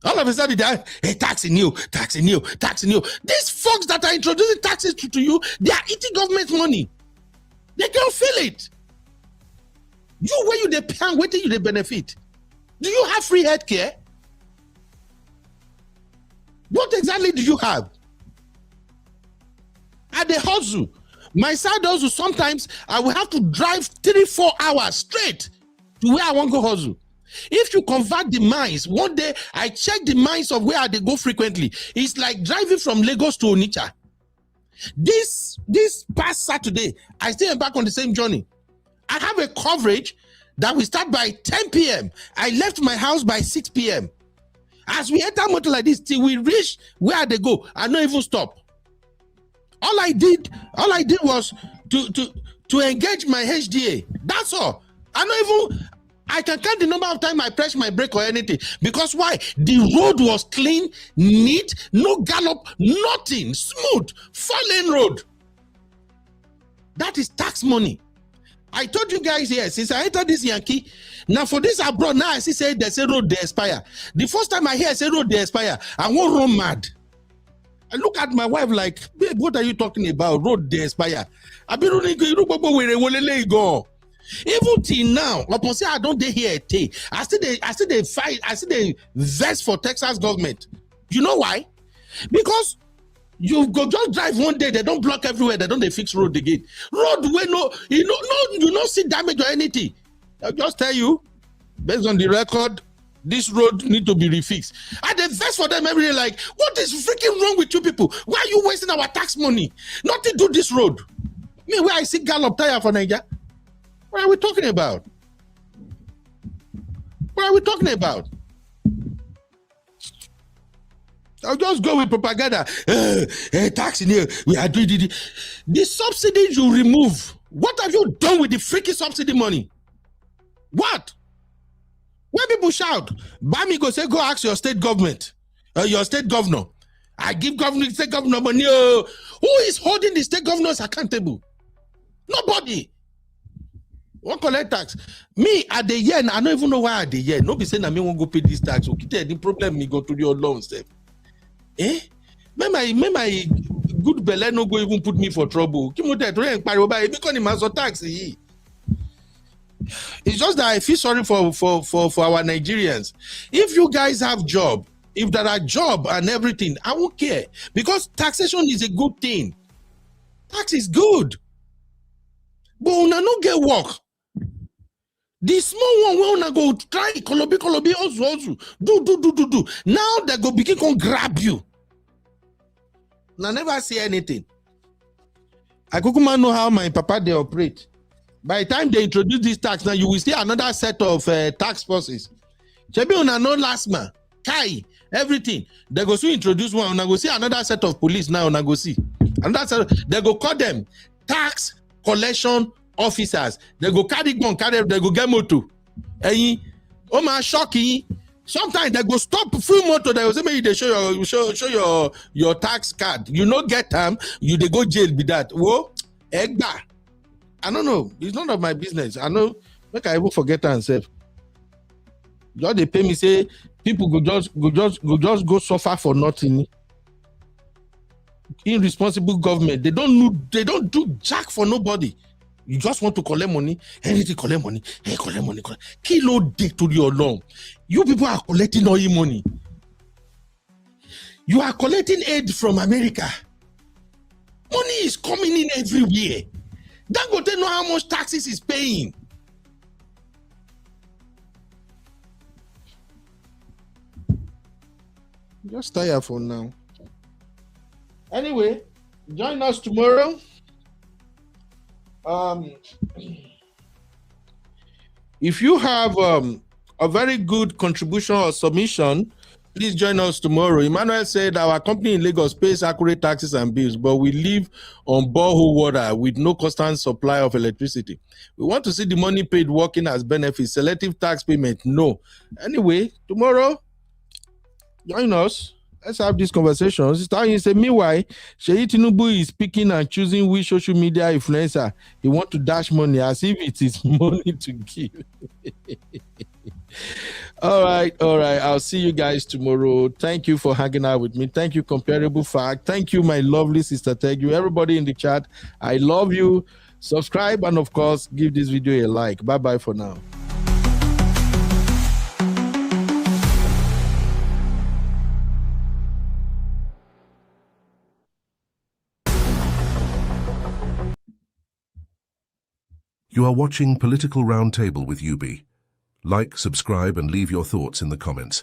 All of a sudden, they are taxing you. These folks that are introducing taxes to you, they are eating government money. They can't feel it. You, where you they pay and where you they benefit? Do you have free health care? What exactly do you have? At the hustle, my side hustle, sometimes I will have to drive 3-4 hours straight to where I want to go hustle. If you convert the mines, one day I check the mines of where they go frequently. It's like driving from Lagos to Onitsha. This past Saturday, I still am back on the same journey. I have a coverage that will start by 10 p.m. I left my house by 6 p.m. As we enter motor like this, till we reach where they go, I don't even stop. All I did was to engage my HDA. That's all. I can count the number of times I pressed my brake or anything. Because why? The road was clean, neat, no gallop, nothing, smooth, 4-lane road. That is tax money. I told you guys here, since I entered this Yankee, now for this abroad, now I see say they say road they expire. The first time I hear I say road they expire, I won't run mad. I look at my wife like, babe, what are you talking about? Road they expire. I be running go. Even till now, upon say I don't dey here I still they fight, I still they vest for Texas government. You know why? Because you go just drive one day, they don't block everywhere, they don't fix road again. Road where you don't see damage or anything. I'll just tell you, based on the record, this road need to be refixed. And they vest for them every day like, what is freaking wrong with you people? Why are you wasting our tax money? Not to do this road. Me, where I see gallop tire for Nigeria. What are we talking about? What are we talking about? I'll just go with propaganda. Tax in here. We are doing the subsidy you remove. What have you done with the freaking subsidy money? What? When people shout, Bami go say, go ask your state government, your state governor. I give state governor money. Who is holding the state governors accountable? Nobody. One collect tax. Me at the year, I don't even know why at the year. Nobody saying I me won't go pay this tax. Okay, the problem me go to your loan step. May my good belle no go even put me for trouble. It's just that I feel sorry for our Nigerians. If you guys have job, if there are job and everything, I won't care, because taxation is a good thing. Tax is good, but una no get work. The small one will not go try kolobi also do. Now they go begin to grab you. I never see anything. I couldn't know how my papa they operate. By the time they introduce this tax, now you will see another set of tax forces. Chebi una no last man, Kai, everything. They go see introduce one, una go see another set of police now, una go see. And that's they go call them tax collection officers. They go carry gun, they go get motor. And oh my shocking. Sometimes they go stop full motor. They will say, maybe they show your tax card. You no get them, you they go jail with that. Whoa, egba. I don't know. It's none of my business. I know. Make I even forget and say. Just they pay me say people go just suffer for nothing. Irresponsible government. They don't do jack for nobody. You just want to collect money, anything collect money, collect money. Kilo day to your long. You people are collecting oil money. You are collecting aid from America. Money is coming in everywhere. Dangote know how much taxes is paying. Just tired for now. Anyway, join us tomorrow. If you have a very good contribution or submission Please join us tomorrow. Emmanuel said our company in Lagos pays accurate taxes and bills, but we live on borehole water with no constant supply of electricity. We want to see the money paid working as benefits. Selective tax payment, no. Anyway, tomorrow, join us. Let's have this conversation. Sister, you say, meanwhile, Sheyi Tinubu is picking and choosing which social media influencer he want to dash money as if it is money to give. All right. I'll see you guys tomorrow. Thank you for hanging out with me. Thank you, Comparable Fact. Thank you, my lovely sister Tegu. Everybody in the chat, I love you. Subscribe and, of course, give this video a like. Bye-bye for now. You are watching Political Roundtable with UB. Like, subscribe, and leave your thoughts in the comments.